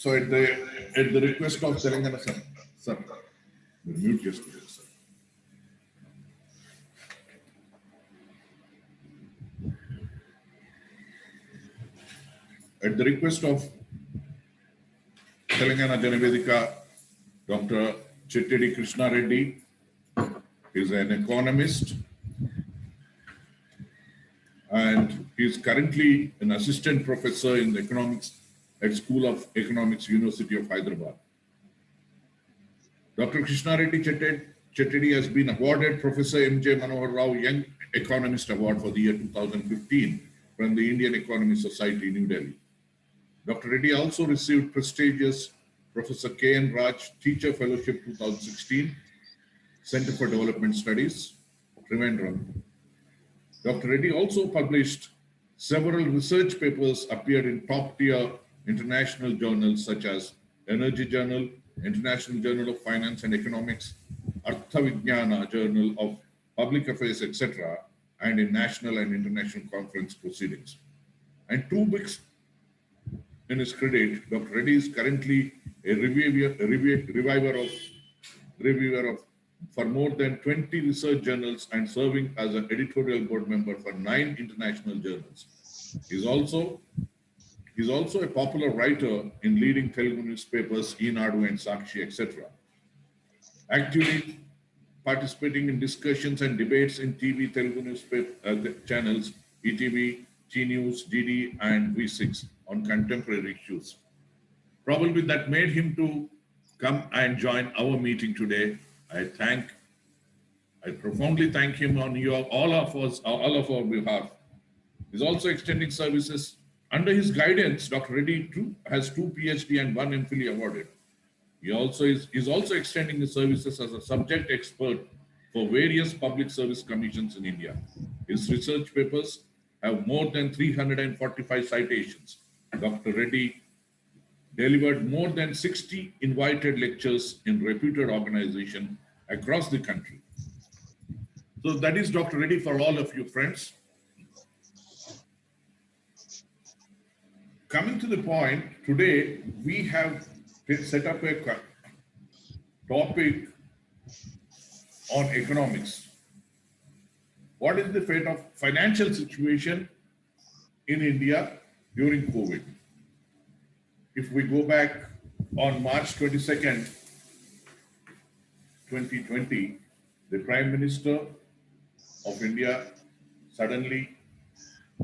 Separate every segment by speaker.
Speaker 1: So at the request of Telangana, sir, mute your speaker, sir. At the request of Telangana Jana Vedika, Dr. Chettedi Krishna Reddy is an economist and he is currently an assistant professor in economics at School of Economics, University of Hyderabad. Dr. Krishna Reddy Chettedi has been awarded Professor M.J. Manohar Rao Young Economist Award for the year 2015 from the Indian Economist Society, New Delhi. Dr. Reddy also received prestigious Professor K.N. Raj Teacher Fellowship 2016, Center for Development Studies, Trivandrum. Dr. Reddy also published several research papers appeared in top-tier international journals such as Energy Journal, International Journal of Finance and Economics, Artha Vijnana Journal of Public Affairs, etc., and in national and international conference proceedings. And two books in his credit, Dr. Reddy is currently a reviewer of for more than 20 research journals and serving as an editorial board member for 9 international journals. He's also a popular writer in leading Telugu newspapers, Eenadu and Sakshi, etc. Actively participating in discussions and debates in TV Telugu newspaper channels, ETV, G News, DD, and V6 on contemporary issues. Probably that made him to come and join our meeting today. I profoundly thank him on all of our behalf. He's also extending services. Under his guidance, Dr. Reddy has 2 PhD and 1 MPhil awarded. He is also extending his services as a subject expert for various public service commissions in India. His research papers have more than 345 citations. Dr. Reddy delivered more than 60 invited lectures in reputed organizations across the country. So that is Dr. Reddy for all of you friends. Coming to the point, today we have set up a topic on economics. What is the fate of financial situation in India during COVID? If we go back on March 22nd, 2020, the Prime Minister of India suddenly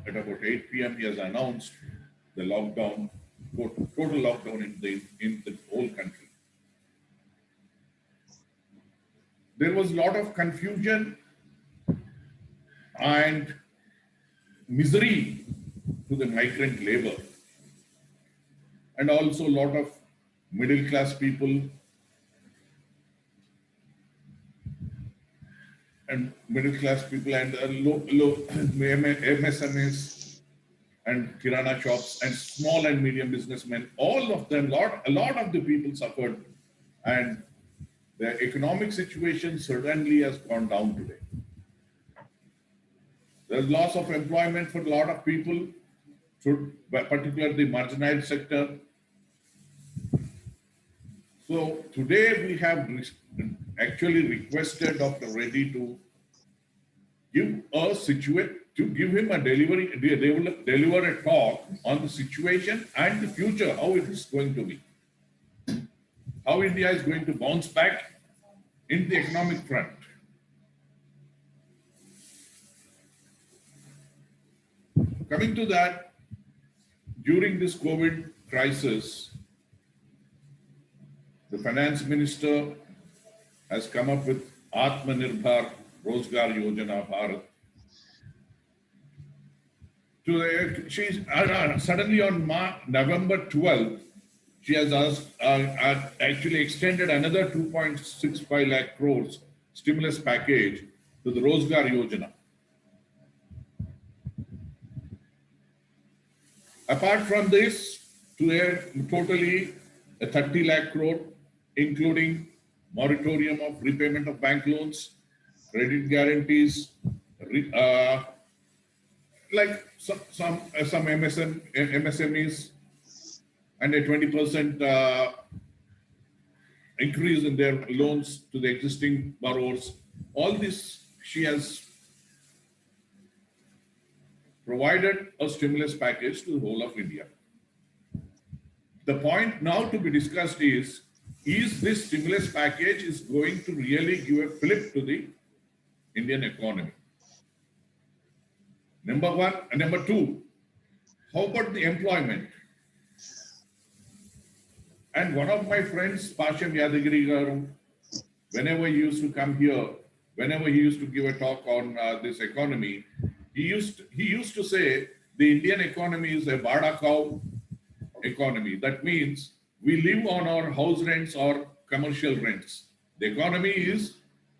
Speaker 1: at about 8 p.m. he has announced the lockdown, total lockdown in the whole country. There was a lot of confusion and misery to the migrant labor, and also a lot of middle class people and low MSMEs and kirana shops and small and medium businessmen. All of them, a lot of the people suffered, and the economic situation certainly has gone down today. There's loss of employment for a lot of people, particularly the marginalized sector. So today we have actually requested Dr. Reddy to give him a deliver a talk on the situation and the future, how it is going to be, how India is going to bounce back in the economic front. Coming to that, during this COVID crisis, the finance minister has come up with Atmanirbhar Rozgar Yojana Bharat. Suddenly on November 12th, she has actually extended another 2.65 lakh crores stimulus package to the Rozgar Yojana. Apart from this, totally a 30 lakh crore, including moratorium of repayment of bank loans, credit guarantees, like some MSMEs, and a 20% increase in their loans to the existing borrowers. All this, she has provided a stimulus package to the whole of India. The point now to be discussed is this stimulus package is going to really give a flip to the Indian economy? Number one. And number two, how about the employment? And one of my friends, Pasham Yadagiri Garu, whenever he used to come here, whenever he used to give a talk on this economy, he used to say the Indian economy is a Bada cow economy. That means we live on our house rents or commercial rents. The economy is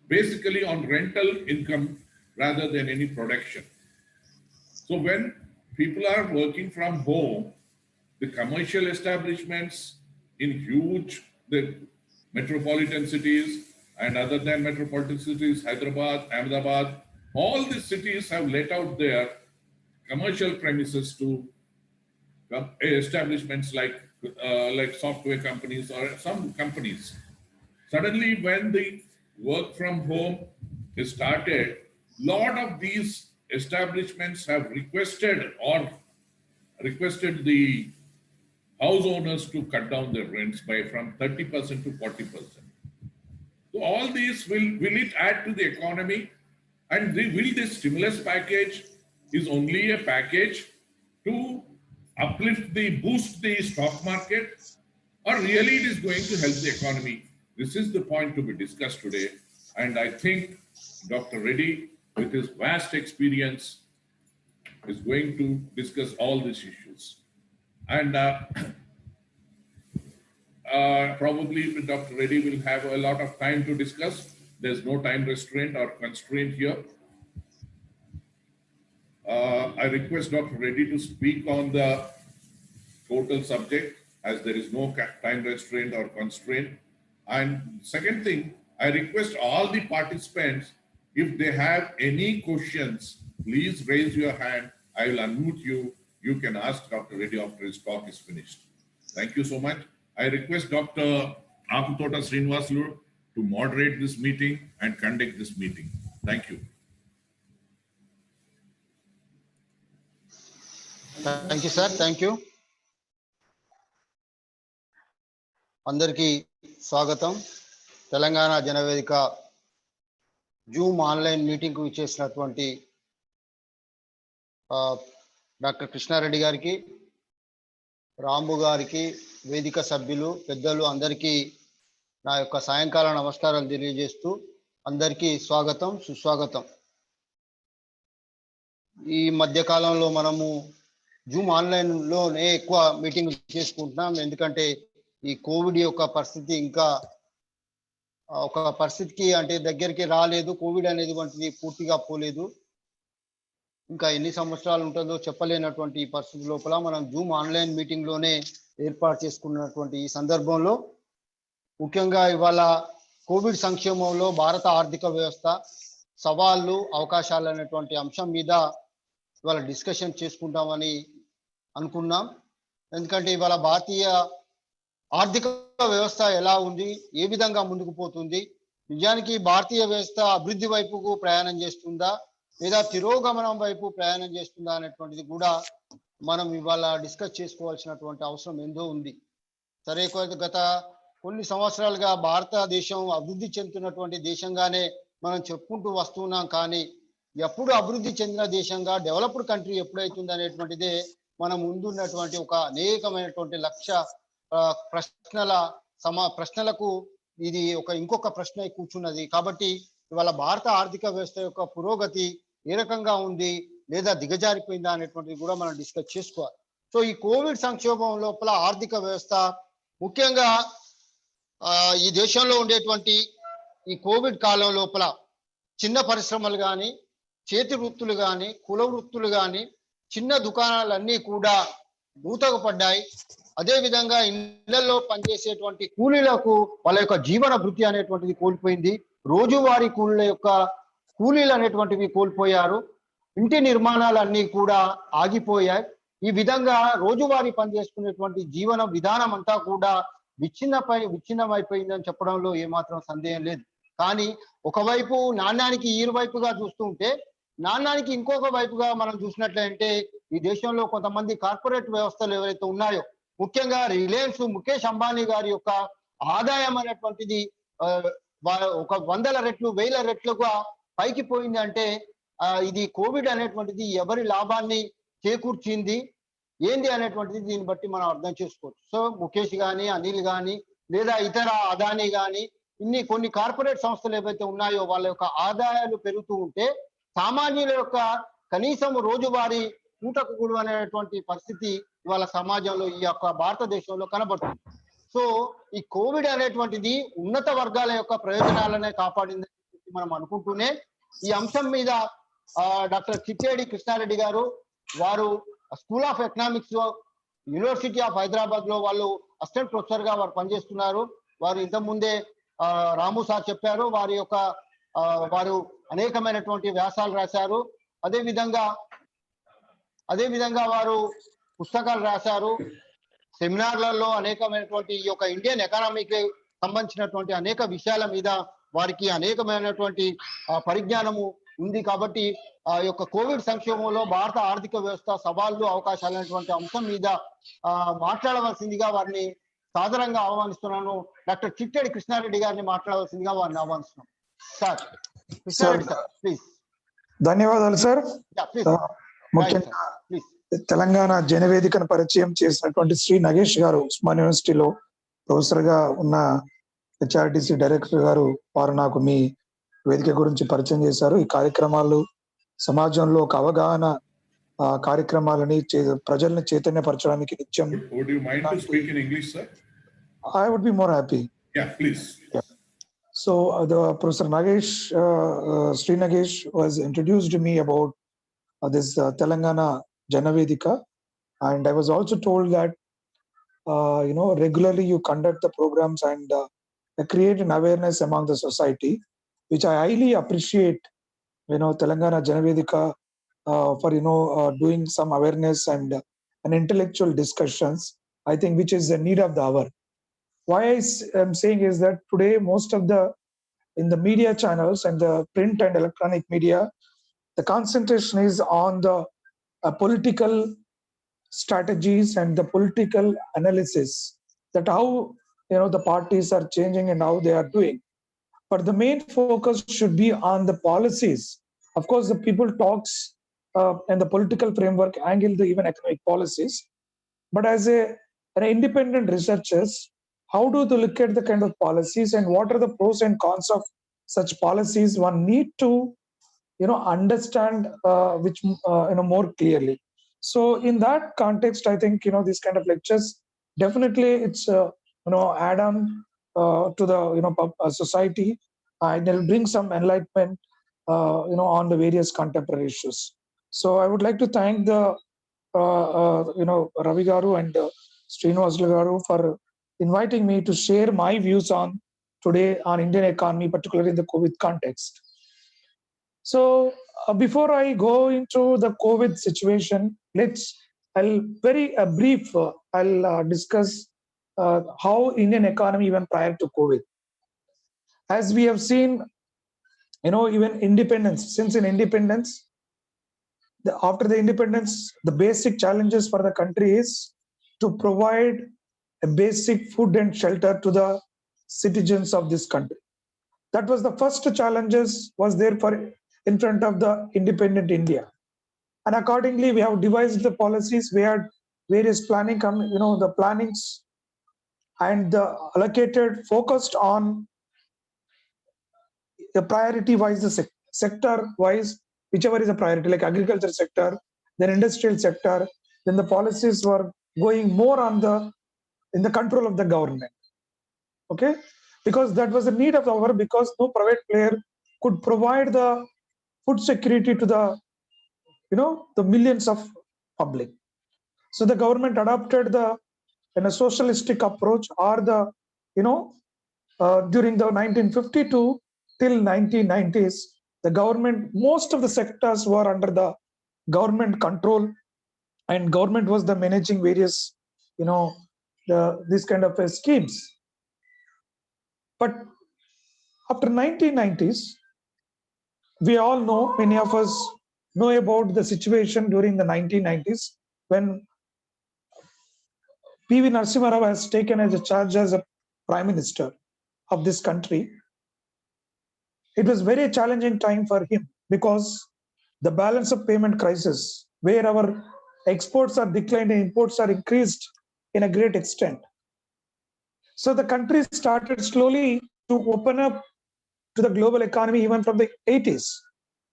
Speaker 1: basically on rental income rather than any production. So when people are working from home, the commercial establishments in the metropolitan cities and other than metropolitan cities, Hyderabad, Ahmedabad, all these cities have let out their commercial premises to establishments like software companies or some companies. Suddenly, when the work from home is started, lot of these establishments have requested the house owners to cut down their rents from 30% to 40%. So all these will it add to the economy? And will this stimulus package is only a package to boost the stock market, or really it is going to help the economy? This is the point to be discussed today. And I think Dr. Reddy, with his vast experience, is going to discuss all these issues. And probably Dr. Reddy will have a lot of time to discuss. There's no time restraint or constraint here. I request Dr. Reddy to speak on the total subject, as there is no time restraint or constraint. And second thing, I request all the participants, if they have any questions, please raise your hand. I will unmute you. You can ask Dr. Reddy after his talk is finished. Thank you so much. I request Dr. Aputota Srinivasulu to moderate this meeting and conduct this meeting. Thank you.
Speaker 2: Thank you, sir. Thank you. Andarki Swagatam. Telangana Jana Vedika Zoom online meeting ku ichesinaటువంటి doctor Krishna Reddy గారికి, రాంబు గారికి, వేదిక సభ్యులు, పెద్దలు అందరికీ నా యొక్క సాయంకాల నమస్కారాలు తెలియజేస్తూ అందరికీ స్వాగతం, సుస్వాగతం. ఈ మధ్య కాలంలో మనము జూమ్ ఆన్లైన్లోనే ఎక్కువ మీటింగ్ చేసుకుంటున్నాం. ఎందుకంటే ఈ కోవిడ్ యొక్క పరిస్థితి ఇంకా ఒక పరిస్థితికి అంటే దగ్గరికి రాలేదు. కోవిడ్ అనేది వంటిది పూర్తిగా పోలేదు. ఇంకా ఎన్ని సంవత్సరాలు ఉంటుందో చెప్పలేనటువంటి ఈ పరిస్థితి లోపల మనం జూమ్ ఆన్లైన్ మీటింగ్లోనే ఏర్పాటు చేసుకున్నటువంటి ఈ సందర్భంలో ముఖ్యంగా ఇవాళ కోవిడ్ సంక్షేమంలో భారత ఆర్థిక వ్యవస్థ సవాళ్ళు, అవకాశాలు అనేటువంటి అంశం మీద ఇవాళ డిస్కషన్ చేసుకుంటామని అనుకున్నాం. ఎందుకంటే ఇవాళ భారతీయ ఆర్థిక వ్యవస్థ ఎలా ఉంది, ఏ విధంగా ముందుకు పోతుంది, నిజానికి భారతీయ వ్యవస్థ అభివృద్ధి వైపుకు ప్రయాణం చేస్తుందా లేదా తిరోగమనం వైపు ప్రయాణం చేస్తుందా అనేటువంటిది కూడా మనం ఇవాళ డిస్కస్ చేసుకోవాల్సినటువంటి అవసరం ఎంతో ఉంది. సరే, గత కొన్ని సంవత్సరాలుగా భారతదేశం అభివృద్ధి చెందుతున్నటువంటి దేశంగానే మనం చెప్పుకుంటూ వస్తున్నాం. కానీ ఎప్పుడు అభివృద్ధి చెందిన దేశంగా, డెవలప్డ్ కంట్రీ ఎప్పుడైతుంది అనేటువంటిదే మనం ముందున్నటువంటి ఒక అనేకమైనటువంటి ప్రశ్నలకు ఇది ఇంకొక ప్రశ్న కూర్చున్నది. కాబట్టి ఇవాళ భారత ఆర్థిక వ్యవస్థ యొక్క పురోగతి ఏ రకంగా ఉంది లేదా దిగజారిపోయిందా అనేటువంటిది కూడా మనం డిస్కస్ చేసుకోవాలి. సో ఈ కోవిడ్ సంక్షోభం లోపల ఆర్థిక వ్యవస్థ ముఖ్యంగా ఈ దేశంలో ఉండేటువంటి ఈ కోవిడ్ కాలం లోపల చిన్న పరిశ్రమలు కానీ, చేతి వృత్తులు కానీ, కుల వృత్తులు కానీ, చిన్న దుకాణాలన్నీ కూడా మూతపడ్డాయి. అదేవిధంగా ఇళ్లలో పనిచేసేటువంటి కూలీలకు వాళ్ళ యొక్క జీవన వృత్తి అనేటువంటిది కోల్పోయింది. రోజువారీ కూలీలు అనేటువంటివి కోల్పోయారు. ఇంటి నిర్మాణాలన్నీ కూడా ఆగిపోయాయి. ఈ విధంగా రోజువారీ పనిచేసుకునేటువంటి జీవన విధానం అంతా కూడా విచ్ఛిన్నమైపోయిందని చెప్పడంలో ఏమాత్రం సందేహం లేదు. కానీ ఒకవైపు నాణ్యానికి ఇరువైపుగా చూస్తుంటే నాణ్యానికి ఇంకొక వైపుగా మనం చూసినట్లయితే ఈ దేశంలో కొంతమంది కార్పొరేట్ వ్యవస్థలు ఎవరైతే ఉన్నాయో, ముఖ్యంగా రిలయన్స్ ముఖేష్ అంబానీ గారి యొక్క ఆదాయం అనేటువంటిది ఒక 100 రెట్లు 1000 రెట్లుగా పైకి పోయింది. అంటే ఇది కోవిడ్ అనేటువంటిది ఎవరి లాభాన్ని చేకూర్చింది ఏంది అనేటువంటిది దీన్ని బట్టి మనం అర్థం చేసుకోవచ్చు. సో ముఖేష్ కానీ, అనిల్ కానీ, లేదా ఇతర అదానీ కానీ, కొన్ని కార్పొరేట్ సంస్థలు ఏవైతే ఉన్నాయో వాళ్ళ యొక్క ఆదాయాలు పెరుగుతూ ఉంటే సామాన్యుల యొక్క కనీసం రోజువారీ పూటకు కూడు అనేటువంటి పరిస్థితి ఇవాళ సమాజంలో ఈ యొక్క భారతదేశంలో కనబడుతుంది. సో ఈ కోవిడ్ అనేటువంటిది ఉన్నత వర్గాల యొక్క ప్రయోజనాలనే కాపాడిందని మనం అనుకుంటూనే ఈ అంశం మీద డాక్టర్ చిట్టేడి కృష్ణారెడ్డి గారు, వారు school of economics university of Hyderabad లో వాళ్ళు అసిస్టెంట్ ప్రొఫెసర్ గా వారు పనిచేస్తున్నారు. వారు ఇంతకుముందే రాము సార్ చెప్పారు, వారు అనేకమైనటువంటి వ్యాసాలు రాశారు. అదేవిధంగా వారు పుస్తకాలు రాశారు. సెమినార్లలో అనేకమైనటువంటి ఈ యొక్క ఇండియన్ ఎకానమీకి సంబంధించినటువంటి అనేక విషయాల మీద వారికి అనేకమైనటువంటి పరిజ్ఞానము ఉంది. కాబట్టి ఆ యొక్క కోవిడ్ సంక్షోభంలో భారత ఆర్థిక వ్యవస్థ సవాళ్లు అవకాశాలు అనేటువంటి అంశం మీద మాట్లాడవలసిందిగా వారిని సాదరంగా ఆహ్వానిస్తున్నాను. డాక్టర్ చిట్టేడి కృష్ణారెడ్డి గారిని మాట్లాడవలసిందిగా వారిని ఆహ్వానిస్తున్నాను. Sir Krishna Reddy sir please.
Speaker 3: ధన్యవాదాలు సార్. ముఖ్యంగా తెలంగాణ జనవేదికను పరిచయం చేసినటువంటి శ్రీ నగేష్ గారు ఉస్మాన్ యూనివర్సిటీలో ప్రొఫెసర్ గా ఉన్న హెచ్ఆర్టీసీ డైరెక్టర్ గారు, వారు నాకు మీ వేదిక గురించి పరిచయం చేశారు. ఈ కార్యక్రమాలు సమాజంలో ఒక అవగాహన కార్యక్రమాలని ప్రజల్ని చైతన్యపరచడానికి నిత్యం. I would be more happy.
Speaker 1: Yeah, please.
Speaker 3: Yeah. So the Professor Nagesh, Sri Nagesh was introduced to me about this Telangana Jana Vedika, and I was also told that regularly you conduct the programs and create an awareness among the society, which I highly appreciate. Telangana Jana Vedika for doing some awareness and intellectual discussions, I think, which is the need of the hour. Why I'm saying is that today most of in the media channels and the print and electronic media, the concentration is on the political strategies and the political analysis, that how the parties are changing and how they are doing. But the main focus should be on the policies. Of course, the people talks and the political framework angle, the even economic policies. But as an independent researchers, how do they look at the kind of policies and what are the pros and cons of such policies? One need to understand which more clearly. So in that context, I think these kind of lectures definitely it's add on to the society, and it'll bring some enlightenment on the various contemporary issues. So I would like to thank the Ravi Garu and Srinivas Garu for inviting me to share my views on today on Indian economy, particularly in the COVID context. So before I go into the COVID situation, I'll discuss how Indian economy even prior to COVID. As we have seen, even independence, since in independence, after the independence, the basic challenges for the country is to provide a basic food and shelter to the citizens of this country. That was the first challenges was there for in front of the independent India. And accordingly, we have devised the policies. We had various planning, the plannings and the allocated focused on the priority wise, the sector wise, whichever is a priority, like agriculture sector, then industrial sector, then the policies were going more on in the control of the government. Okay, because that was the need of the hour, because no private player could provide the food security to the millions of public. So the government adopted a socialistic approach, or during the 1952 till 1990s, the government, most of the sectors were under the government control, and government was the managing various, this kind of schemes. But after 1990s, we all know, many of us know about the situation during the 1990s when P.V. Narasimha Rao has taken as a charge as a prime minister of this country. It was very challenging time for him because the balance of payment crisis, where our exports are declined and imports are increased in a great extent. So the country started slowly to open up to the global economy even from the 80s,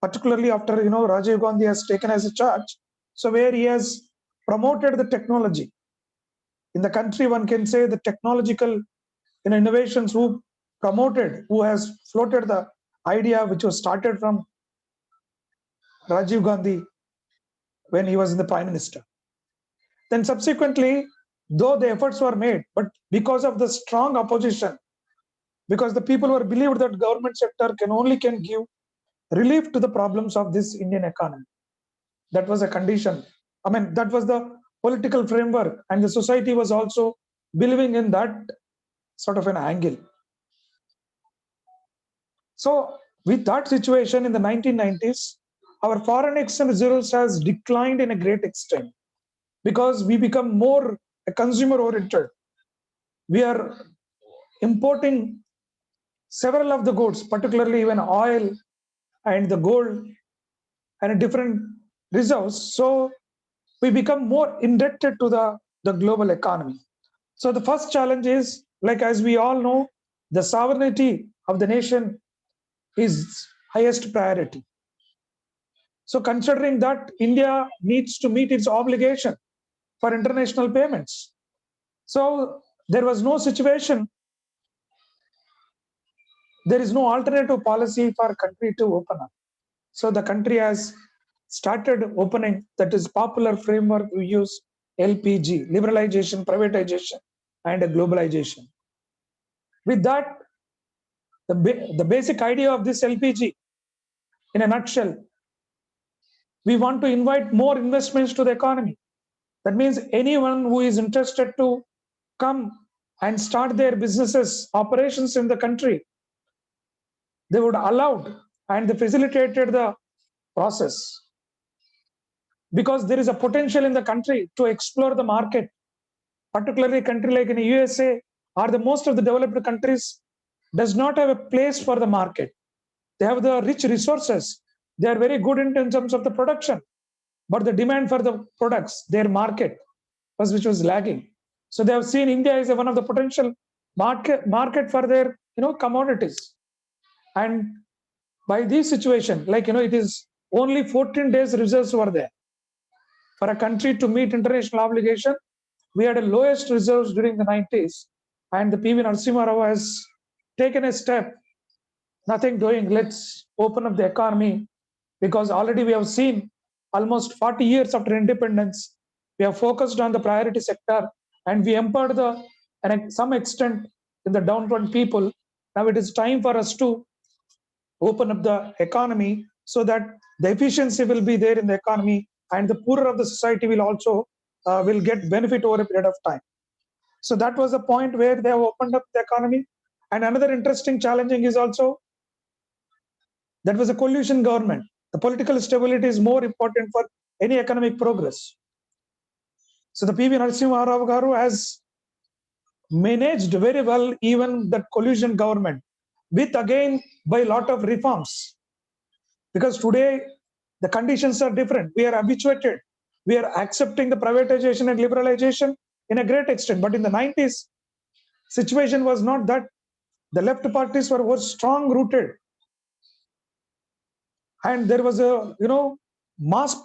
Speaker 3: particularly after Rajiv Gandhi has taken as a charge. So where he has promoted the technology in the country, one can say the technological innovations who has floated the idea which was started from Rajiv Gandhi when he was in the prime minister. Then subsequently, though the efforts were made, but because of the strong opposition, because the people were believed that government sector can give relief to the problems of this Indian economy. That was a condition. I mean, that was the political framework, and the society was also believing in that sort of an angle. So with that situation in the 1990s, our foreign exchange reserves has declined in a great extent because we become more consumer oriented. We are importing several of the goods, particularly even oil and the gold and different reserves. So we become more indebted to the global economy. So the first challenge is, like as we all know, the sovereignty of the nation is highest priority. So considering that India needs to meet its obligation for international payments. So there was no situation, there is no alternative policy for country to open up. So the country has started opening, that is popular framework we use, LPG, liberalization, privatization, and globalization. With that, the basic idea of this LPG, in a nutshell, we want to invite more investments to the economy. That means anyone who is interested to come and start their businesses, operations in the country, they would allowed and they facilitated the process. Because there is a potential in the country to explore the market, particularly a country like in the USA or the most of the developed countries does not have a place for the market. They have the rich resources. They are very good in terms of the production, but the demand for the products, their market, was which was lagging. So they have seen India as one of the potential market for their commodities. And by this situation, it is only 14 days reserves were there. For a country to meet international obligation, we had the lowest reserves during the 90s, and the P.V. Narasimha Rao has taken a step, nothing doing, let's open up the economy, because already we have seen almost 40 years after independence, we have focused on the priority sector and we empowered and some extent in the downtown people. Now it is time for us to open up the economy so that the efficiency will be there in the economy and the poorer of the society will also will get benefit over a period of time. So that was the point where they have opened up the economy. And another interesting challenging is also that was a coalition government. The political stability is more important for any economic progress. So the P.V. Narasimha Rao Garu has managed very well even the coalition government with again by a lot of reforms. Because today the conditions are different. We are habituated. We are accepting the privatization and liberalization in a great extent. But in the 90s, situation was not that. The left parties were strong rooted. And there was a mass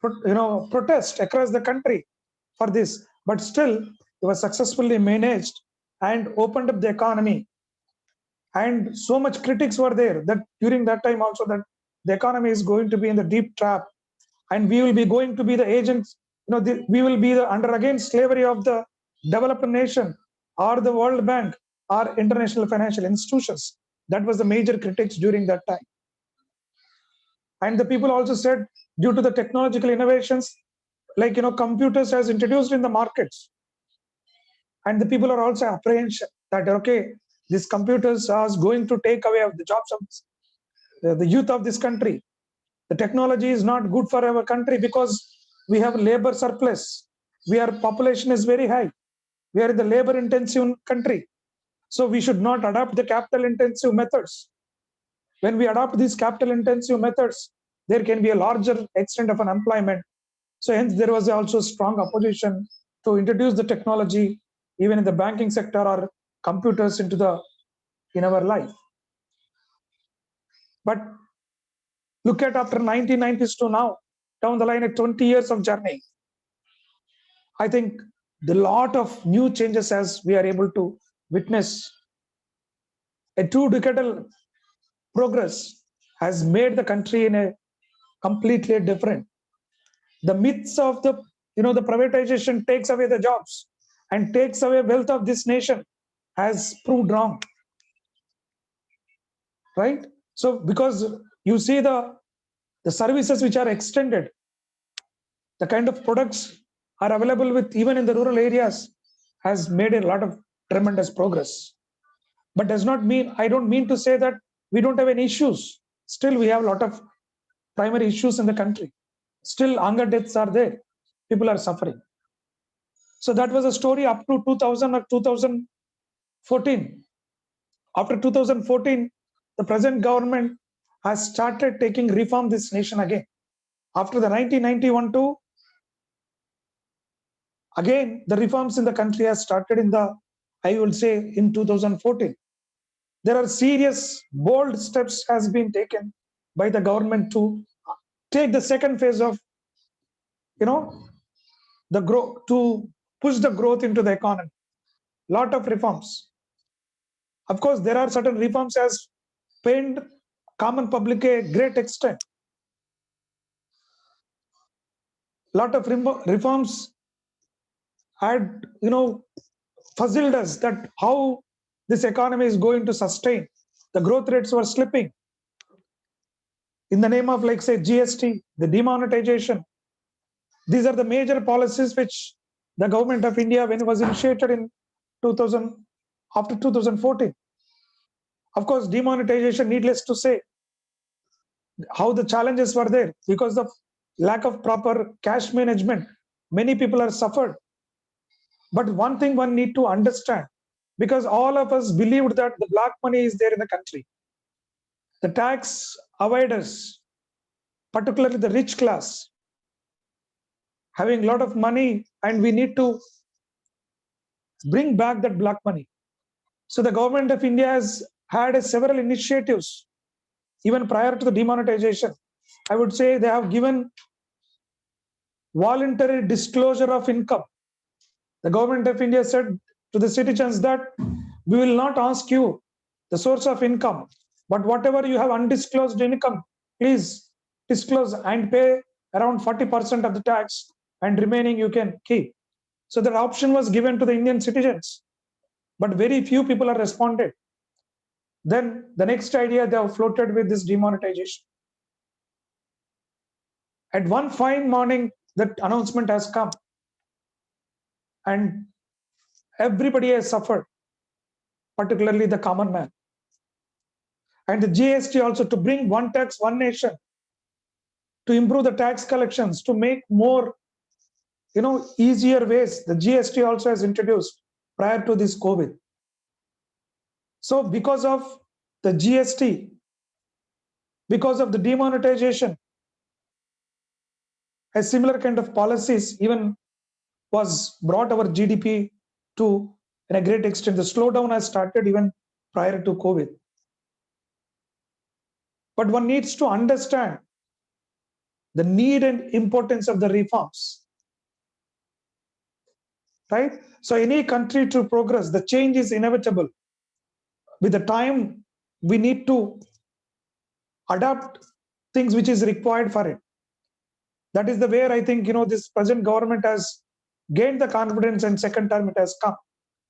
Speaker 3: protest across the country for this. But still, it was successfully managed and opened up the economy. And so much critics were there that during that time also that the economy is going to be in the deep trap and we will be going to be the agents, we will be under again slavery of the developed nation or the World Bank or international financial institutions. That was the major critics during that time. And the people also said due to the technological innovations, like, computers has introduced in the markets, and the people are also apprehension that, okay, these computers are going to take away the jobs of the youth of this country. The technology is not good for our country because we have labor surplus. Our population is very high. We are in the labor intensive country. So we should not adopt the capital intensive methods. When we adopt these capital intensive methods, there can be a larger extent of unemployment. So hence there was also strong opposition to introduce the technology even in the banking sector or computers in our life. But look at after 1990s to now, down the line at 20 years of journey, I think the lot of new changes as we are able to witness. A 2 decadal progress has made the country in a completely different. The myths of the privatization takes away the jobs and takes away wealth of this nation has proved wrong, right? So because you see the services which are extended, the kind of products are available with even in the rural areas has made a lot of tremendous progress. But does not mean, I don't mean to say that we don't have any issues. Still we have a lot of primary issues in the country. Still hunger deaths are there. People are suffering. So that was a story up to 2000 or 2014. After 2014, the present government has started taking reform this nation again. After the 1991 to again, the reforms in the country has started I will say in 2014. There are serious, bold steps has been taken by the government to take the second phase of, the growth, to push the growth into the economy. Lot of reforms. Of course, there are certain reforms as pained common public a great extent. Lot of reforms had, puzzled us that how this economy is going to sustain. The growth rates were slipping. In the name of, like, say, GST, the demonetization. These are the major policies which the government of India, when it was initiated in 2000, after 2014. Of course, demonetization, needless to say, how the challenges were there because of lack of proper cash management. Many people are suffered. But one thing one need to understand, because all of us believed that the black money is there in the country. The tax avoiders, particularly the rich class, having a lot of money, and we need to bring back that black money. So the government of India has had several initiatives, even prior to the demonetization. I would say they have given voluntary disclosure of income. The government of India said to the citizens that we will not ask you the source of income, but whatever you have undisclosed income, please disclose and pay around 40% of the tax, and remaining you can keep. So that option was given to the Indian citizens, but very few people are responded. Then the next idea they have floated with this demonetization. At one fine morning, that announcement has come, and everybody has suffered, particularly the common man. And the GST also, to bring one tax, one nation, to improve the tax collections, to make more, easier ways. The GST also has introduced prior to this COVID. So because of the GST, because of the demonetization, a similar kind of policies even was brought our GDP to, in a great extent, the slowdown has started even prior to COVID. But one needs to understand the need and importance of the reforms, right? So any country to progress, the change is inevitable. With the time, we need to adapt things which is required for it. That is the where I think, this present government has gained the confidence, and second term it has come.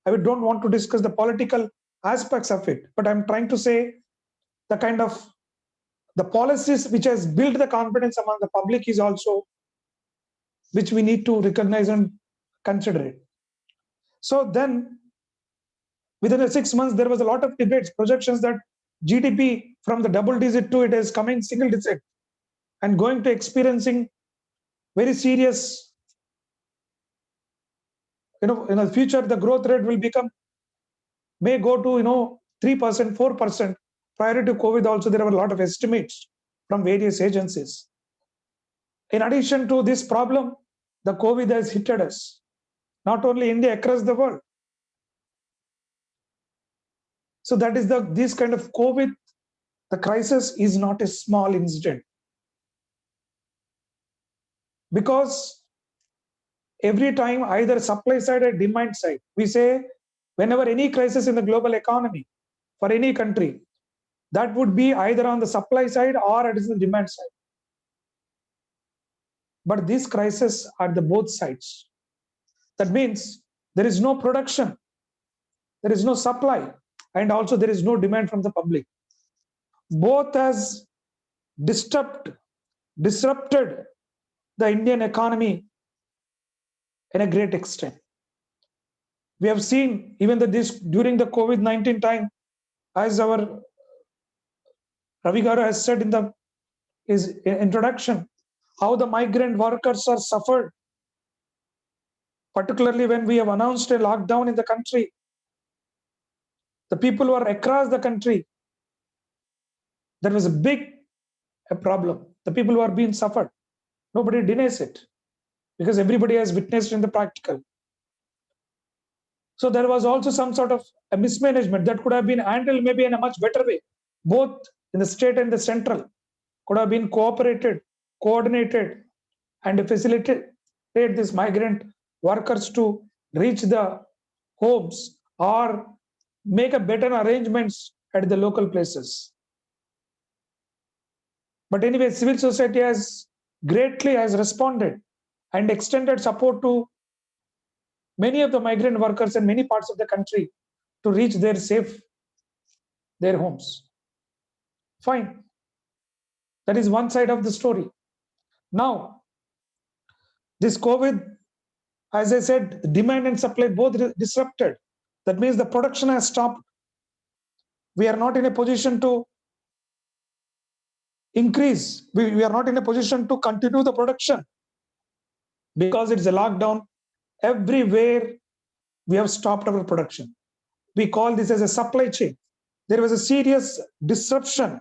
Speaker 3: I don't want to discuss the political aspects of it, but I'm trying to say the kind of the policies which has built the confidence among the public is also which we need to recognize and consider it. So then, within the 6 months, there was a lot of debates, projections that GDP from the double digit to it is coming single digit and going to experiencing very serious, in the future, the growth rate will may go to, 3%, 4%. Prior to COVID also, there were a lot of estimates from various agencies. In addition to this problem, the COVID has hit us, not only India, across the world. So that is this kind of COVID, the crisis is not a small incident. Because every time, either supply side or demand side, we say whenever any crisis in the global economy for any country, that would be either on the supply side or it is the demand side. But these crises are the both sides. That means there is no production, there is no supply, and also there is no demand from the public. Both has disrupted the Indian economy in a great extent. We have seen even during the COVID-19 time, as our Ravi Garu has said in his introduction, how the migrant workers are suffered, particularly when we have announced a lockdown in the country. The people who are across the country, there was a problem. The people who are being suffered, nobody denies it, because everybody has witnessed in the practical. So there was also some sort of a mismanagement that could have been handled maybe in a much better way. Both in the state and the central could have been coordinated, and facilitated these migrant workers to reach the homes or make a better arrangements at the local places. But anyway, civil society has responded and extended support to many of the migrant workers in many parts of the country to reach their homes. Fine. That is one side of the story. Now, this COVID, as I said, demand and supply both disrupted. That means the production has stopped. We are not in a position to increase. We are not in a position to continue the production because it's a lockdown. Everywhere we have stopped our production. We call this as a supply chain. There was a serious disruption.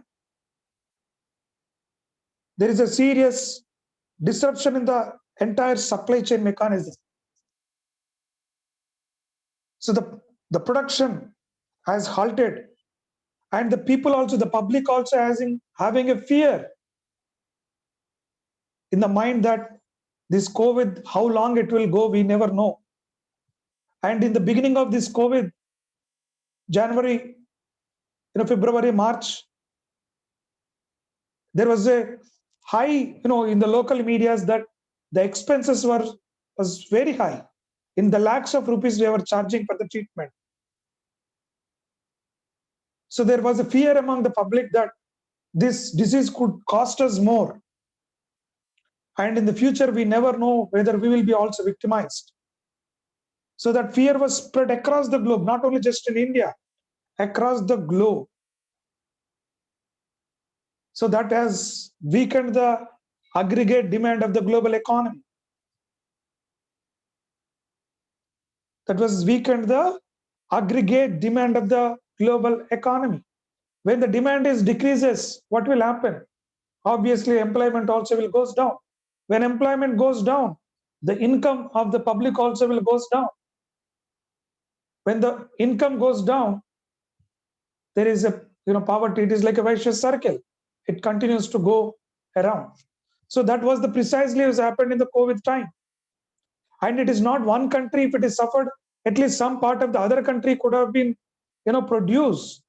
Speaker 3: There is a serious disruption in the entire supply chain mechanism. So the production has halted, and the people also, the public also having a fear in the mind that this COVID, how long it will go, we never know. And in the beginning of this COVID, January, February, March, there was a high, in the local medias that the expenses was very high. In the lakhs of rupees they were charging for the treatment. So there was a fear among the public that this disease could cost us more. And in the future, we never know whether we will be also victimized. So that fear was spread across the globe, not only just in India, across the globe. So that has weakened the aggregate demand of the global economy. That was weakened the aggregate demand of the global economy. When the demand decreases, what will happen? Obviously, employment also will goes down. When employment goes down, the income of the public also will goes down. When the income goes down, there is a poverty. It is like a vicious circle. It continues to go around. So that was precisely what happened in the COVID time. And it is not one country. If it is suffered, at least some part of the other country could have been, produced.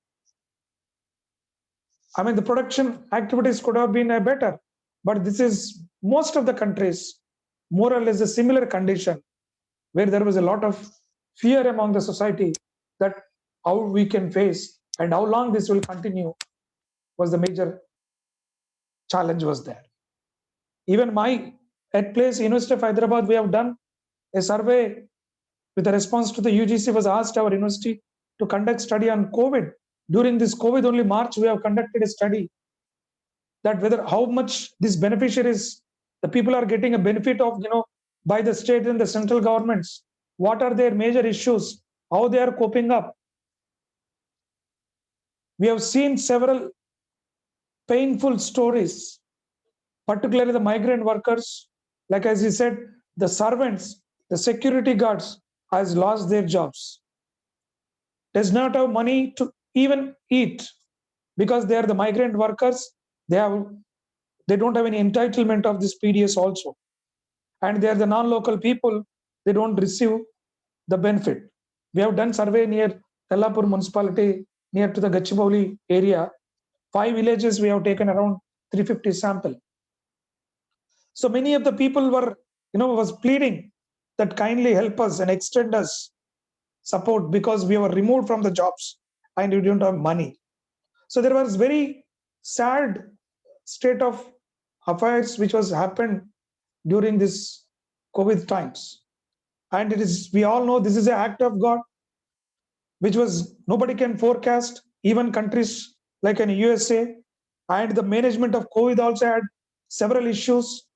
Speaker 3: I mean, the production activities could have been better. But this is most of the countries, more or less a similar condition, where there was a lot of fear among the society that how we can face and how long this will continue was the major challenge was there. Even my at place University of Hyderabad, we have done a survey with a response to the UGC was asked our university to conduct study on COVID. During this COVID only March, we have conducted a study that whether how much these beneficiaries, the people are getting a benefit of, by the state and the central governments. What are their major issues? How they are coping up? We have seen several painful stories, particularly the migrant workers. Like as he said, the servants, the security guards has lost their jobs. Does not have money to even eat because they are the migrant workers. They don't have any entitlement of this PDS also. And they are the non-local people, they don't receive the benefit. We have done survey near Tellapur municipality, near to the Gachibowli area. 5 villages, we have taken around 350 sample. So many of the people were, was pleading that kindly help us and extend us support because we were removed from the jobs and we don't have money. So there was very sad state of affairs which was happened during this COVID times. And we all know this is an act of God, which was nobody can forecast, even countries like in USA. And the management of COVID also had several issues.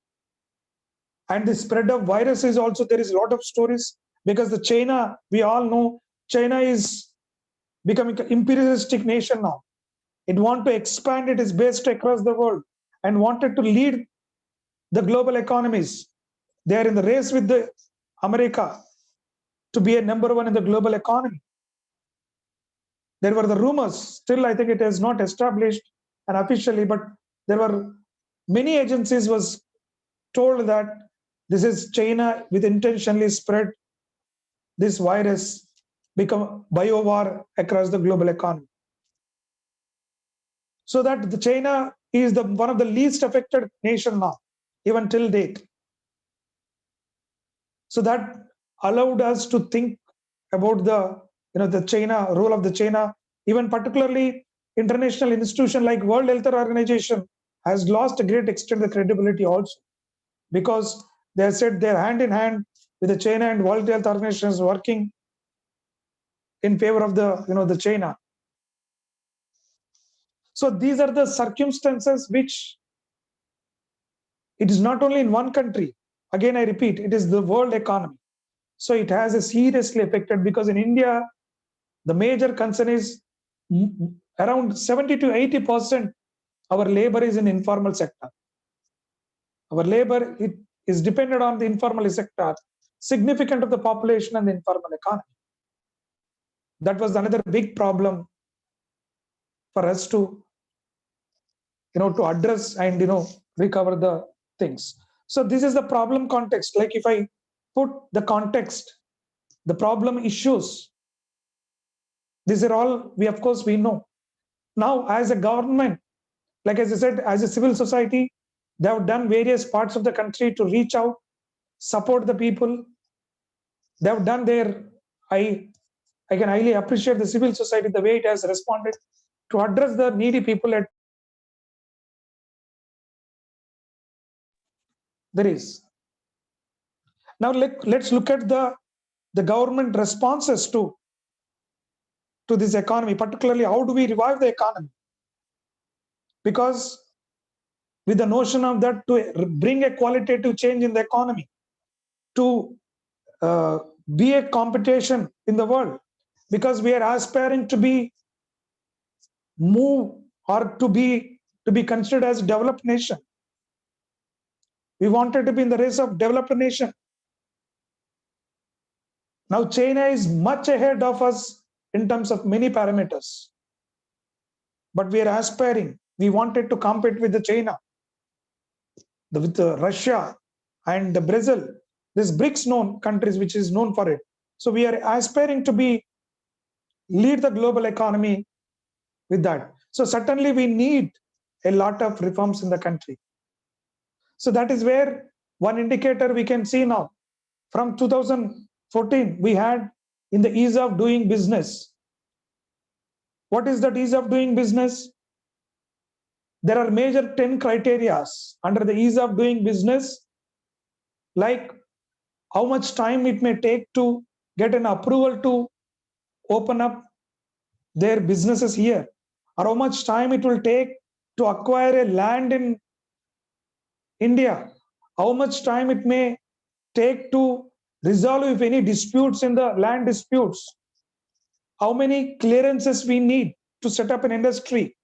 Speaker 3: And the spread of virus is also, there is a lot of stories because the China, we all know, China is becoming an imperialistic nation now. It wants to expand its base across the world and wanted to lead the global economies. They are in the race with the America to be a number one in the global economy. There were the rumors, still I think it is not established and officially, but there were many agencies was told that this is China with intentionally spread this virus, become bio-war across the global economy. So that the China is one of the least affected nation now, even till date. So that allowed us to think about the China, role of the China, even particularly international institution like World Health Organization has lost a great extent the credibility also, because they said they're hand in hand with the China and World Health Organization is working in favor of the China. So these are the circumstances which it is not only in one country. Again, I repeat, it is the world economy. So it has a seriously affected because in India, the major concern is around 70 to 80% our labor is in informal sector. Our labor is dependent on the informal sector, significant of the population and the informal economy. That was another big problem for us to address and recover the things. So this is the problem context. Like if I put the context, the problem issues, these are all we know. Now as a government, like as I said, as a civil society, they have done various parts of the country to reach out, support the people. They have done I can highly appreciate the civil society, the way it has responded to address the needy people at there is. Now let's look at the government responses to this economy, particularly how do we revive the economy? Because with the notion of that to bring a qualitative change in the economy, to be a competition in the world, because we are aspiring to be to be considered as a developed nation. We wanted to be in the race of developed nation. Now China is much ahead of us in terms of many parameters. But we are aspiring, we wanted to compete with the China, with Russia and the Brazil, this BRICS known countries which is known for it. So we are aspiring to lead the global economy with that. So certainly we need a lot of reforms in the country. So that is where one indicator we can see now. From 2014, we had in the ease of doing business. What is that ease of doing business? There are major 10 criteria under the ease of doing business. like how much time it may take to get an approval to open up their businesses here, or how much time it will take to acquire a land in India, how much time it may take to resolve if any disputes in the land disputes, how many clearances we need to set up an industry.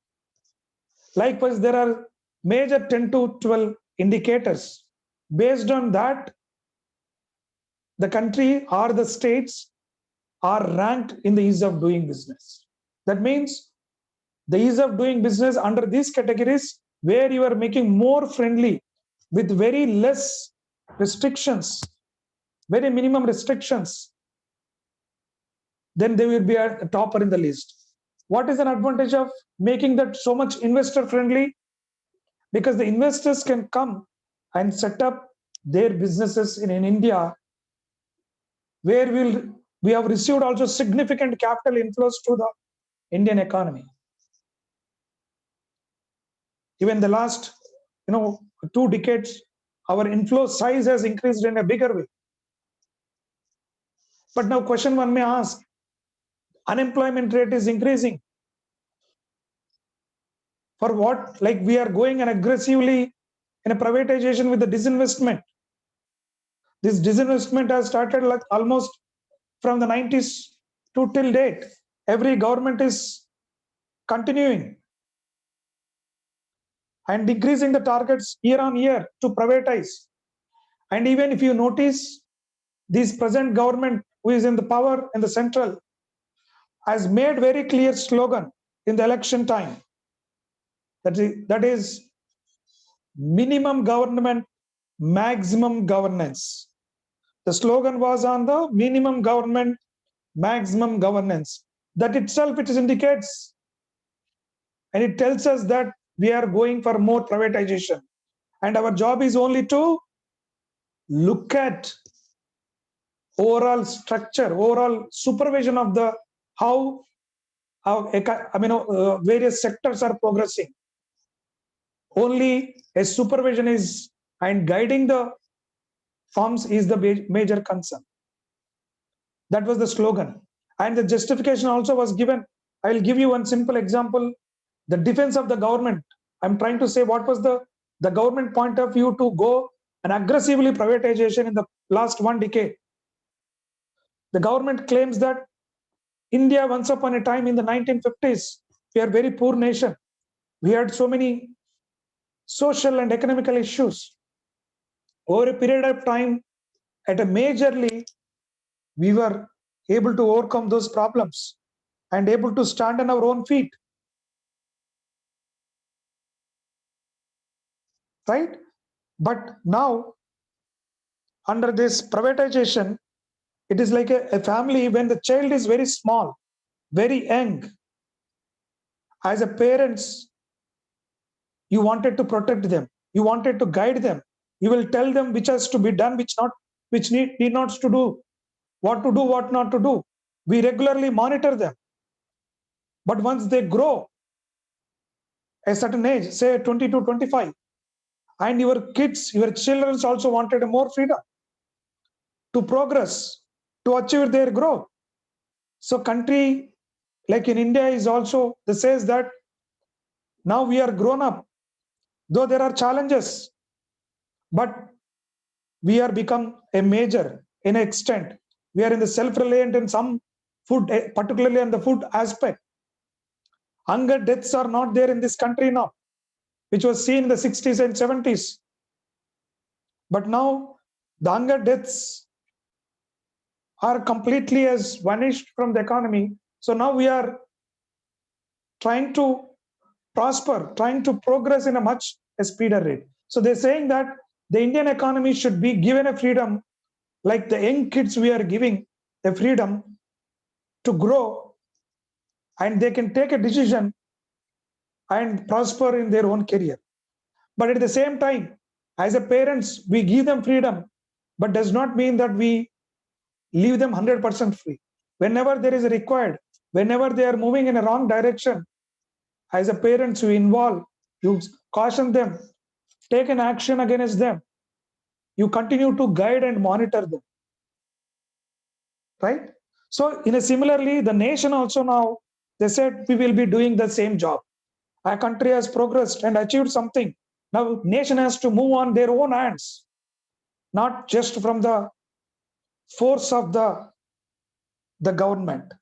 Speaker 3: Likewise, there are major 10 to 12 indicators. Based on that, the country or the states are ranked in the ease of doing business. That means the ease of doing business under these categories, where you are making more friendly with very less restrictions, very minimum restrictions, then they will be a topper in the list. What is an advantage of making that so much investor friendly? Because the investors can come and set up their businesses in India, where we have received also significant capital inflows to the Indian economy. Even the last 2 decades, our inflow size has increased in a bigger way. But now question one may ask, unemployment rate is increasing. For what? Like we are going and aggressively in a privatization with the disinvestment. This disinvestment has started like almost from the 90s to till date. Every government is continuing and decreasing the targets year on year to privatize. And even if you notice, this present government who is in the power in the central has made very clear slogan in the election time. That is minimum government, maximum governance. The slogan was on the minimum government, maximum governance. That itself, it indicates and it tells us that we are going for more privatization. And our job is only to look at overall structure, overall supervision of the how various sectors are progressing. Only a supervision is and guiding the firms is the major concern. That was the slogan. And the justification also was given. I will give you one simple example. The defense of the government. I'm trying to say what was the government point of view to go and aggressively privatization in the last 1 decade. The government claims that India, once upon a time in the 1950s, we are a very poor nation. We had so many social and economical issues. Over a period of time, at a majorly, we were able to overcome those problems and able to stand on our own feet. Right? But now, under this privatization, it is like a family when the child is very small, very young. As a parents, you wanted to protect them. You wanted to guide them. You will tell them which has to be done, which need not to do, what to do, what not to do. We regularly monitor them. But once they grow a certain age, say 20 to 25, and your kids, your children also wanted more freedom to progress, to achieve their growth. So country like in India is also, this says that now we are grown up, though there are challenges, but we are become a major in an extent. We are in the self-reliant in some food, particularly in the food aspect. Hunger deaths are not there in this country now, which was seen in the 60s and 70s. But now the hunger deaths are completely has vanished from the economy. So now we are trying to prosper, trying to progress in a much speedier rate. So they're saying that the Indian economy should be given a freedom, like the young kids we are giving a freedom to grow, and they can take a decision and prosper in their own career. But at the same time, as a parents, we give them freedom, but does not mean that we leave them 100% free. Whenever there is a required, whenever they are moving in a wrong direction, as a parents, you involve, you caution them, take an action against them. you continue to guide and monitor them, right? So in a similarly, the nation also now, they said we will be doing the same job. Our country has progressed and achieved something. Now nation has to move on their own hands, not just from the force of the government.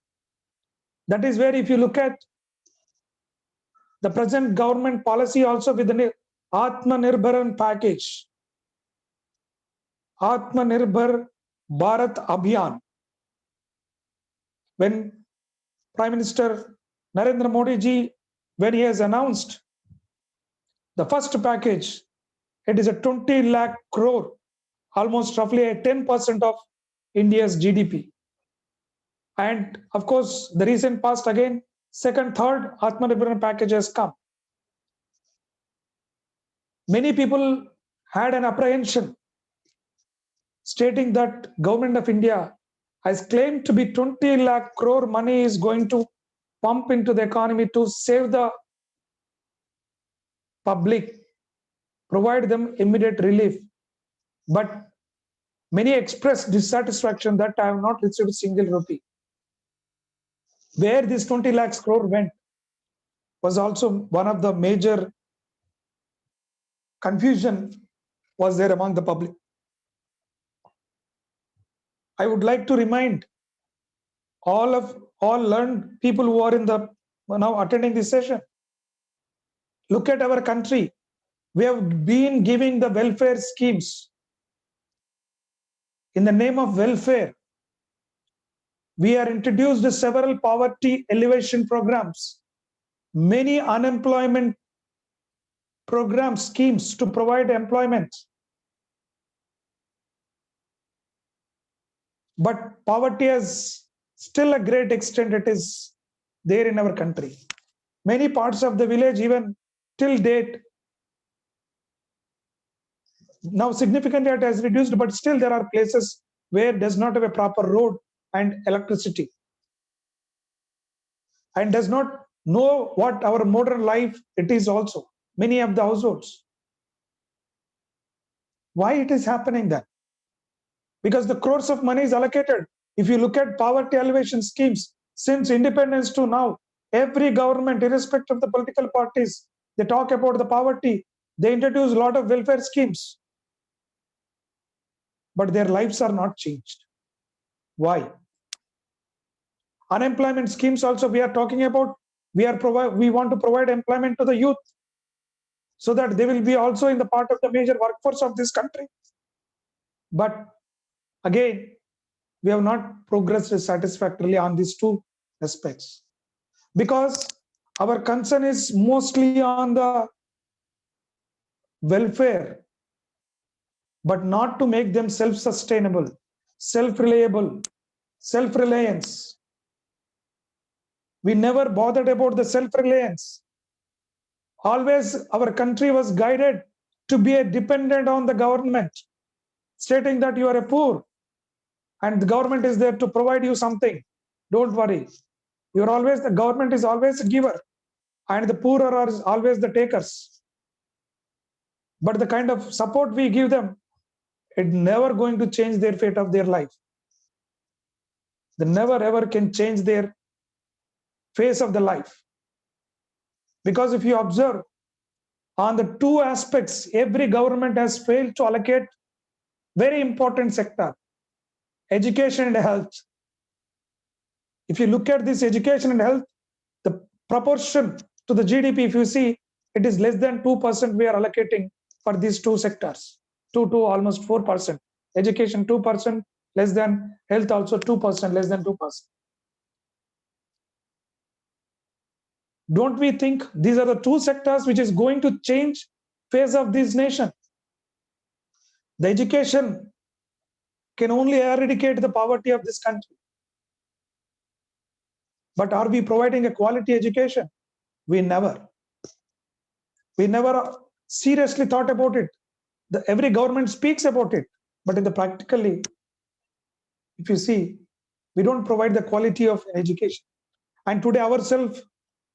Speaker 3: That is where if you look at the present government policy also with the Atmanirbharan package, Atmanirbhar Bharat Abhiyan, when Prime Minister Narendra Modi ji, when he has announced the first package, it is a 20 lakh crore, almost roughly a 10% of India's GDP. And of course, the recent past again, second, third Atmanirbharan package has come. Many people had an apprehension stating that government of India has claimed to be 20 lakh crore money is going to pump into the economy to save the public, provide them immediate relief. But many expressed dissatisfaction that I have not received a single rupee. Where this 20 lakhs crore went was also one of the major confusion was there among the public. I would like to remind all learned people who are in the now attending this session. Look at our country. We have been giving the welfare schemes. In the name of welfare, we are introduced several poverty elevation programs, many unemployment program schemes to provide employment. But poverty has still a great extent it is there in our country. Many parts of the village, even till date, now significantly it has reduced, but still there are places where does not have a proper road and electricity, and does not know what our modern life it is also, many of the households. Why it is happening then? Because the crores of money is allocated. If you look at poverty elevation schemes, since independence to now, every government, irrespective of the political parties, they talk about the poverty. They introduce a lot of welfare schemes, but their lives are not changed. Why? Unemployment schemes also we are talking about. We want to provide employment to the youth so that they will be also in the part of the major workforce of this country. But again, we have not progressed satisfactorily on these two aspects, because our concern is mostly on the welfare, but not to make them self-sustainable, self-reliable, self-reliance. We never bothered about the self-reliance. Always our country was guided to be a dependent on the government, stating that you are a poor and the government is there to provide you something. Don't worry. The government is always a giver and the poor are always the takers. But the kind of support we give them, it's never going to change their fate of their life. They never ever can change their face of the life. Because if you observe on the two aspects, every government has failed to allocate very important sector, education and health. If you look at this education and health, the proportion to the GDP, if you see, it is less than 2% we are allocating for these two sectors, 2 to almost 4%. Education 2%, less than health also 2%, less than 2%. Don't we think these are the two sectors which is going to change face of this nation? The education can only eradicate the poverty of this country. But are we providing a quality education? We never seriously thought about it. Every government speaks about it, but in the practically, if you see, we don't provide the quality of education. And today ourselves,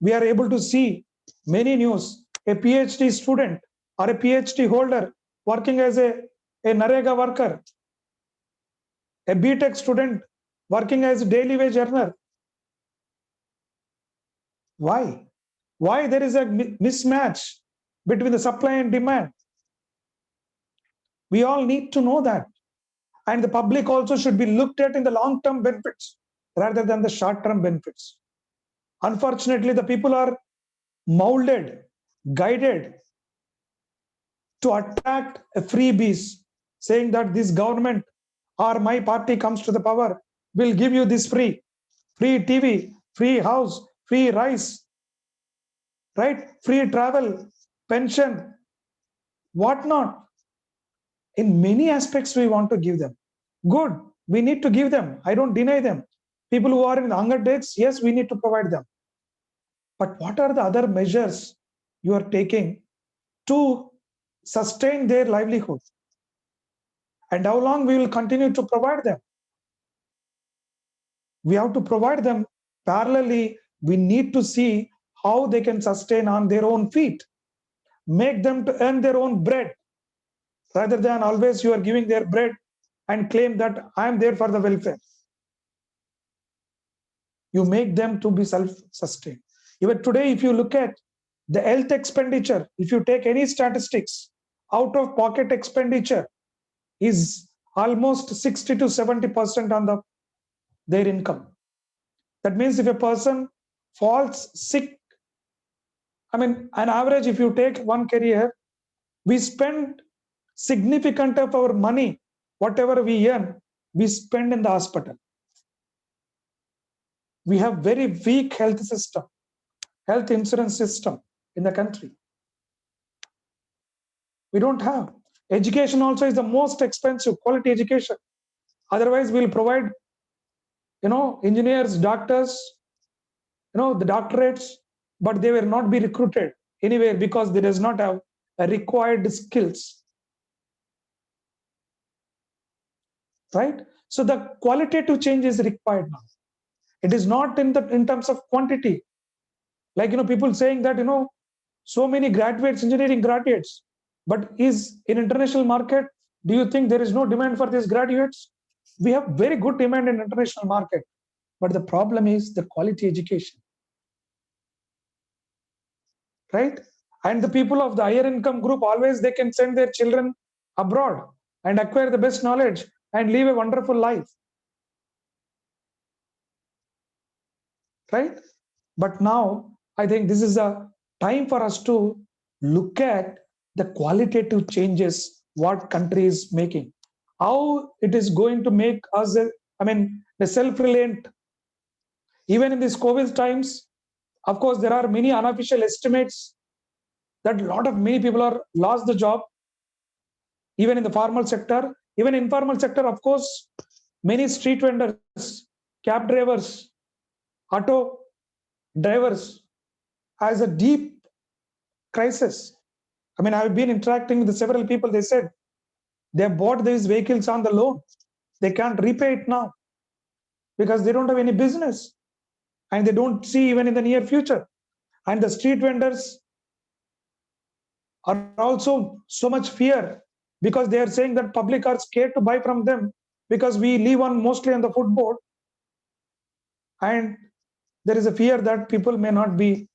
Speaker 3: we are able to see many news, a PhD student or a PhD holder working as a a Narega worker, a BTech student working as a daily wage earner. Why? Why there is a mismatch between the supply and demand? We all need to know that. And the public also should be looked at in the long-term benefits rather than the short-term benefits. Unfortunately, the people are molded, guided to attract freebies, saying that this government or my party comes to the power, will give you this free TV, free house, free rice, right? Free travel, pension, whatnot. In many aspects, we want to give them. Good, we need to give them. I don't deny them. People who are in hunger dates, yes, we need to provide them. But what are the other measures you are taking to sustain their livelihood? And how long we will continue to provide them? We have to provide them parallelly. We need to see how they can sustain on their own feet, make them to earn their own bread, rather than always you are giving their bread and claim that I am there for the welfare. You make them to be self-sustained. Even today, if you look at the health expenditure, if you take any statistics, out of pocket expenditure is almost 60 to 70% on their income. That means if a person falls sick, on average, if you take one career, we spend significant of our money, whatever we earn, we spend in the hospital. We have very weak health system, health insurance system in the country. We don't have. Education also is the most expensive, quality education. Otherwise, we'll provide, engineers, doctors, the doctorates, but they will not be recruited anywhere because they does not have a required skills. Right? So the qualitative change is required now. It is not in terms of quantity. Like, people saying that, so many graduates, engineering graduates, but is in international market, do you think there is no demand for these graduates? We have very good demand in international market, but the problem is the quality education, right? And the people of the higher income group, always they can send their children abroad and acquire the best knowledge and live a wonderful life, right? But now I think this is a time for us to look at the qualitative changes what country is making, how it is going to make us the self-reliant. Even in these COVID times, of course, there are many unofficial estimates that many people are lost the job, even in the formal sector, even informal sector. Of course, many street vendors, cab drivers, auto drivers has a deep crisis. I've been interacting with several people. They said they bought these vehicles on the loan. They can't repay it now because they don't have any business and they don't see even in the near future. And the street vendors are also so much fear because they are saying that public are scared to buy from them because we live mostly on the footboard, and there is a fear that people may not be,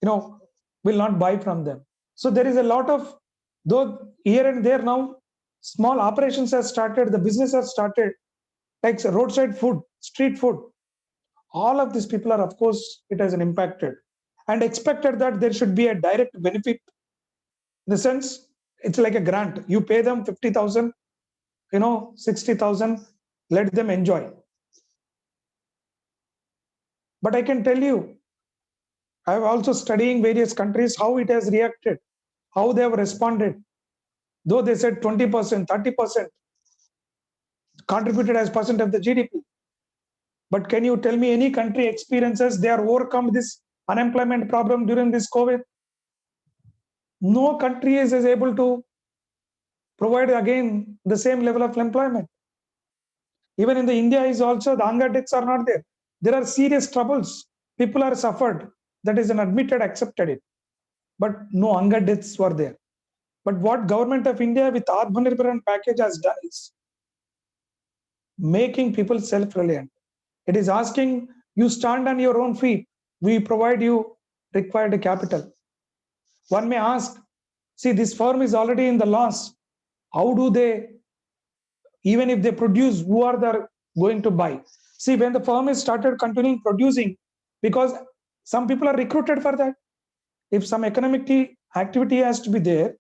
Speaker 3: will not buy from them. So there is a lot of, though here and there now, small operations have started, the business has started, like roadside food, street food. All of these people are, of course, it has impacted and expected that there should be a direct benefit. In the sense, it's like a grant. You pay them 50,000, 60,000, let them enjoy. But I can tell you, I am also studying various countries, how it has reacted, how they have responded. Though they said 20%, 30% contributed as percent of the GDP. But can you tell me any country experiences they are overcome this unemployment problem during this COVID? No country is able to provide again the same level of employment. Even in the India is also, the hunger deaths are not there. There are serious troubles. People are suffered. That is an admitted, accepted it. But no hunger deaths were there. But what government of India with Atmanirbhar package has done is making people self-reliant. It is asking you stand on your own feet. We provide you required capital. One may ask, see, this firm is already in the loss. How do they, even if they produce, who are they going to buy? See, when the firm is started continuing producing, because some people are recruited for that. If some economic activity has to be there,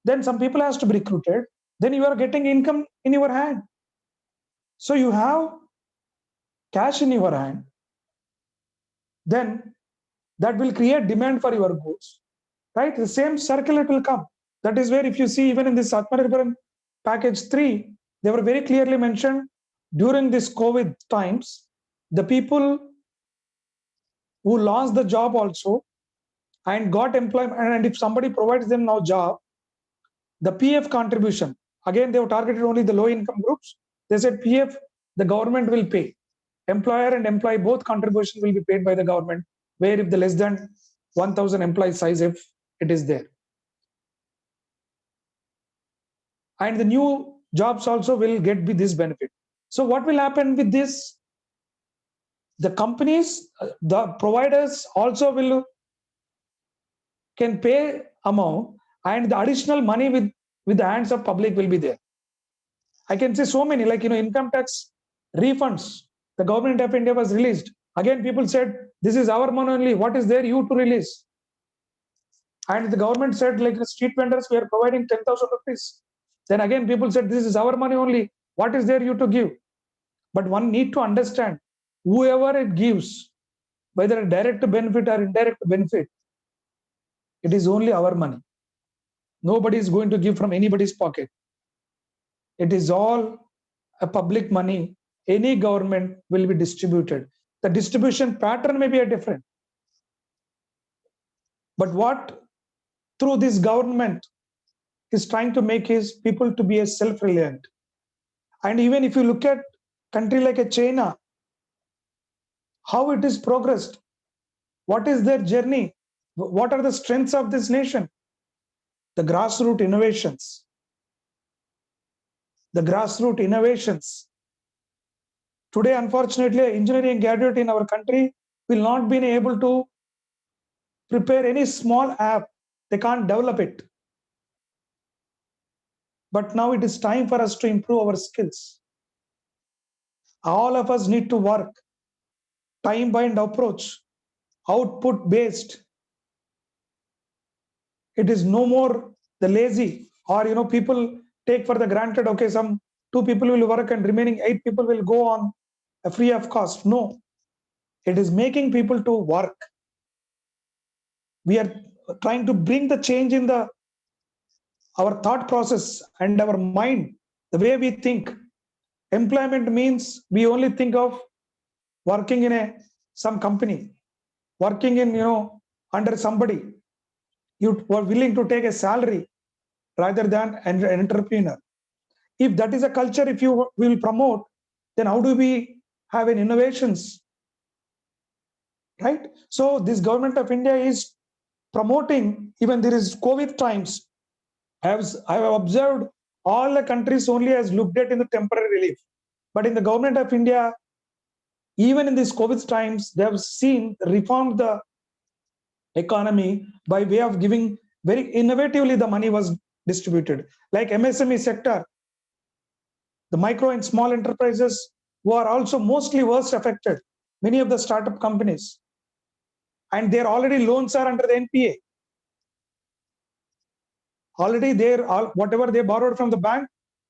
Speaker 3: then some people has to be recruited. Then you are getting income in your hand. So you have cash in your hand. Then that will create demand for your goods, right? The same circle it will come. That is where, if you see, even in this Atmanirbhar package 3, they were very clearly mentioned during this COVID times, the people who lost the job also and got employment, and if somebody provides them now job, the PF contribution, again, they were targeted only the low income groups. They said PF, the government will pay. Employer and employee, both contribution will be paid by the government, where if the less than 1,000 employee size, if it is there. And the new jobs also will get this benefit. So what will happen with this? The companies, the providers also can pay amount, and the additional money with the hands of public will be there. I can say so many, like, income tax refunds. The government of India was released. Again, people said, this is our money only. What is there you to release? And the government said, like, the street vendors, we are providing 10,000 rupees. Then again, people said, this is our money only. What is there you to give? But one need to understand, whoever it gives, whether a direct benefit or indirect benefit, it is only our money. Nobody is going to give from anybody's pocket. It is all a public money. Any government will be distributed. The distribution pattern may be a different. But what through this government is trying to make is people to be a self-reliant. And even if you look at country like a China, how it is progressed, what is their journey, what are the strengths of this nation? The grassroots innovations. The grassroots innovations. Today, unfortunately, an engineering graduate in our country will not be able to prepare any small app. They can't develop it. But now it is time for us to improve our skills. All of us need to work time-bound approach, output based. It is no more the lazy, or people take for the granted, okay, some 2 people will work and remaining 8 people will go on free of cost. No, it is making people to work. We are trying to bring the change in our thought process and our mind, the way we think. Employment means we only think of working in some company, working in under somebody. You are willing to take a salary rather than an entrepreneur. If that is a culture, if you will promote, then how do we have an innovations, right? So this government of India is promoting, even there is COVID times. I have observed all the countries only has looked at in the temporary relief. But in the government of India, even in these COVID times, they have reformed the economy by way of giving very innovatively the money was distributed. Like MSME sector, the micro and small enterprises who are also mostly worst affected, many of the startup companies, and their already loans are under the NPA. Already whatever they borrowed from the bank,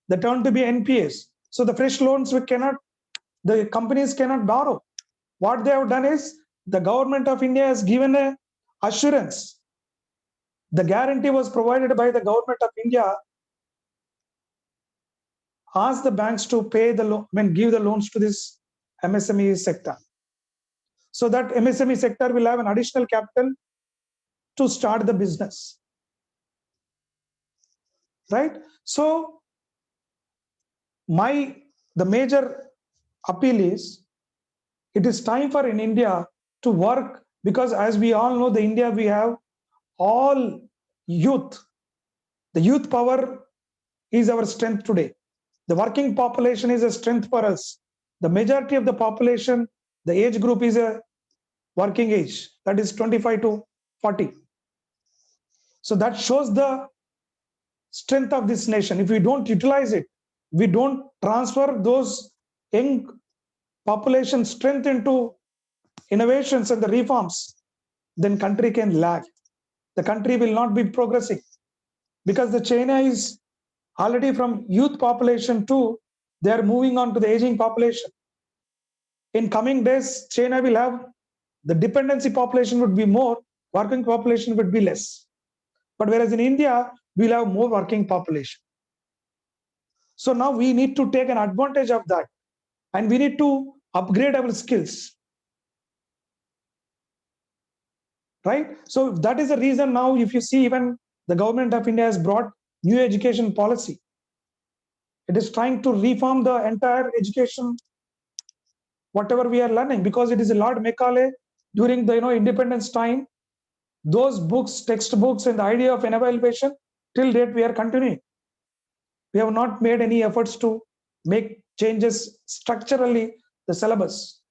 Speaker 3: they turn to be NPAs. So the fresh loans the companies cannot borrow. What they have done is, the government of India has given a assurance. The guarantee was provided by the government of India. Ask the banks to pay the loan, give the loans to this MSME sector, so that MSME sector will have an additional capital to start the business, right? So the major appeal is, it is time for in India to work, because as we all know, the India, we have all youth The youth power is our strength today. The working population is a strength for us. The majority of the population, the age group is a working age, that is 25 to 40. So that shows the strength of this nation. If we don't utilize it, we don't transfer those young population strength into innovations and the reforms, then country can lag. The country will not be progressing, because the China is already from youth population to they are moving on to the aging population. In coming days, China will have the dependency population would be more, working population would be less. But whereas in India, we'll have more working population. So now we need to take an advantage of that, and we need to upgrade our skills. Right? So that is the reason now, if you see, even the government of India has brought new education policy. It is trying to reform the entire education, whatever we are learning, because it is a Lord Macaulay during the independence time. Those books, textbooks, and the idea of an evaluation, till date we are continuing. We have not made any efforts to make changes structurally the syllabus.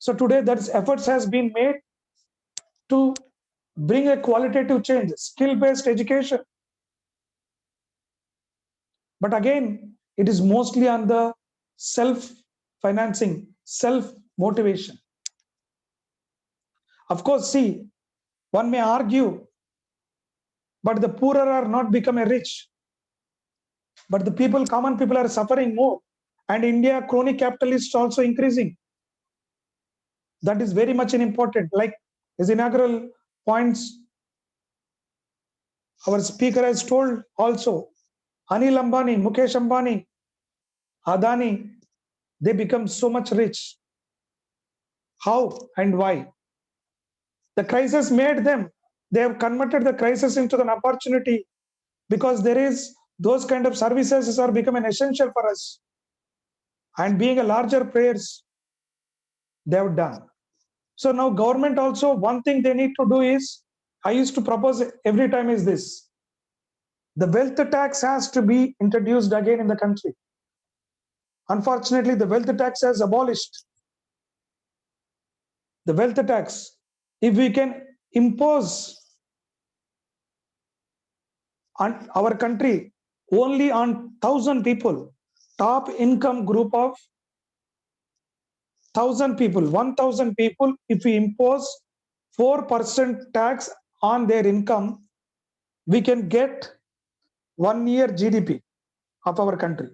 Speaker 3: So today that efforts has been made to bring a qualitative change, skill-based education. But again, it is mostly on the self-financing, self-motivation. Of course, see, one may argue, but the poorer are not becoming rich. But the people, common people, are suffering more. And India, crony capitalists also increasing. That is very much important. Like his inaugural points, our speaker has told also, Anil Ambani, Mukesh Ambani, Adani, they become so much rich. How and why? The crisis made them. They have converted the crisis into an opportunity, because there is those kind of services are becoming essential for us. And being a larger players, they have done. So now government also, one thing they need to do is, I used to propose every time is this: the wealth tax has to be introduced again in the country. Unfortunately, the wealth tax has abolished. The wealth tax, if we can impose on our country only on 1,000 people, top income group of 1,000 people, 1,000 people, if we impose 4% tax on their income, we can get 1 year GDP of our country.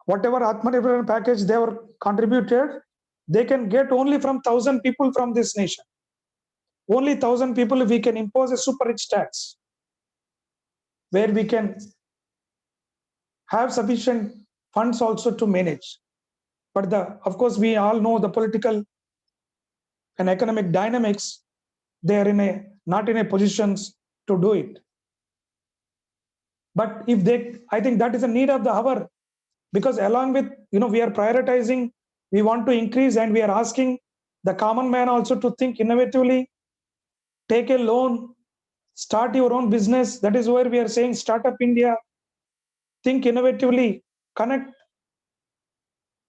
Speaker 3: Whatever Atmanirbhar package they were contributed, they can get only from 1,000 people from this nation. Only 1,000 people, if we can impose a super rich tax, where we can have sufficient funds also to manage. But of course, we all know the political and economic dynamics, they are not in a positions to do it. But if they, I think that is a need of the hour, because along with, we are prioritizing, we want to increase, and we are asking the common man also to think innovatively, take a loan, start your own business. That is where we are saying Startup India. Think innovatively, connect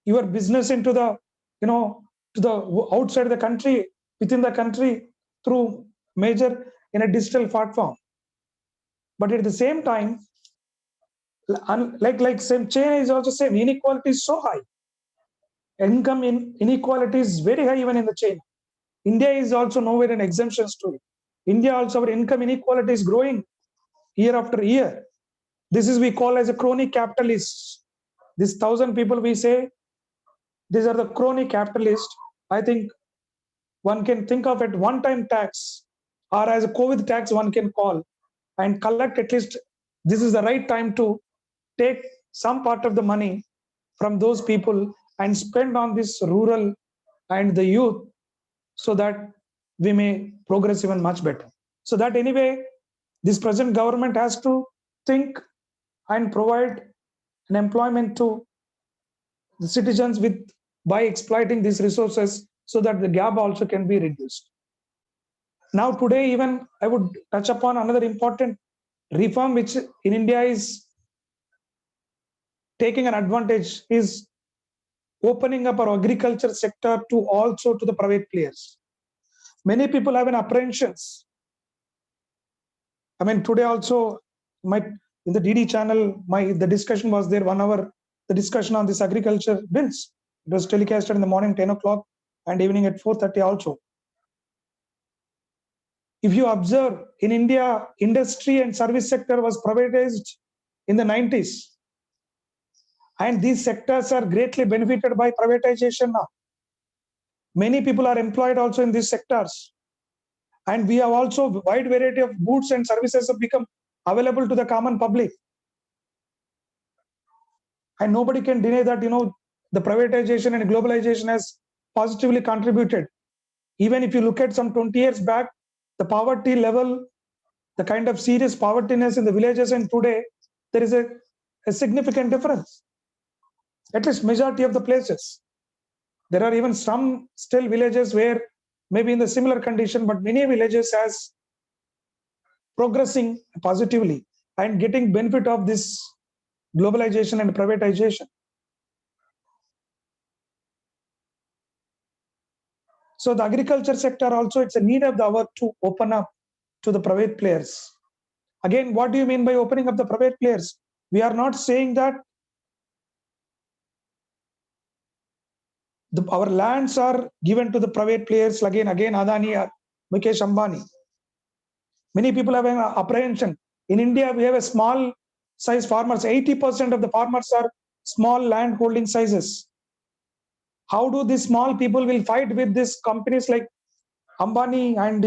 Speaker 3: your business into the, to the outside the country, within the country, through major in a digital platform. But at the same time, like same China is also same, inequality is so high. Income inequality is very high even in the China. India is also nowhere an exemptions to it. India also, our income inequality is growing year after year. This is we call as a crony capitalists. This 1,000 people we say, these are the crony capitalists. I think one can think of it one-time tax, or as a COVID tax one can call, and collect at least. This is the right time to take some part of the money from those people and spend on this rural and the youth, so that we may progress even much better. So that anyway, this present government has to think and provide an employment to the citizens by exploiting these resources, so that the gap also can be reduced. Now today, even I would touch upon another important reform which in India is taking an advantage is opening up our agriculture sector to also to the private players. Many people have an apprehensions. I mean, today also, in the DD channel, the discussion was there 1 hour. The discussion on this agriculture bills. It was telecasted in the morning 10 o'clock and evening at 4:30 also. If you observe in India, industry and service sector was privatized in the 90s. And these sectors are greatly benefited by privatization now. Many people are employed also in these sectors. And we have also a wide variety of goods and services have become available to the common public. And nobody can deny that, the privatization and globalization has positively contributed. Even if you look at some 20 years back, the poverty level, the kind of serious povertiness in the villages, and today there is a significant difference. At least majority of the places. There are even some still villages where maybe in the similar condition, but many villages has progressing positively and getting benefit of this globalization and privatization. So the agriculture sector also, it's a need of the hour to open up to the private players. Again, what do you mean by opening up the private players? We are not saying that our lands are given to the private players, again Adani or Mukesh Ambani. Many people have an apprehension. In India, we have a small size farmers. 80% of the farmers are small land holding sizes. How do these small people will fight with these companies like Ambani and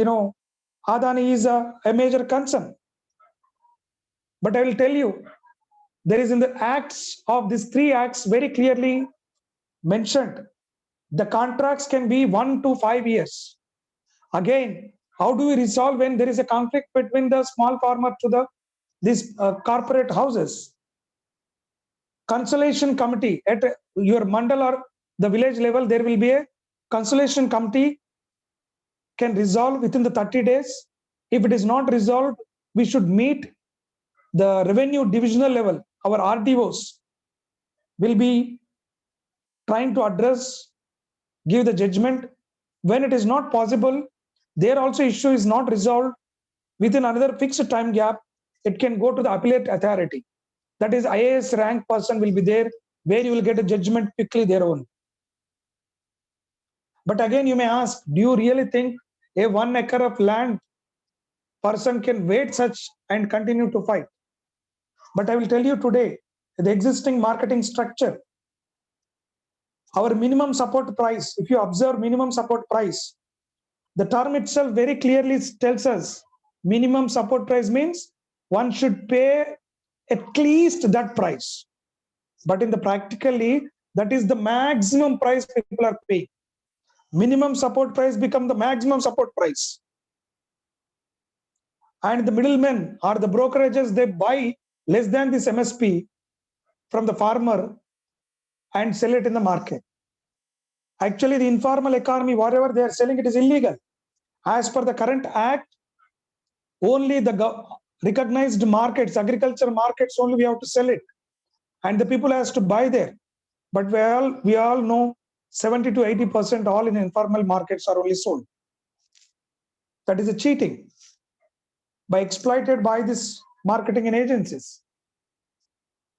Speaker 3: Adani is a major concern. But I will tell you, there is in the acts of these 3 acts very clearly mentioned. The contracts can be 1 to 5 years. Again, how do we resolve when there is a conflict between the small farmer to these corporate houses? Consultation committee at your mandal or the village level, there will be a consultation committee can resolve within the 30 days. If it is not resolved, we should meet the revenue divisional level. Our RDOs will be trying to address, give the judgment. When it is not possible, their also issue is not resolved within another fixed time gap, it can go to the appellate authority. That is IAS rank person will be there, where you will get a judgment quickly their own. But again, you may ask, do you really think a 1 acre of land person can wait such and continue to fight? But I will tell you today, the existing marketing structure, our minimum support price, if you observe minimum support price, the term itself very clearly tells us minimum support price means one should pay at least that price. But in the practically, that is the maximum price people are paying. Minimum support price become the maximum support price. And the middlemen or the brokerages, they buy less than this MSP from the farmer and sell it in the market. Actually, the informal economy, whatever they are selling, it is illegal. As per the current act, only the recognized markets, agriculture markets, only we have to sell it. And the people has to buy there. But we all know 70 to 80% all in informal markets are only sold. That is a cheating exploited by this marketing and agencies.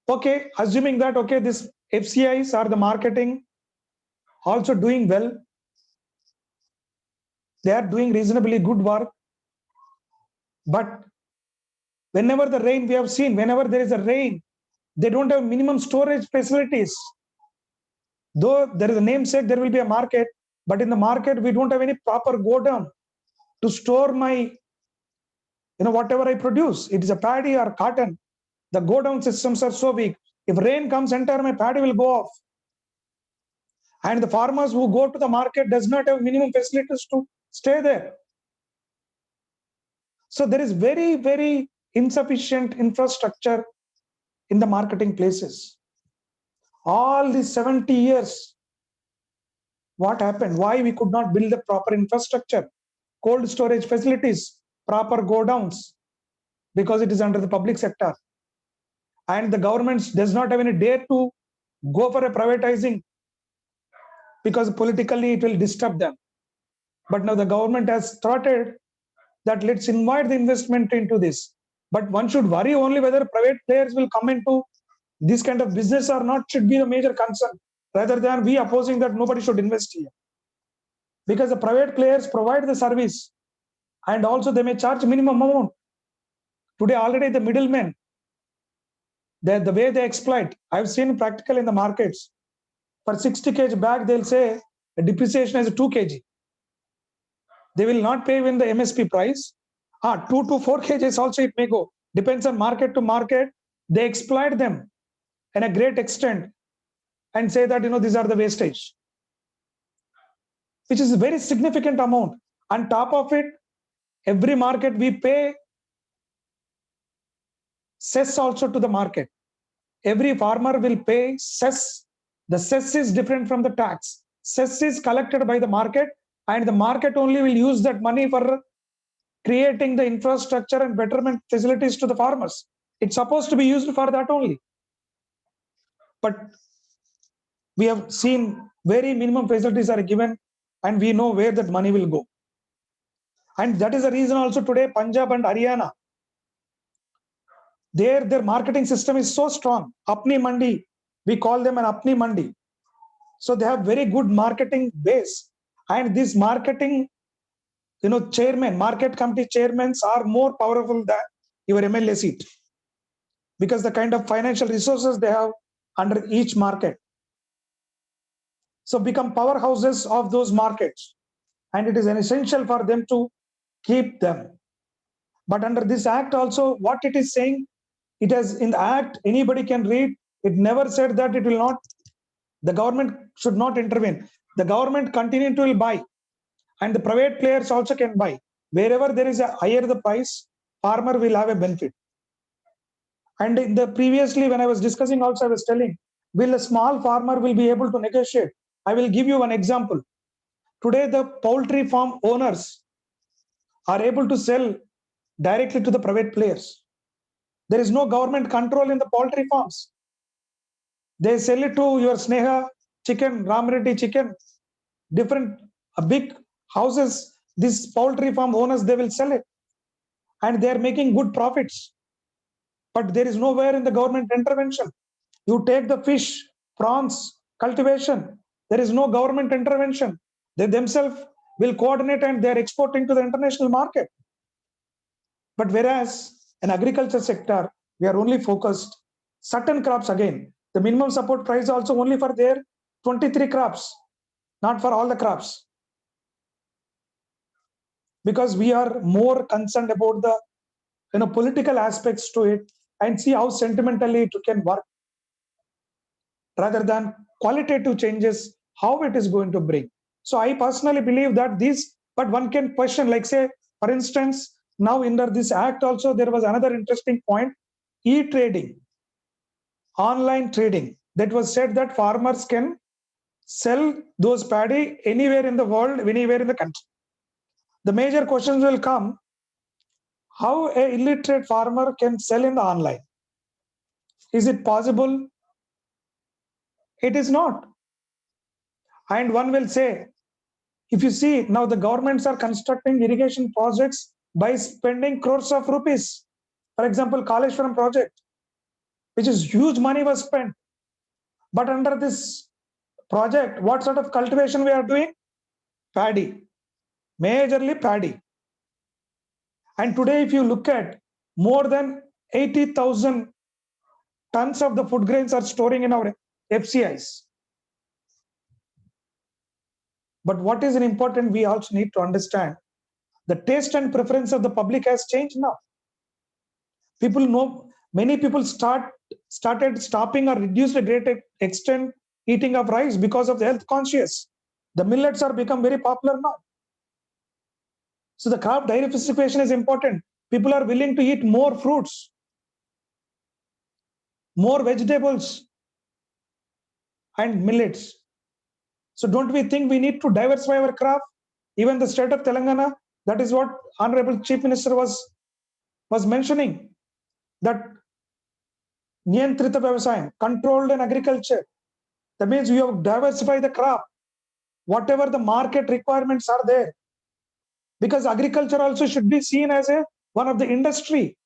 Speaker 3: Okay, assuming that, okay, this FCIs are the marketing also doing well. They are doing reasonably good work. But whenever the rain, we have seen, whenever there is a rain, they don't have minimum storage facilities. Though there is a namesake, there will be a market, but in the market, we don't have any proper go down to store my, whatever I produce. It is a paddy or cotton. The go down systems are so weak. If rain comes, entire my paddy will go off. And the farmers who go to the market does not have minimum facilities to stay there. So there is very, very insufficient infrastructure in the marketing places. All these 70 years, what happened? Why we could not build the proper infrastructure, cold storage facilities, proper go downs? because it is under the public sector. And the government does not have any dare to go for a privatizing because politically it will disturb them. But now the government has started that let's invite the investment into this. But one should worry only whether private players will come into this kind of business or not should be a major concern, rather than we opposing that nobody should invest here. Because the private players provide the service and also they may charge minimum amount. Today already the middlemen, the way they exploit, I've seen practical in the markets. For 60 kg bag, they'll say the depreciation is 2 kg. They will not pay even the MSP price. 2 to 4 kgs also it may go. Depends on market to market. They exploit them in a great extent and say that, these are the wastage, which is a very significant amount. On top of it, every market we pay cess also to the market. Every farmer will pay cess. The cess is different from the tax. Cess is collected by the market, and the market only will use that money for creating the infrastructure and betterment facilities to the farmers. It's supposed to be used for that only. But we have seen very minimum facilities are given, and we know where that money will go. And that is the reason also today Punjab and Haryana, their marketing system is so strong. Apni Mandi, we call them an Apni Mandi. So they have very good marketing base. And this marketing, chairman, market committee chairmen are more powerful than your MLA seat, because the kind of financial resources they have under each market. So become powerhouses of those markets. And it is an essential for them to keep them. But under this act also, what it is saying, it has in the act, anybody can read, it never said that it will not, the government should not intervene. The government continue to will buy, and the private players also can buy. Wherever there is a higher the price, farmer will have a benefit. And in the previously when I was discussing also, I was telling, will a small farmer will be able to negotiate? I will give you one example. Today, the poultry farm owners are able to sell directly to the private players. There is no government control in the poultry farms. They sell it to your Sneha chicken, Ram Reddy chicken, different big houses. These poultry farm owners, they will sell it, and they are making good profits. But there is nowhere in the government intervention. You take the fish, prawns, cultivation, there is no government intervention. They themselves will coordinate and they are exporting to the international market. But whereas in agriculture sector, we are only focused certain crops again. The minimum support price also only for their 23 crops, not for all the crops. Because we are more concerned about the political aspects to it and see how sentimentally it can work, rather than qualitative changes, how it is going to bring. So I personally believe that this, but one can question, like say, for instance, now under this act also, there was another interesting point, e-trading, online trading, that was said that farmers can sell those paddy anywhere in the world, anywhere in the country. The major questions will come, how an illiterate farmer can sell in the online? Is it possible? It is not. And one will say, if you see now the governments are constructing irrigation projects by spending crores of rupees. For example, Kaleshwaram project, which is huge money was spent. But under this project, what sort of cultivation we are doing? Paddy, majorly paddy. And today, if you look at, more than 80,000 tons of the food grains are storing in our FCIs. But what is important, we also need to understand, the taste and preference of the public has changed now. People know, many people started stopping or reduced a great extent eating of rice because of the health conscious. The millets are become very popular now. So the crop diversification is important. People are willing to eat more fruits, more vegetables, and millets. So don't we think we need to diversify our crop? Even the state of Telangana, that is what Honorable Chief Minister was mentioning. that Niyantrita Vyavasayam, controlled in agriculture. That means you have diversified the crop, whatever the market requirements are there. Because agriculture also should be seen as one of the industry.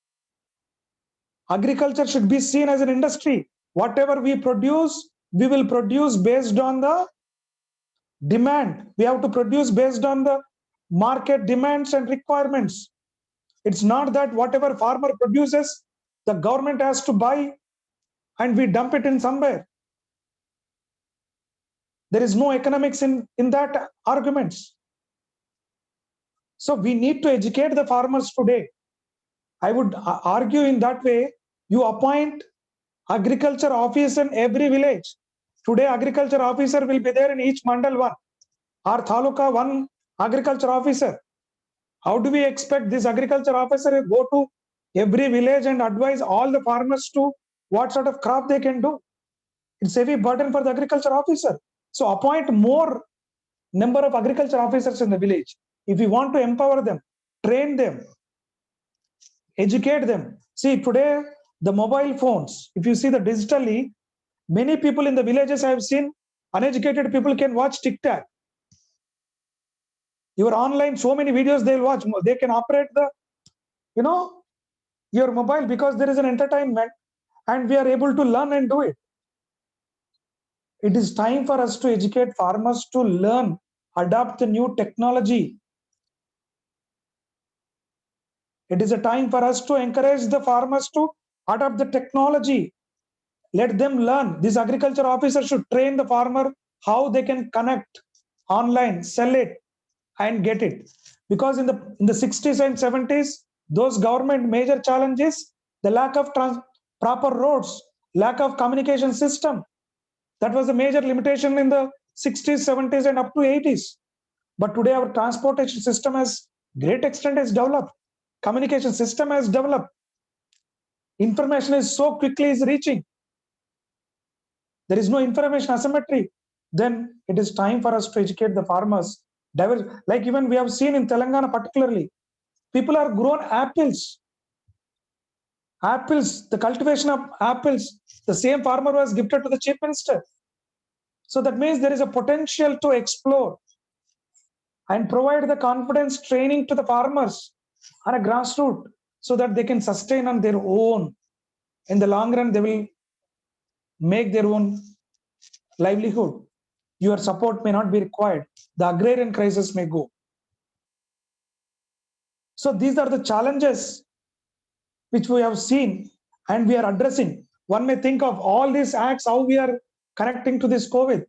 Speaker 3: Agriculture should be seen as an industry. Whatever we produce, we will produce based on the demand. We have to produce based on the market demands and requirements. It's not that whatever farmer produces, the government has to buy and we dump it in somewhere. There is no economics in that arguments. So we need to educate the farmers today. I would argue in that way, you appoint agriculture office in every village. Today, agriculture officer will be there in each mandal one, or taluka one agriculture officer. How do we expect this agriculture officer to go to every village and advise all the farmers to what sort of crop they can do? It's a heavy burden for the agriculture officer. So appoint more number of agriculture officers in the village. If you want to empower them, train them, educate them. See, today, the mobile phones, if you see the digitally, many people in the villages I have seen, uneducated people can watch TikTok. Your online, so many videos they'll watch. They can operate the, your mobile because there is an entertainment and we are able to learn and do it. It is time for us to educate farmers to learn, adopt the new technology. It is a time for us to encourage the farmers to adopt the technology. Let them learn. This agriculture officer should train the farmer how they can connect online, sell it, and get it. Because in the 60s and 70s, those government major challenges, the lack of proper roads, lack of communication system. That was a major limitation in the 60s, 70s, and up to 80s. But today our transportation system has great extent has developed. Communication system has developed. Information is so quickly is reaching. There is no information asymmetry. Then it is time for us to educate the farmers. Like even we have seen in Telangana particularly, people are grown apples. Apples, the cultivation of apples, the same farmer was gifted to the chief minister. So that means there is a potential to explore and provide the confidence training to the farmers on a grassroots so that they can sustain on their own. In the long run, they will make their own livelihood. Your support may not be required. The agrarian crisis may go. So these are the challenges which we have seen and we are addressing. One may think of all these acts, how we are connecting to this COVID.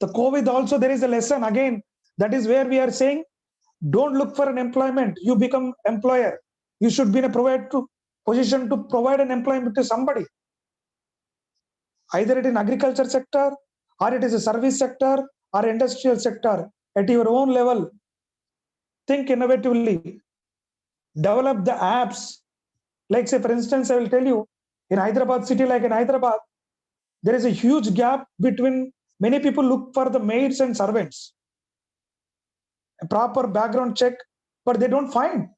Speaker 3: The COVID also, there is a lesson again. That is where we are saying, don't look for an employment. You become employer. You should be in a position to provide an employment to somebody. Either it is in agriculture sector, or it is a service sector, or industrial sector. At your own level, think innovatively. Develop the apps. Like say, for instance, I will tell you, in Hyderabad city, like in Hyderabad, there is a huge gap between many people look for the maids and servants. A proper background check, but they don't find.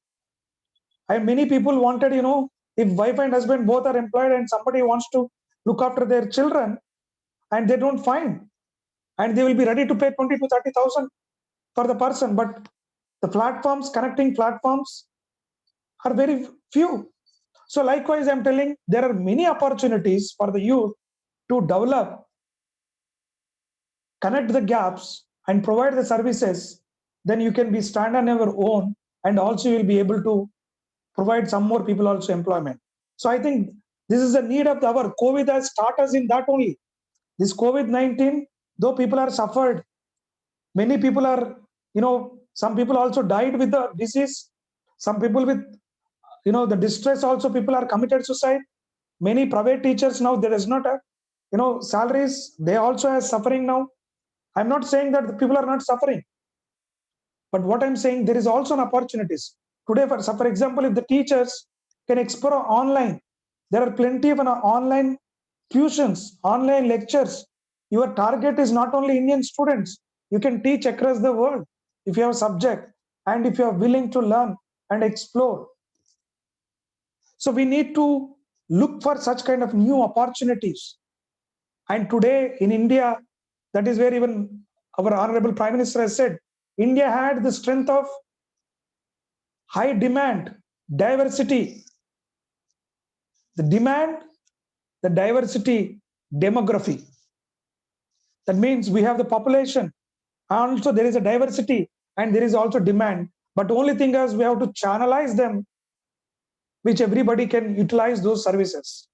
Speaker 3: And many people wanted, if wife and husband both are employed and somebody wants to look after their children and they don't find, and they will be ready to pay 20 to 30,000 for the person. But the platforms, connecting platforms are very few. So likewise, I'm telling there are many opportunities for the youth to develop, connect the gaps and provide the services. Then you can be stand on your own and also you'll be able to provide some more people also employment. So I think this is the need of the hour. COVID has taught us in that only. This COVID-19, though people are suffered, many people are, some people also died with the disease. Some people with, the distress also, people are committed suicide. Many private teachers now, there is not a, salaries, they also are suffering now. I'm not saying that the people are not suffering. But what I'm saying, there is also an opportunities. Today, for example, if the teachers can explore online, there are plenty of online tuitions, online lectures. Your target is not only Indian students. You can teach across the world if you have a subject and if you are willing to learn and explore. So we need to look for such kind of new opportunities. And today in India, that is where even our honorable Prime Minister has said, India had the strength of high demand, diversity. The demand, the diversity, demography. That means we have the population, and also there is a diversity, and there is also demand. But the only thing is we have to channelize them, which everybody can utilize those services,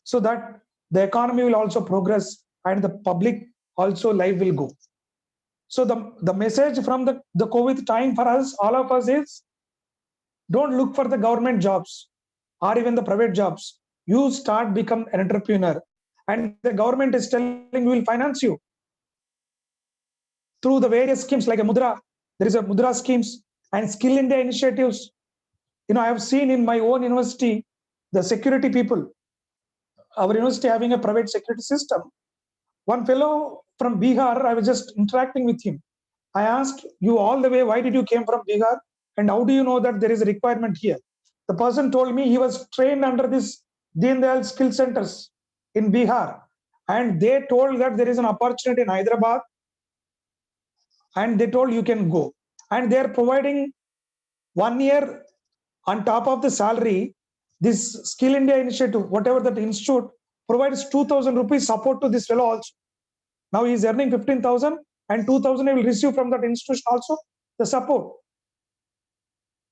Speaker 3: so that the economy will also progress and the public also life will go. So the message from the COVID time for us, all of us, is don't look for the government jobs or even the private jobs. You start become an entrepreneur, and the government is telling we will finance you through the various schemes like a Mudra. There is a Mudra schemes and Skill India initiatives. I have seen in my own university, the security people, our university having a private security system. One fellow from Bihar, I was just interacting with him. I asked, you all the way, why did you came from Bihar? And how do you know that there is a requirement here? The person told me he was trained under this Deen Dayal skill centers in Bihar. And they told that there is an opportunity in Hyderabad. And they told you can go. And they are providing 1 year on top of the salary. This Skill India initiative, whatever that institute, provides 2,000 rupees support to this fellow also. Now he is earning 15,000 and 2,000 he will receive from that institution also, the support.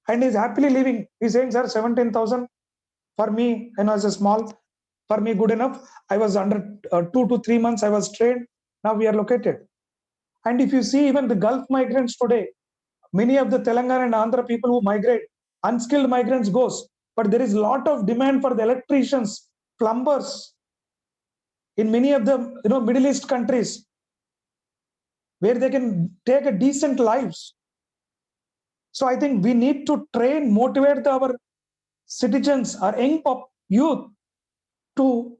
Speaker 3: And he is happily living. He is saying, sir, 17,000 for me, as a small, for me good enough. I was under 2 to 3 months, I was trained. Now we are located. And if you see even the Gulf migrants today, many of the Telangana and Andhra people who migrate, unskilled migrants goes, but there is a lot of demand for the electricians, plumbers in many of the Middle East countries, where they can take a decent lives. So I think we need to train, motivate our citizens or young youth to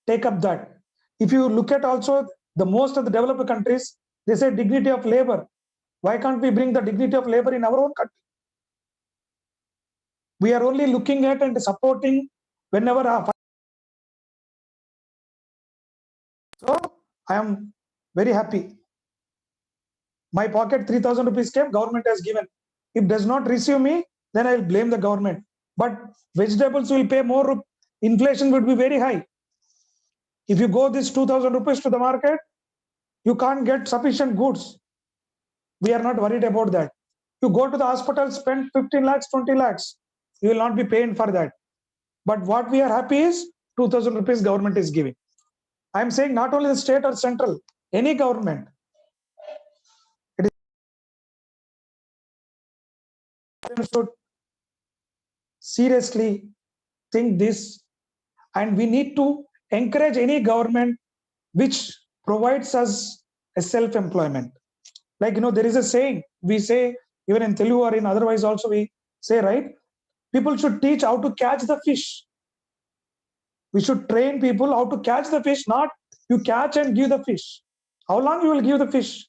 Speaker 3: take up that. If you look at also the most of the developed countries, they say dignity of labor. Why can't we bring the dignity of labor in our own country? We are only looking at and supporting whenever our. So I am very happy. My pocket 3,000 rupees came, government has given. If does not receive me, then I will blame the government. But vegetables will pay more. Inflation would be very high. If you go this 2,000 rupees to the market, you can't get sufficient goods. We are not worried about that. You go to the hospital, spend 15 lakhs, 20 lakhs. You will not be paying for that. But what we are happy is 2,000 rupees government is giving. I am saying not only the state or central, any government. It is should seriously think this, and we need to encourage any government which provides us a self-employment. Like, there is a saying, we say, even in Telugu or in otherwise also we say, right? People should teach how to catch the fish. We should train people how to catch the fish, not you catch and give the fish. How long you will give the fish?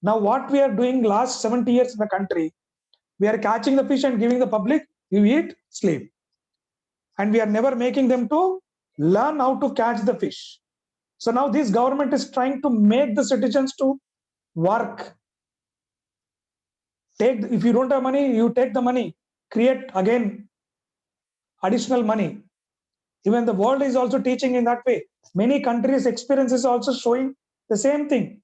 Speaker 3: Now what we are doing last 70 years in the country, we are catching the fish and giving the public, you eat, sleep. And we are never making them to learn how to catch the fish. So now this government is trying to make the citizens to work. If you don't have money, you take the money, create again additional money. Even the world is also teaching in that way. Many countries' experience is also showing the same thing.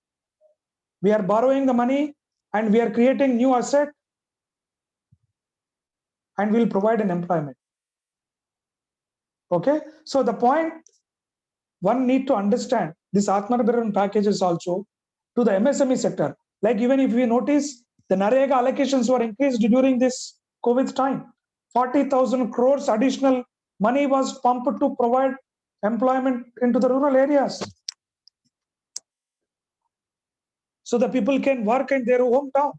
Speaker 3: We are borrowing the money and we are creating new asset and we'll provide an employment. Okay, so the point one need to understand, this Atmanirbharan package is also to the MSME sector. Like even if we notice, the NREGA allocations were increased during this COVID time. 40,000 crores additional money was pumped to provide employment into the rural areas, so the people can work in their hometown.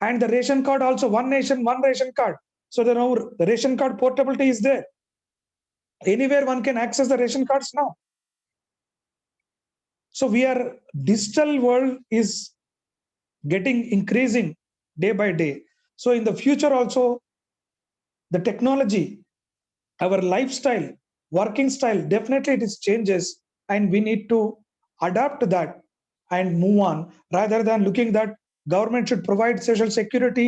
Speaker 3: And the ration card also, one nation, one ration card. So the ration card portability is there. Anywhere one can access the ration cards now. So digital world is increasing day by day. So in the future also, the technology, our lifestyle, working style, definitely it is changes, and we need to adapt to that and move on, rather than looking that government should provide social security,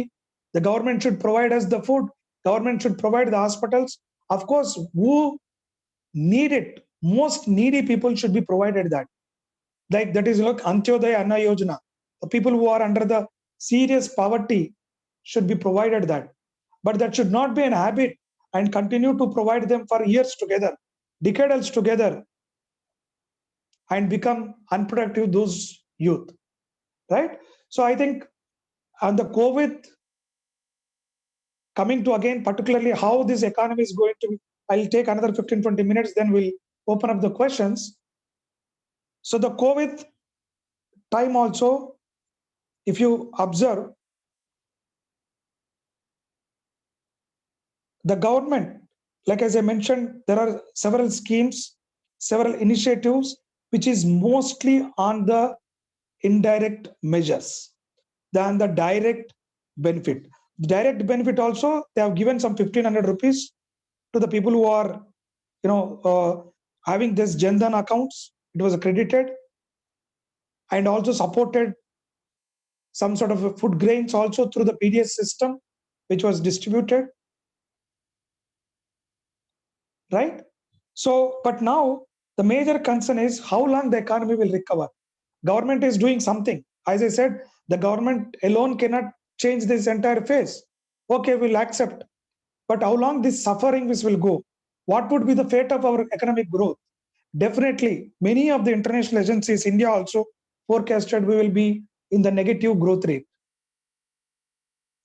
Speaker 3: the government should provide us the food, government should provide the hospitals. Of course, who need it, most needy people should be provided that. Like that is like Antyodaya Anna Yojana. The people who are under the serious poverty should be provided that. But that should not be an habit and continue to provide them for years together, decades together, and become unproductive those youth, right? So I think on the COVID, coming to again, particularly how this economy is going to be, I'll take another 15-20 minutes, then we'll open up the questions. So the COVID time also, if you observe, the government, like as I mentioned, there are several schemes, several initiatives, which is mostly on the indirect measures than the direct benefit. The direct benefit also, they have given some 1,500 rupees to the people who are, having this Jan Dhan accounts. It was accredited, and also supported some sort of food grains also through the PDS system, which was distributed, right? So, but now the major concern is how long the economy will recover. Government is doing something. As I said, the government alone cannot change this entire phase. Okay, we'll accept. But how long this suffering will go? What would be the fate of our economic growth? Definitely, many of the international agencies, India also forecasted we will be in the negative growth rate.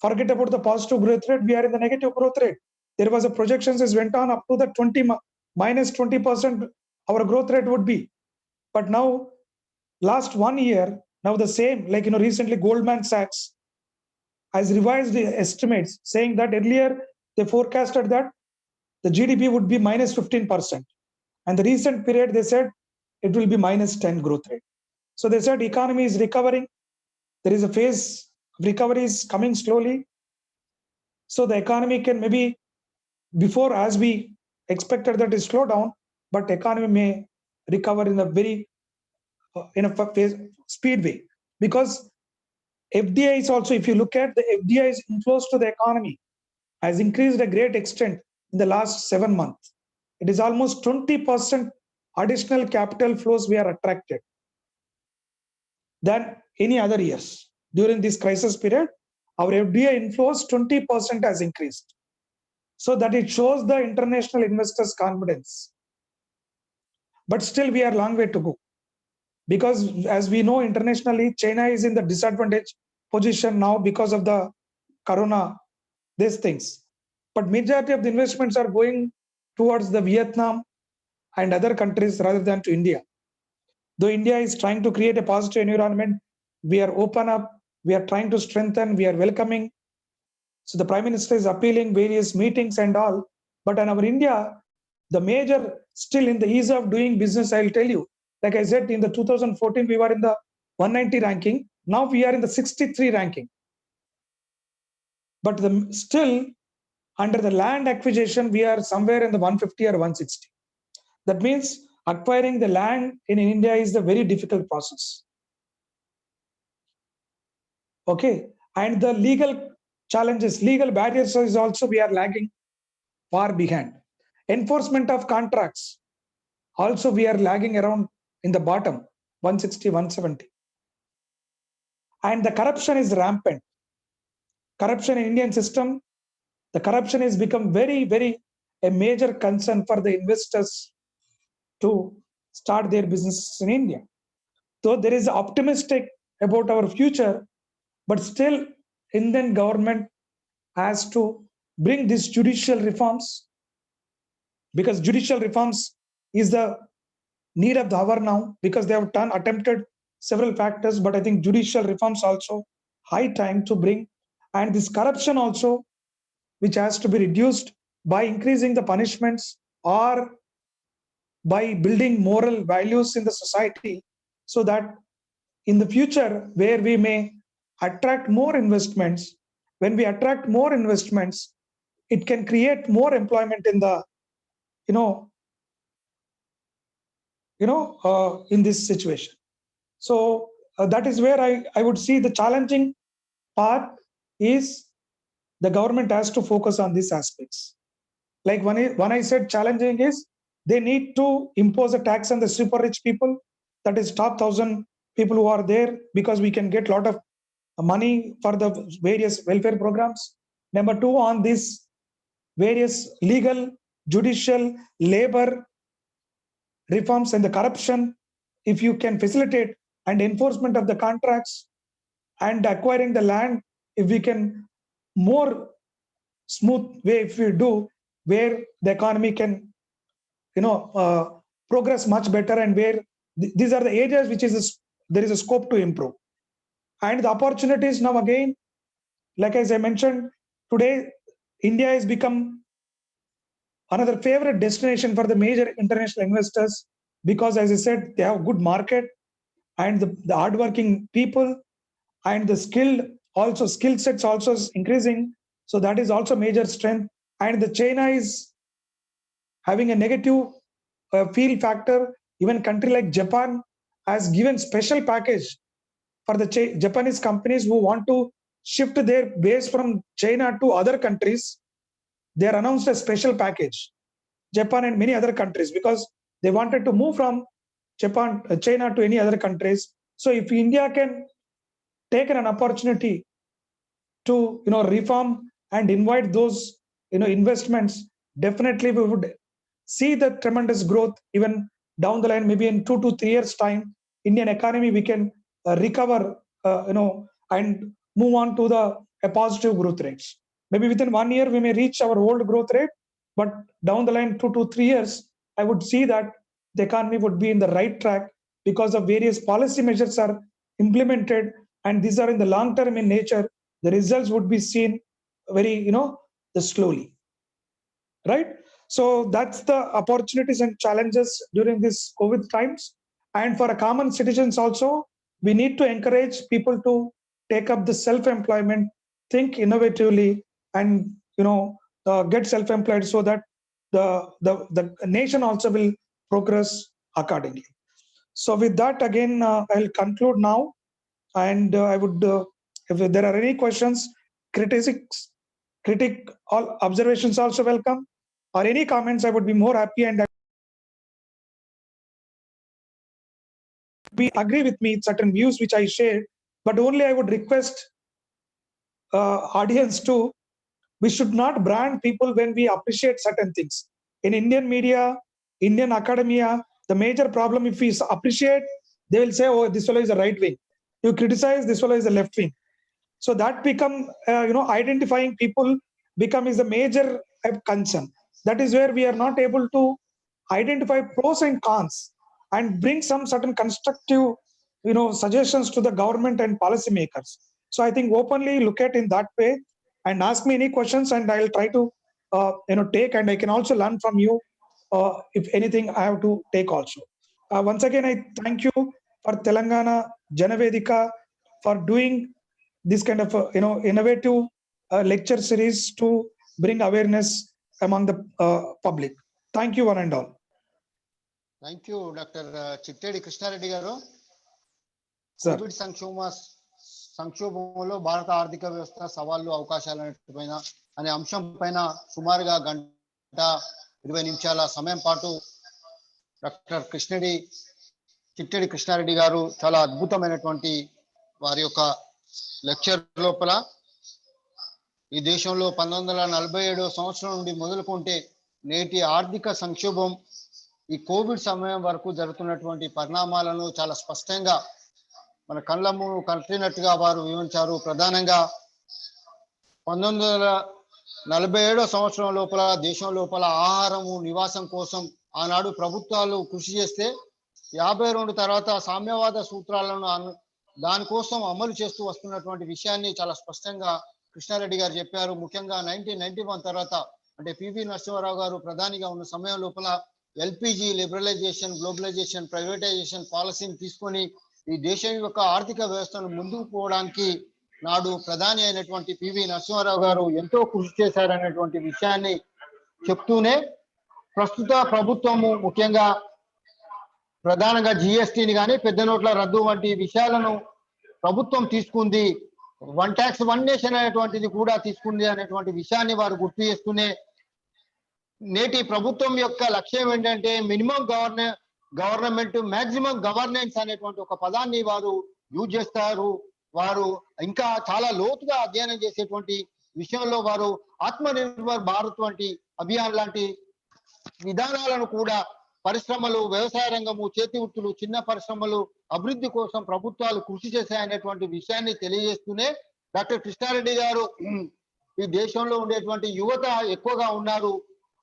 Speaker 3: Forget about the positive growth rate, we are in the negative growth rate. There was a projections is went on up to the minus 20% our growth rate would be. But now, last 1 year, now the same, like recently Goldman Sachs has revised the estimates, saying that earlier they forecasted that the GDP would be minus 15%. And the recent period, they said it will be minus 10 growth rate. So they said economy is recovering. There is a phase of recovery is coming slowly. So the economy can maybe, before as we expected that it slow down, but economy may recover in a very in a phase, speed way. Because FDI is also, if you look at the FDI's inflows to the economy, has increased a great extent in the last 7 months. It is almost 20% additional capital flows we are attracted than any other years. During this crisis period, our FDI inflows 20% has increased. So that it shows the international investors' confidence. But still we are a long way to go. Because as we know internationally, China is in the disadvantaged position now because of the corona, these things. But majority of the investments are going towards the Vietnam and other countries rather than to India. Though India is trying to create a positive environment, we are open up, we are trying to strengthen, we are welcoming. So the Prime Minister is appealing various meetings and all. But in our India, the major still in the ease of doing business, I'll tell you, like I said, in the 2014, we were in the 190 ranking. Now we are in the 63 ranking. But still, under the land acquisition, we are somewhere in the 150 or 160. That means acquiring the land in India is a very difficult process. Okay. And the legal challenges, legal barriers is also we are lagging far behind. Enforcement of contracts, also we are lagging around in the bottom, 160, 170. And the corruption is rampant. Corruption in Indian system, the corruption has become very, very a major concern for the investors to start their businesses in India. Though there is optimistic about our future, but still Indian government has to bring these judicial reforms, because judicial reforms is the need of the hour now, because they have attempted several factors, but I think judicial reforms also high time to bring. And this corruption also, which has to be reduced by increasing the punishments or by building moral values in the society, so that in the future where we may attract more investments, when we attract more investments, it can create more employment in the, you know, in this situation. So that is where I would see the challenging part is the government has to focus on these aspects. Like when I said challenging is they need to impose a tax on the super rich people, that is top 1,000 people who are there, because we can get a lot of money for the various welfare programs. Number two, on these various legal, judicial, labor reforms and the corruption, if you can facilitate and enforcement of the contracts and acquiring the land, if we can more smooth way, if we do, where the economy can, progress much better, and where these are the areas which there is a scope to improve. And the opportunities now again, like as I mentioned today, India has become another favorite destination for the major international investors, because as I said, they have good market, and the hardworking people, and the skill sets also is increasing. So that is also major strength. And the China is having a negative feel factor. Even country like Japan has given special package for the Japanese companies who want to shift their base from China to other countries. They announced a special package, Japan and many other countries, because they wanted to move from China to any other countries. So if India can take an opportunity to reform and invite those investments, definitely we would see the tremendous growth even down the line. Maybe in 2 to 3 years time, Indian economy we can recover, and move on to the a positive growth rates. Maybe within 1 year we may reach our old growth rate, but down the line 2 to 3 years, I would see that the economy would be in the right track, because of various policy measures are implemented, and these are in the long term in nature. The results would be seen very the slowly, right? So that's the opportunities and challenges during this COVID times. And for a common citizens also, we need to encourage people to take up the self-employment, think innovatively, and get self-employed, so that the nation also will progress accordingly. So with that, again, I'll conclude now, and I would, if there are any questions, all observations also welcome, or any comments, I would be more happy, and we agree with me certain views which I shared, but only I would request audience to, we should not brand people when we appreciate certain things. In Indian media, Indian academia, the major problem, if we appreciate, they will say, oh, this fellow is a right wing. You criticize, this fellow is a left wing. So that become, identifying people become is a major concern. That is where we are not able to identify pros and cons and bring some certain constructive, suggestions to the government and policymakers. So I think openly look at in that way and ask me any questions, and I'll try to, take, and I can also learn from you if anything I have to take also. Once again, I thank you for Telangana Jana Vedika for doing this kind of innovative lecture series to bring awareness among the public. Thank you, one and all.
Speaker 2: Thank you doctor Chittedi Krishna Reddy garu.
Speaker 3: Sir.
Speaker 2: Covid సంక్షోభంలో భారత ఆర్థిక వ్యవస్థ సవాళ్లు అవకాశాలు అనే అంశం పైన సుమారుగా 1:20 సమయం పాటు డాక్టర్ చిట్టేడి కృష్ణారెడ్డి గారు చాలా అద్భుతమైనటువంటి వారి యొక్క లెక్చర్ లోపల ఈ దేశంలో 1947 సంవత్సరం నుండి మొదలుకుంటే నేటి ఆర్థిక సంక్షోభం, ఈ కోవిడ్ సమయం వరకు జరుగుతున్నటువంటి పరిణామాలను చాలా స్పష్టంగా మన కళ్ళము కట్టినట్టుగా వారు వివరించారు. ప్రధానంగా 1947 సంవత్సరం లోపల దేశం లోపల ఆహారము, నివాసం కోసం ఆనాడు ప్రభుత్వాలు కృషి చేస్తే 52 తర్వాత సామ్యవాద సూత్రాలను దానికోసం అమలు చేస్తూ వస్తున్నటువంటి విషయాన్ని చాలా స్పష్టంగా కృష్ణారెడ్డి గారు చెప్పారు. ముఖ్యంగా 1991 తర్వాత, అంటే పివి నరసింహారావు గారు ప్రధానిగా ఉన్న సమయం లోపల ఎల్పిజి లిబరలైజేషన్, గ్లోబలైజేషన్, ప్రైవేటైజేషన్ పాలసీని తీసుకొని ఈ దేశం యొక్క ఆర్థిక వ్యవస్థను ముందుకు పోవడానికి నాడు ప్రధాని అయినటువంటి పివి నరసింహారావు గారు ఎంతో కృషి చేశారనేటువంటి విషయాన్ని చెప్తూనే ప్రస్తుత ప్రభుత్వము ముఖ్యంగా ప్రధానంగా జిఎస్టీని కానీ పెద్ద నోట్ల రద్దు వంటి విషయాలను ప్రభుత్వం తీసుకుంది. వన్ ట్యాక్స్ వన్ నేషన్ అనేటువంటిది కూడా తీసుకుంది అనేటువంటి విషయాన్ని వారు గుర్తు చేస్తూనే నేటి ప్రభుత్వం యొక్క లక్ష్యం ఏంటంటే మినిమం గవర్నమెంట్ మాక్సిమం గవర్నెన్స్ అనేటువంటి ఒక పదాన్ని వారు యూజ్ చేస్తారు. వారు ఇంకా చాలా లోతుగా అధ్యయనం చేసేటువంటి విషయంలో వారు ఆత్మనిర్భర్ భారత్ వంటి అభియాన్ లాంటి విధానాలను కూడా పరిశ్రమలు, వ్యవసాయ రంగము, చేతి వృత్తులు, చిన్న పరిశ్రమలు అభివృద్ధి కోసం ప్రభుత్వాలు కృషి చేశాయనేటువంటి విషయాన్ని తెలియజేస్తూనే డాక్టర్ కృష్ణారెడ్డి గారు ఈ దేశంలో ఉండేటువంటి యువత ఎక్కువగా ఉన్నారు,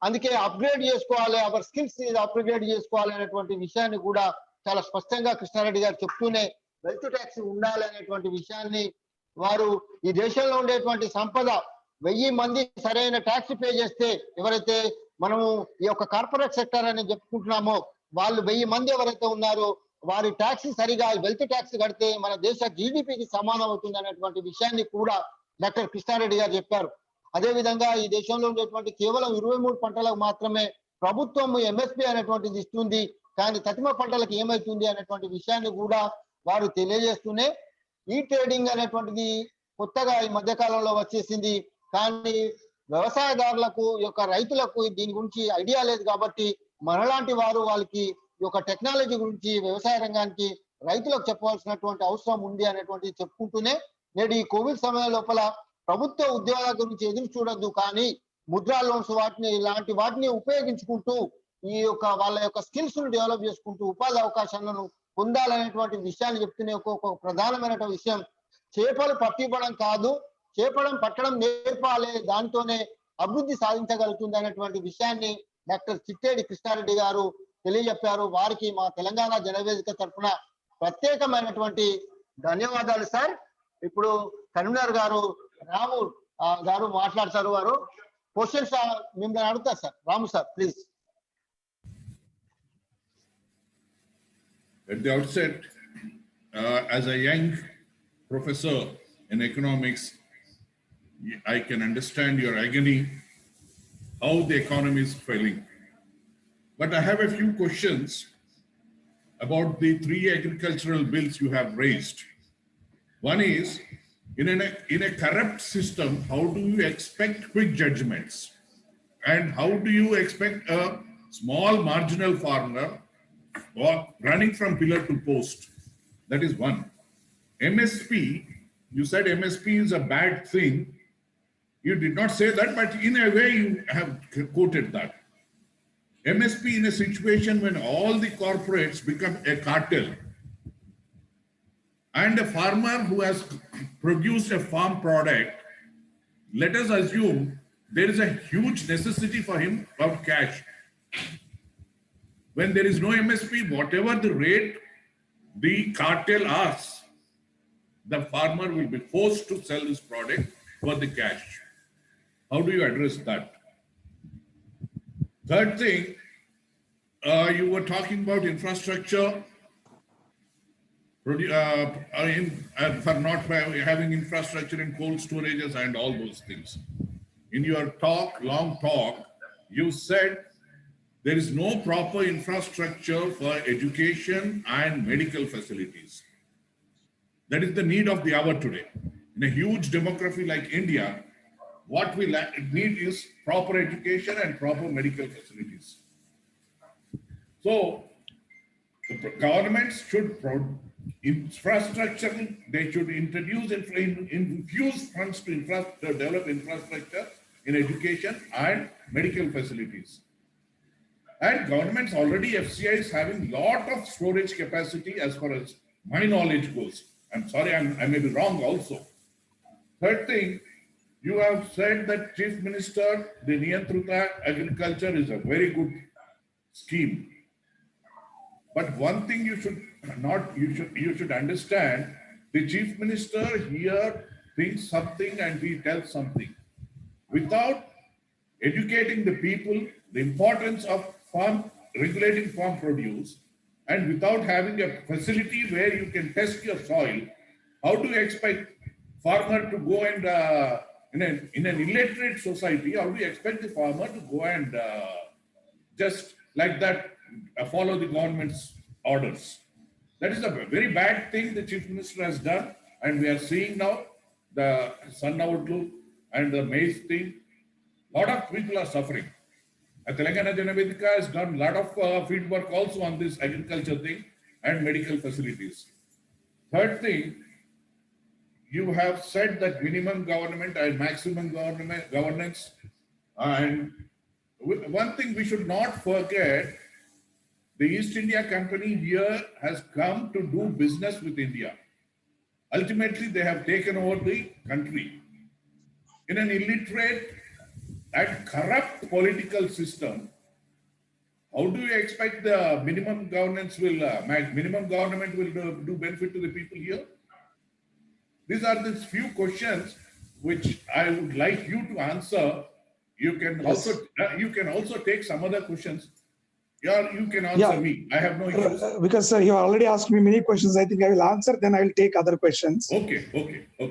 Speaker 2: అందుకే అప్గ్రేడ్ చేసుకోవాలి, అవర్ స్కిల్స్ అప్గ్రేడ్ చేసుకోవాలి అనేటువంటి విషయాన్ని కూడా చాలా స్పష్టంగా కృష్ణారెడ్డి గారు చెప్తూనే వెల్త్ ట్యాక్స్ ఉండాలి అనేటువంటి విషయాన్ని వారు ఈ దేశంలో ఉండేటువంటి సంపద 1000 మంది సరైన ట్యాక్స్ పే చేస్తే ఎవరైతే మనము ఈ యొక్క కార్పొరేట్ సెక్టర్ అని చెప్పుకుంటున్నామో వాళ్ళు 1000 మంది ఎవరైతే ఉన్నారో వారి ట్యాక్స్ సరిగా వెల్త్ ట్యాక్స్ కడితే మన దేశ జీడిపికి సమానం అవుతుంది అనేటువంటి విషయాన్ని కూడా డాక్టర్ కృష్ణారెడ్డి గారు చెప్పారు. అదే విధంగా ఈ దేశంలో ఉండేటువంటి కేవలం 23 పంటలకు మాత్రమే ప్రభుత్వం ఎంఎస్పి అనేటువంటిది ఇస్తుంది, కానీ తతిమ పంటలకు ఏమైతుంది అనేటువంటి విషయాన్ని కూడా వారు తెలియజేస్తూనే ఈ ట్రేడింగ్ అనేటువంటిది కొత్తగా ఈ మధ్య కాలంలో వచ్చేసింది, కానీ వ్యవసాయదారులకు యొక్క రైతులకు దీని గురించి ఐడియా లేదు కాబట్టి మనలాంటి వారు వాళ్ళకి ఈ యొక్క టెక్నాలజీ గురించి వ్యవసాయ రంగానికి రైతులకు చెప్పవలసినటువంటి అవసరం ఉంది అనేటువంటిది చెప్పుకుంటూనే నేడు ఈ కోవిడ్ సమయం లోపల ప్రభుత్వ ఉద్యోగాల గురించి ఎదురు చూడొద్దు, కానీ ముద్రా లోన్స్ వాటిని ఇలాంటి వాటిని ఉపయోగించుకుంటూ ఈ యొక్క వాళ్ళ యొక్క స్కిల్స్ ను డెవలప్ చేసుకుంటూ ఉపాధి అవకాశాలను పొందాలనేటువంటి విషయాన్ని చెప్తూనే ఒక ప్రధానమైన విషయం చేపలు పట్టివ్వడం కాదు, చేపడం పట్టడం నేర్పాలి, దాంతోనే అభివృద్ధి సాధించగలుగుతుంది అనేటువంటి విషయాన్ని డాక్టర్ చిట్టేడి కృష్ణారెడ్డి గారు తెలియజెప్పారు. వారికి మా తెలంగాణ జనవేదిక తరఫున ప్రత్యేకమైనటువంటి ధన్యవాదాలు సార్. ఇప్పుడు కన్వీనర్ గారు రాము గారు మాట్లాడతారు. వారు క్వశ్చన్స్ మిమ్మల్ని అడుగుతారు sir. Ramu sir please.
Speaker 1: At the outset, as a young professor in economics, I can understand your agony, how the economy is failing. But I have a few questions about the 3 agricultural bills you have raised. One is, in a corrupt system, how do you expect quick judgments? And how do you expect a small marginal farmer running from pillar to post? That is one. MSP, you said MSP is a bad thing. You did not say that, but in a way you have quoted that. MSP in a situation when all the corporates become a cartel and a farmer who has produced a farm product, let us assume there is a huge necessity for him of cash. When there is no MSP, whatever the rate the cartel asks, the farmer will be forced to sell this product for the cash. How do you address that? Third thing, you were talking about infrastructure, for not having infrastructure in cold storages and all those things. In your talk, long talk, you said there is no proper infrastructure for education and medical facilities. That is the need of the hour today. In a huge demography like India, what we need is proper education and proper medical facilities. So, the governments should infrastructure, they should infuse funds to develop infrastructure in education and medical facilities. And governments already, FCI is having lot of storage capacity as far as my knowledge goes. I'm sorry, I may be wrong also. Third thing, you have said that Chief Minister, the Niyantruta agriculture is a very good scheme. But one thing you should understand, the Chief Minister here thinks something and he tells something. Without educating the people, the importance of regulating farm produce, and without having a facility where you can test your soil, how do you expect farmer to go and, in an illiterate society, how do you expect the farmer to go and just like that follow the government's orders? That is a very bad thing the chief minister has done, and we are seeing now the sun outlook and the maize thing. A lot of people are suffering. Telangana Jana Vedika has done a lot of field work also on this agriculture thing and medical facilities. Third thing, you have said that minimum government and maximum governance. And one thing we should not forget, the East India Company here has come to do business with India. Ultimately, they have taken over the country. In an illiterate and corrupt political system, how do you expect the minimum government will do benefit to the people here? These are the few questions which I would like you to answer. You can also take some other questions. Yeah, you can answer me. I have no issues.
Speaker 3: Because sir, you already asked me many questions. I think I will answer. Then I will take other questions.
Speaker 1: Okay.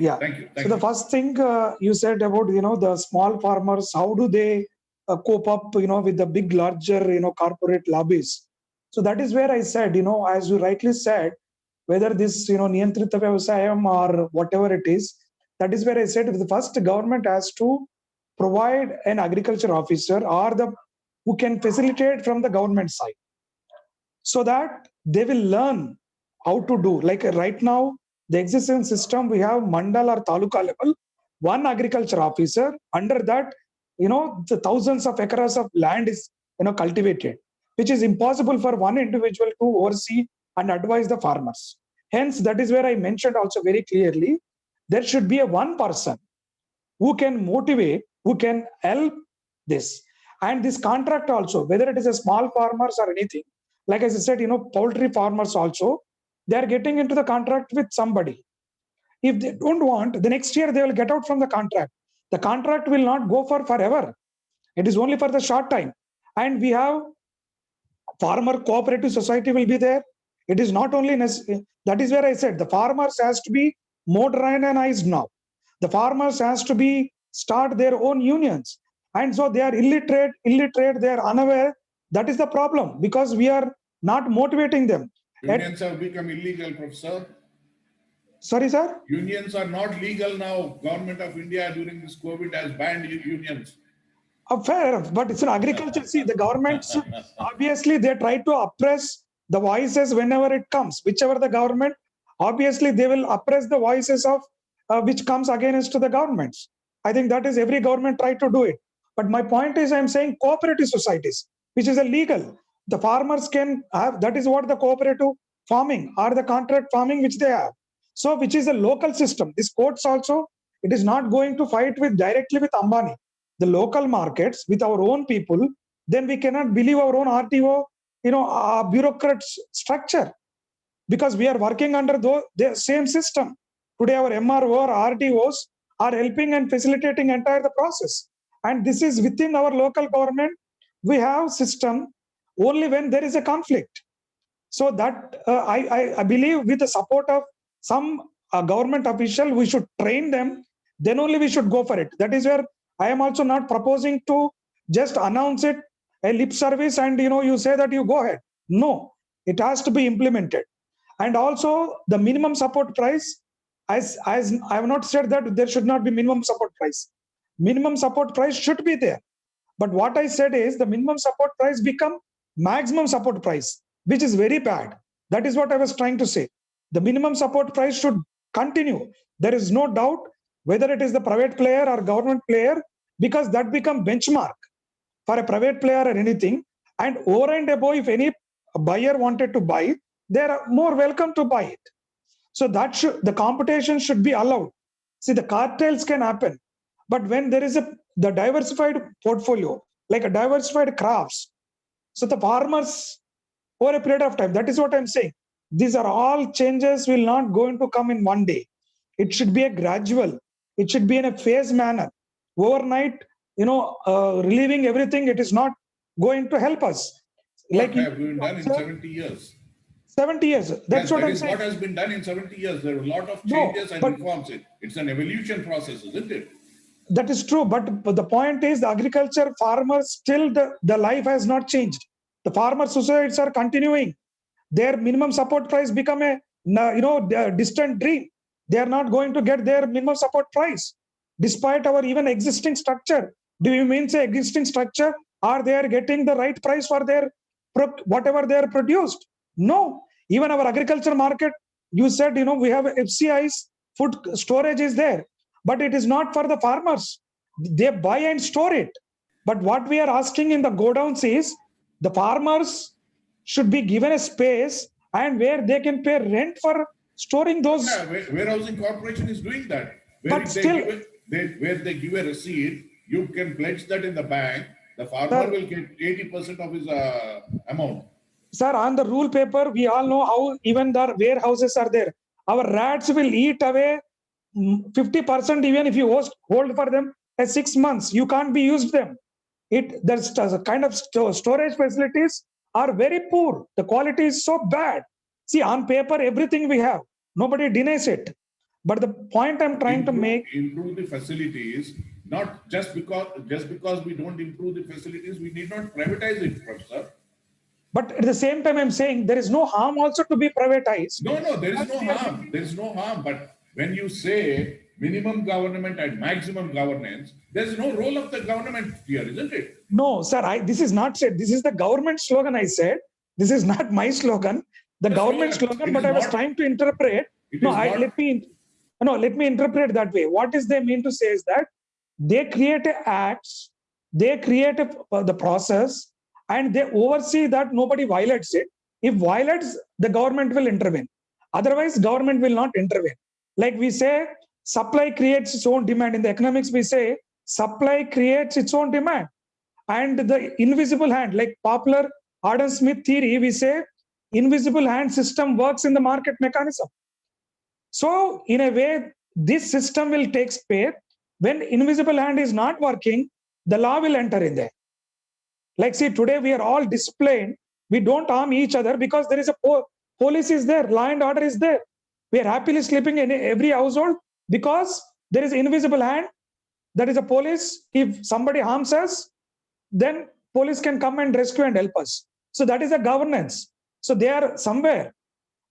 Speaker 3: Yeah.
Speaker 1: Thank you.
Speaker 3: So the first thing you said about the small farmers, how do they cope up with the big larger corporate lobbies? So that is where I said as you rightly said, whether this niyantrita vyavasayam or whatever it is, that is where I said the first government has to provide an agriculture officer or who can facilitate from the government side, so that they will learn how to do. Like right now, the existing system, we have mandal or taluka level, one agriculture officer. Under that, the thousands of acres of land is cultivated, which is impossible for one individual to oversee and advise the farmers. Hence, that is where I mentioned also very clearly, there should be a one person who can motivate, who can help this. And this contract also, whether it is a small farmers or anything, like as I said, poultry farmers also, they are getting into the contract with somebody. If they don't want, the next year they will get out from the contract. The contract will not go for forever. It is only for the short time. And we have farmer cooperative society will be there. It is not only necessary. That is where I said the farmers has to be modernized now. The farmers has to be start their own unions. And so they are illiterate, they are unaware. That is the problem, because we are not motivating them.
Speaker 1: Unions have become illegal, Professor.
Speaker 3: Sorry, sir?
Speaker 1: Unions are not legal now. Government of India during this COVID has banned unions.
Speaker 3: Fair enough, but it's an agriculture. See, the governments, obviously, they try to oppress the voices whenever it comes. Whichever the government, obviously, they will oppress the voices of which comes against the governments. I think that is every government try to do it. But my point is, I'm saying cooperative societies, which is illegal. The farmers can have, that is what the cooperative farming or the contract farming which they have. So, which is a local system. This courts also, it is not going to fight directly with Ambani. The local markets with our own people, then we cannot believe our own RTO, bureaucrat structure, because we are working under the same system. Today, our MRO or RTOs are helping and facilitating entire the process. And this is within our local government. We have system only when there is a conflict. So that I believe with the support of some government official, we should train them. Then only we should go for it. That is where I am also not proposing to just announce it, a lip service, and you say that you go ahead. No, it has to be implemented. And also the minimum support price, as I have not said that there should not be minimum support price. Minimum support price should be there. But what I said is the minimum support price become maximum support price, which is very bad. That is what I was trying to say. The minimum support price should continue. There is no doubt whether it is the private player or government player, because that become benchmark for a private player or anything. And over and above, if any buyer wanted to buy, they are more welcome to buy it. So that the competition should be allowed. See, the cartels can happen, but when there is the diversified portfolio, like a diversified crops, so the farmers over a period of time, that is what I'm saying. These are all changes will not going to come in one day. It should be a gradual. It should be in a phase manner. Overnight, relieving everything, it is not going to help us.
Speaker 1: What have we done in 70 years?
Speaker 3: 70 years. That's
Speaker 1: Yes,
Speaker 3: what
Speaker 1: that
Speaker 3: I'm
Speaker 1: is
Speaker 3: saying.
Speaker 1: what has been done in 70 years. There are a lot of
Speaker 3: No,
Speaker 1: changes and
Speaker 3: but
Speaker 1: reforms. It's an evolution process, isn't it?
Speaker 3: that is true. But the point is, the agriculture farmers still the life has not changed. The farmer suicides are continuing. Their minimum support price become a distant dream. They are not going to get their minimum support price, despite our even existing structure. Do you mean say existing structure? Are they are getting the right price for their whatever they are produced? No. Even our agriculture market, you said we have FCI's food storage is there, but it is not for the farmers. They buy and store it. But what we are asking in the godowns is the farmers should be given a space and where they can pay rent for storing those.
Speaker 1: Yeah, warehousing corporation is doing that. Where
Speaker 3: But
Speaker 1: if
Speaker 3: still,
Speaker 1: where they give a receipt, you can pledge that in the bank. The farmer
Speaker 3: sir,
Speaker 1: will get 80% of his amount.
Speaker 3: sir, on the rule paper, we all know how even the warehouses are there. Our rats will eat away 50% even if you hold for them as 6 months. You can't be used them. There's a kind of storage facilities are very poor. The quality is so bad. See, on paper, everything we have. Nobody denies it. But the point I'm trying to make,
Speaker 1: Improve the facilities, not just because we don't improve the facilities, we need not privatize it, Professor.
Speaker 3: but at the same time, I'm saying there is no harm also to be privatized.
Speaker 1: No, there is
Speaker 3: Because
Speaker 1: no
Speaker 3: we are
Speaker 1: harm. There is no harm. But when you say minimum government and maximum governance, there's no role of the government here, isn't it?
Speaker 3: No, sir, this is not said. This is the government slogan I said. This is not my slogan. The
Speaker 1: The
Speaker 3: government
Speaker 1: slogan.
Speaker 3: slogan,
Speaker 1: It
Speaker 3: but
Speaker 1: is
Speaker 3: I was
Speaker 1: not.
Speaker 3: trying to interpret.
Speaker 1: It
Speaker 3: No,
Speaker 1: is not.
Speaker 3: let me interpret that way. What is they mean to say is that they create acts, they create the process, and they oversee that nobody violates it. If violates, the government will intervene. Otherwise, government will not intervene. Like we say, supply creates its own demand. In the economics, we say supply creates its own demand. And the invisible hand, like popular Adam Smith theory, we say invisible hand system works in the market mechanism. So in a way, this system will take space. When invisible hand is not working, the law will enter in there. Like see, today we are all disciplined. We don't harm each other because there is a police is there, law and order is there. We are happily sleeping in every household because there is invisible hand. That is a police. If somebody harms us, then police can come and rescue and help us. So that is a governance. So they are somewhere,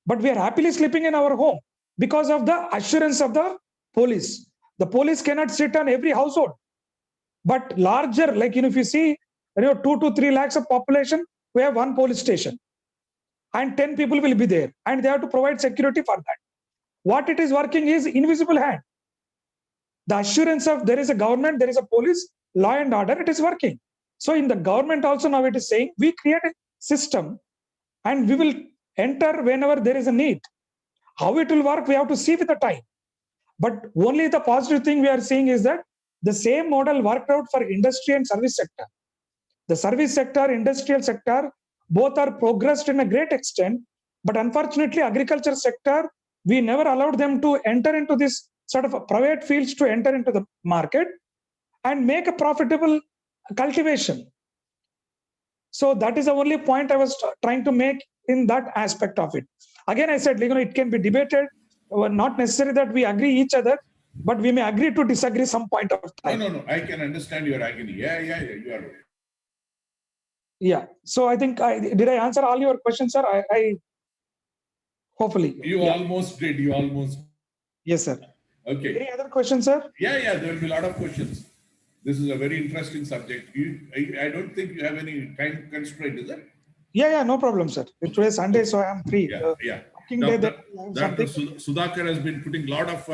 Speaker 3: but we are happily sleeping in our home because of the assurance of the police. The police cannot sit on every household, but larger, like if you see, 2 to 3 lakhs of population, we have one police station, and 10 people will be there, and they have to provide security for that. What it is working is invisible hand. The assurance of there is a government, there is a police, law and order, it is working. So in the government also now it is saying we create a system and we will enter whenever there is a need. How it will work, we have to see with the time. But only the positive thing we are seeing is that the same model worked out for industry and service sector. The service sector, industrial sector, both are progressed in a great extent. But unfortunately, agriculture sector, we never allowed them to enter into this sort of private fields to enter into the market and make a profitable cultivation. So that is the only point I was trying to make in that aspect of it. Again, I said, it can be debated. Not necessary that we agree each other, but we may agree to disagree some point of time.
Speaker 1: No. I can understand your agony. Yeah. You are right.
Speaker 3: Yeah. So I think did I answer all your questions, sir? I hopefully.
Speaker 1: You almost did. You almost.
Speaker 3: Yes, sir.
Speaker 1: Okay.
Speaker 3: Any other questions, sir?
Speaker 1: Yeah. There will be a lot of questions. This is a very interesting subject. I don't think you have any time constraint, is it?
Speaker 3: Yeah, no problem, sir. Today is Sunday, so I am free.
Speaker 1: Yeah.
Speaker 3: Working day,
Speaker 1: Dr. Sudhakar has been putting a lot of,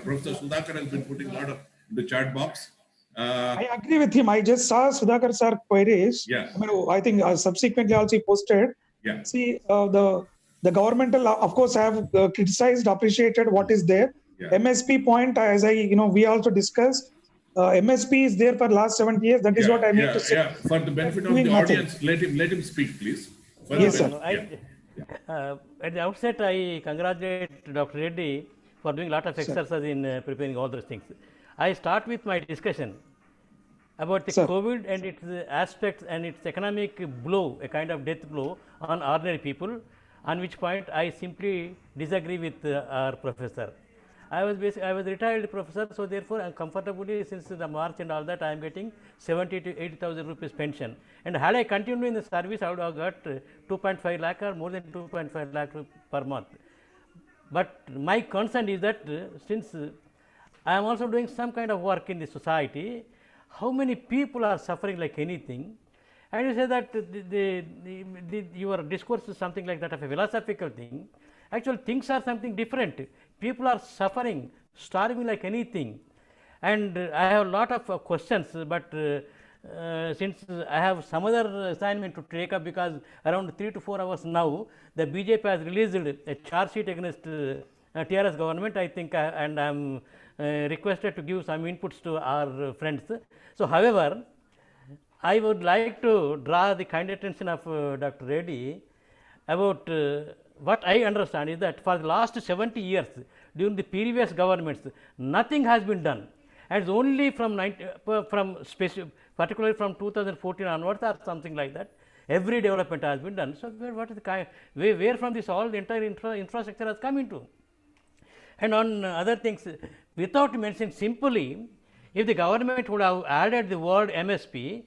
Speaker 1: Professor Sudhakar has been putting a lot of in the chat box.
Speaker 3: I agree with him. I just saw Sudhakar sir queries.
Speaker 1: Yeah.
Speaker 3: I think subsequently also he posted.
Speaker 1: Yeah.
Speaker 3: See, the governmental, of course, have criticized, appreciated what is there.
Speaker 1: Yeah.
Speaker 3: MSP point, as we also discussed, MSP is there for last 70 years. That is what I mean to say.
Speaker 1: Yeah. For the benefit of the audience, let him speak, please.
Speaker 3: Yes, sir.
Speaker 4: At the outset, I congratulate Dr. Reddy for doing a lot of exercise in preparing all those things. I start with my discussion about the COVID and its aspects and its economic blow, a kind of death blow on ordinary people. on which point I simply disagree with our professor. I was retired professor, so therefore I am comfortably, since the March and all that, I am getting 70 to 80,000 rupees pension. And had I continued in the service, I would have got 2.5 lakh or more than 2.5 lakh per month. But my concern is that since I am also doing some kind of work in the society, how many people are suffering like anything? And you say that your discourse is something like that of a philosophical thing. Actually, things are something different. People are suffering, starving like anything. And I have a lot of questions, but since I have some other assignment to take up, because around 3 to 4 hours now, the BJP has released a charge sheet against TRS government, I think, and I am requested to give some inputs to our friends. So, however, I would like to draw the kind attention of Dr. Reddy about what I understand is that for the last 70 years, during the previous governments, nothing has been done, and it's only from particularly from 2014 onwards or something like that, every development has been done. So, what is the kind, where from this all the entire infrastructure has come into? And on other things, without mentioning, simply, if the government would have added the word MSP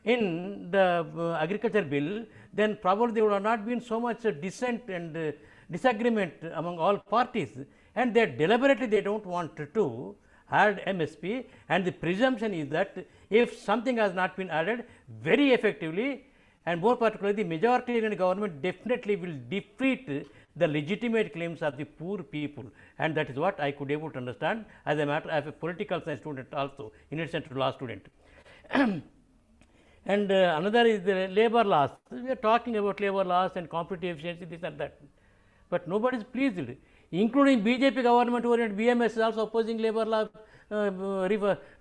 Speaker 4: in the agriculture bill, then probably there would have not been so much dissent and disagreement among all parties, and they deliberately they do not want to add MSP, and the presumption is that if something has not been added, very effectively and more particularly the majoritarian government definitely will defeat the legitimate claims of the poor people, and that is what I could able to understand as a matter of a political science student also, in addition to law student. And another is the labor laws. We are talking about labor laws and competitive efficiency, this and that, but nobody is pleased, including BJP government oriented BMS is also opposing labor law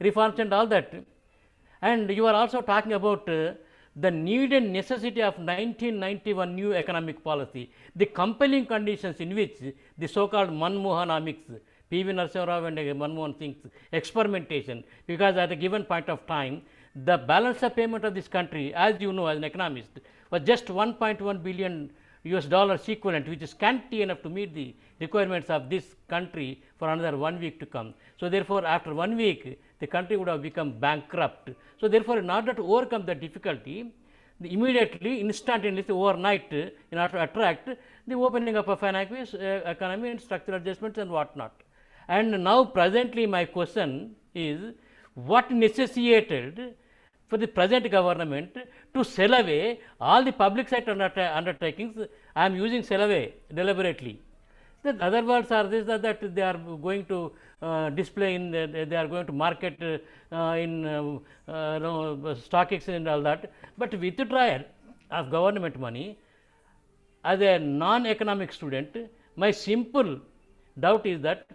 Speaker 4: reforms and all that. And you are also talking about the need and necessity of 1991 new economic policy, the compelling conditions in which the so-called Manmohanomics, P.V. Narasimha Rao and Manmohan Singh's experimentation, because at a given point of time, the balance of payment of this country, as you know as an economist, was just 1.1 billion US dollars equivalent, which is scanty enough to meet the requirements of this country for another 1 week to come. So, therefore, after 1 week, the country would have become bankrupt. So, therefore, in order to overcome the difficulty, immediately, instantaneously, overnight, in order to attract the opening up of an economy and structural adjustments and what not. And now, presently, my question is, what necessitated for the present government to sell away all the public sector undertakings? I am using sell away deliberately. The other words are this, that they are going to display in, they are going to market in stock exchange and all that, but withdrawal of government money. As a non-economic student, my simple doubt is that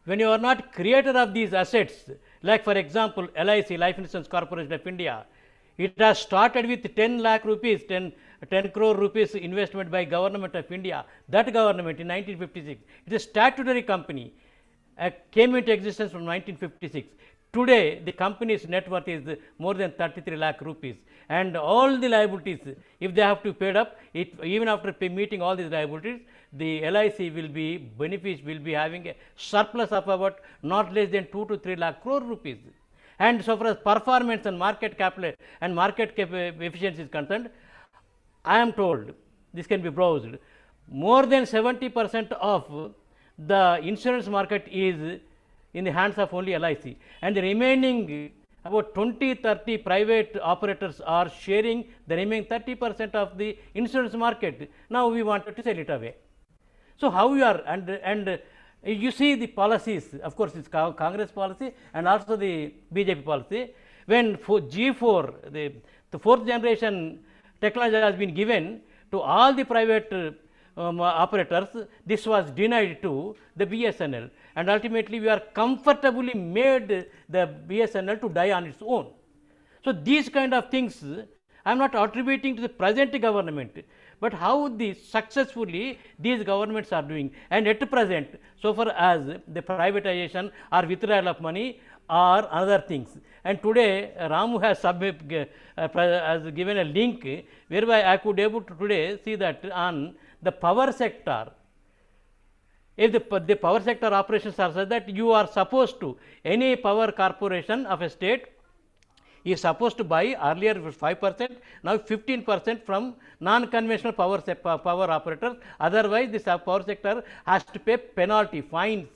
Speaker 4: when you are not creator of these assets, like for example, LIC, Life Insurance Corporation of India, it has started with 10 lakh rupees, 10 crore rupees investment by government of India. That government in 1956, it is a statutory company, came into existence from 1956. Today, the company's net worth is more than 33 lakh rupees, and all the liabilities, if they have to pay up, even after meeting all these liabilities, the LIC will be having a surplus of about not less than 2 to 3 lakh crore rupees. And so far as performance and market capital and market efficiency is concerned, I am told, this can be browsed, more than 70% of the insurance market is in the hands of only LIC, and the remaining about 20-30 private operators are sharing the remaining 30% of the insurance market. Now, we wanted to sell it away. So, how you are, and you see the policies, of course, it's Congress policy and also the BJP policy. When G4, the fourth generation technology has been given to all the private operators, this was denied to the BSNL, and ultimately we are comfortably made the BSNL to die on its own. So, these kind of things I am not attributing to the present government, but how successfully these governments are doing, and at present, so far as the privatization or withdrawal of money or other things. And today Ramu has given a link whereby I could able to today see that on the power sector, if the power sector operations are such that you are supposed to, any power corporation of a state is supposed to buy earlier 5%, now 15% from non-conventional power operators. Otherwise, this power sector has to pay penalty, fines.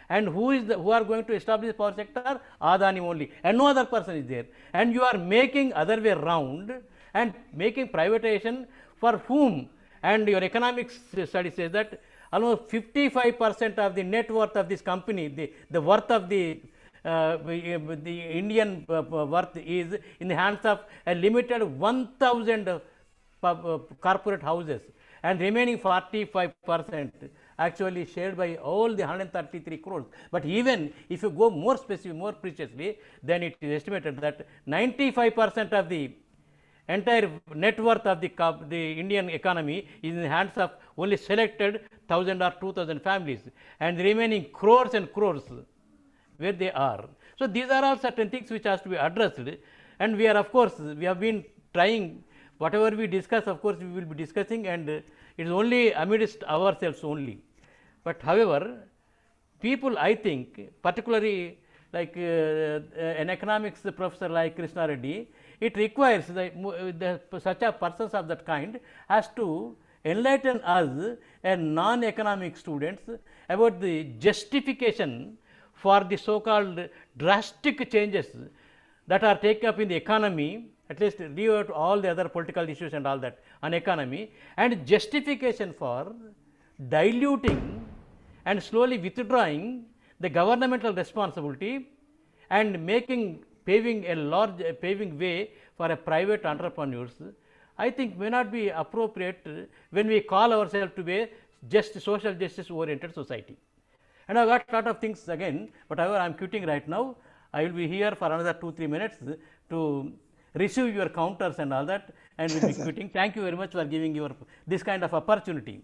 Speaker 4: And who are going to establish the power sector? Adani only, and no other person is there. And you are making other way round and making privatization for whom? And your economics study says that almost 55% of the net worth of this company, the worth of the Indian worth is in the hands of a limited 1,000 corporate houses, and remaining 45% actually shared by all the 133 crores. But even if you go more specific, more preciously, then it is estimated that 95% of the entire net worth of the Indian economy is in the hands of only selected 1,000 or 2,000 families, and the remaining crores and crores where they are. So, these are all certain things which has to be addressed, and we are, of course, we have been trying, whatever we discuss, of course, we will be discussing, and it is only amidst ourselves only. But however, people, I think, particularly like an economics professor like Krishna Reddy, it requires such a persons of that kind has to enlighten us and non-economic students about the justification for the so-called drastic changes that are taken up in the economy, at least leave out all the other political issues and all that on economy, and justification for diluting and slowly withdrawing the governmental responsibility and paving a large paving way for a private entrepreneurs, I think may not be appropriate when we call ourselves to be just social justice oriented society. And I got lot of things again, but however I am quitting right now. I will be here for another 2-3 minutes to receive your counters and all that, and will be quitting. Thank you very much for giving this kind of opportunity.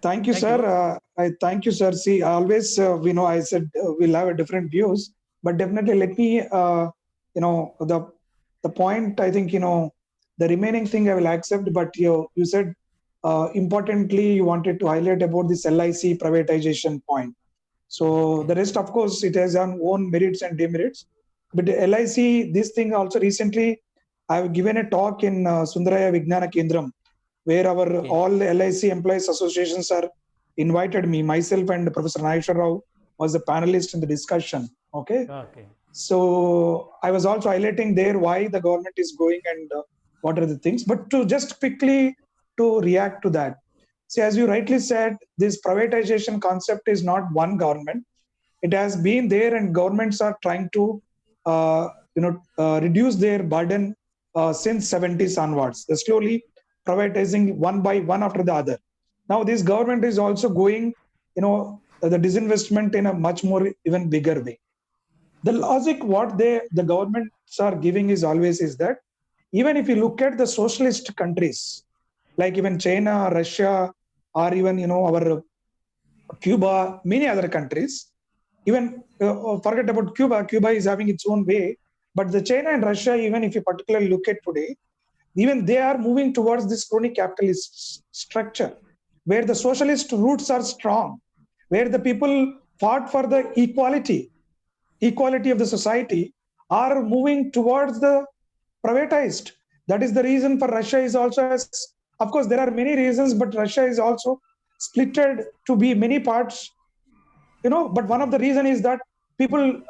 Speaker 3: Thank you, sir. I thank you, sir. See, always, I said we'll have a different views, but definitely let me, the point, I think, the remaining thing I will accept, but you said, importantly, you wanted to highlight about this LIC privatization point. So the rest, of course, it has own merits and demerits. But the LIC, this thing also recently, I have given a talk in Sundaraya Vijnana Kendram, where all the LIC employees associations are invited me, myself and Professor Nageswar Rao was a panelist in the discussion. Okay. So I was also highlighting there why the government is going and what are the things. But to just quickly to react to that. See, as you rightly said, this privatization concept is not one government. It has been there, and governments are trying to, reduce their burden since 70s onwards. They're slowly privatizing one by one after the other. Now, this government is also going, the disinvestment in a much more even bigger way. The logic what the governments are giving is always is that even if you look at the socialist countries, like even China, Russia, or even our Cuba, many other countries, even forget about Cuba. Cuba is having its own way, but the China and Russia, even if you particularly look at today, even they are moving towards this crony capitalist structure, where the socialist roots are strong, where the people fought for the equality of the society, are moving towards the privatized. That is the reason for Russia is also, of course, there are many reasons, but Russia is also splitted to be many parts, but one of the reason is that people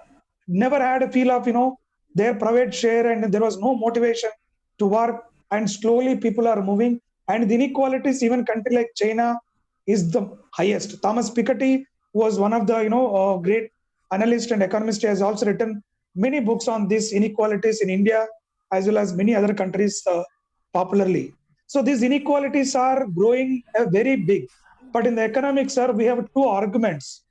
Speaker 3: never had a feel of, their private share, and there was no motivation to work, and slowly people are moving, and the inequalities, even country like China is the highest. Thomas Piketty was one of the, great analyst and economist, has also written many books on these inequalities in India, as well as many other countries popularly. So these inequalities are growing very big. But in the economics, sir, we have two arguments.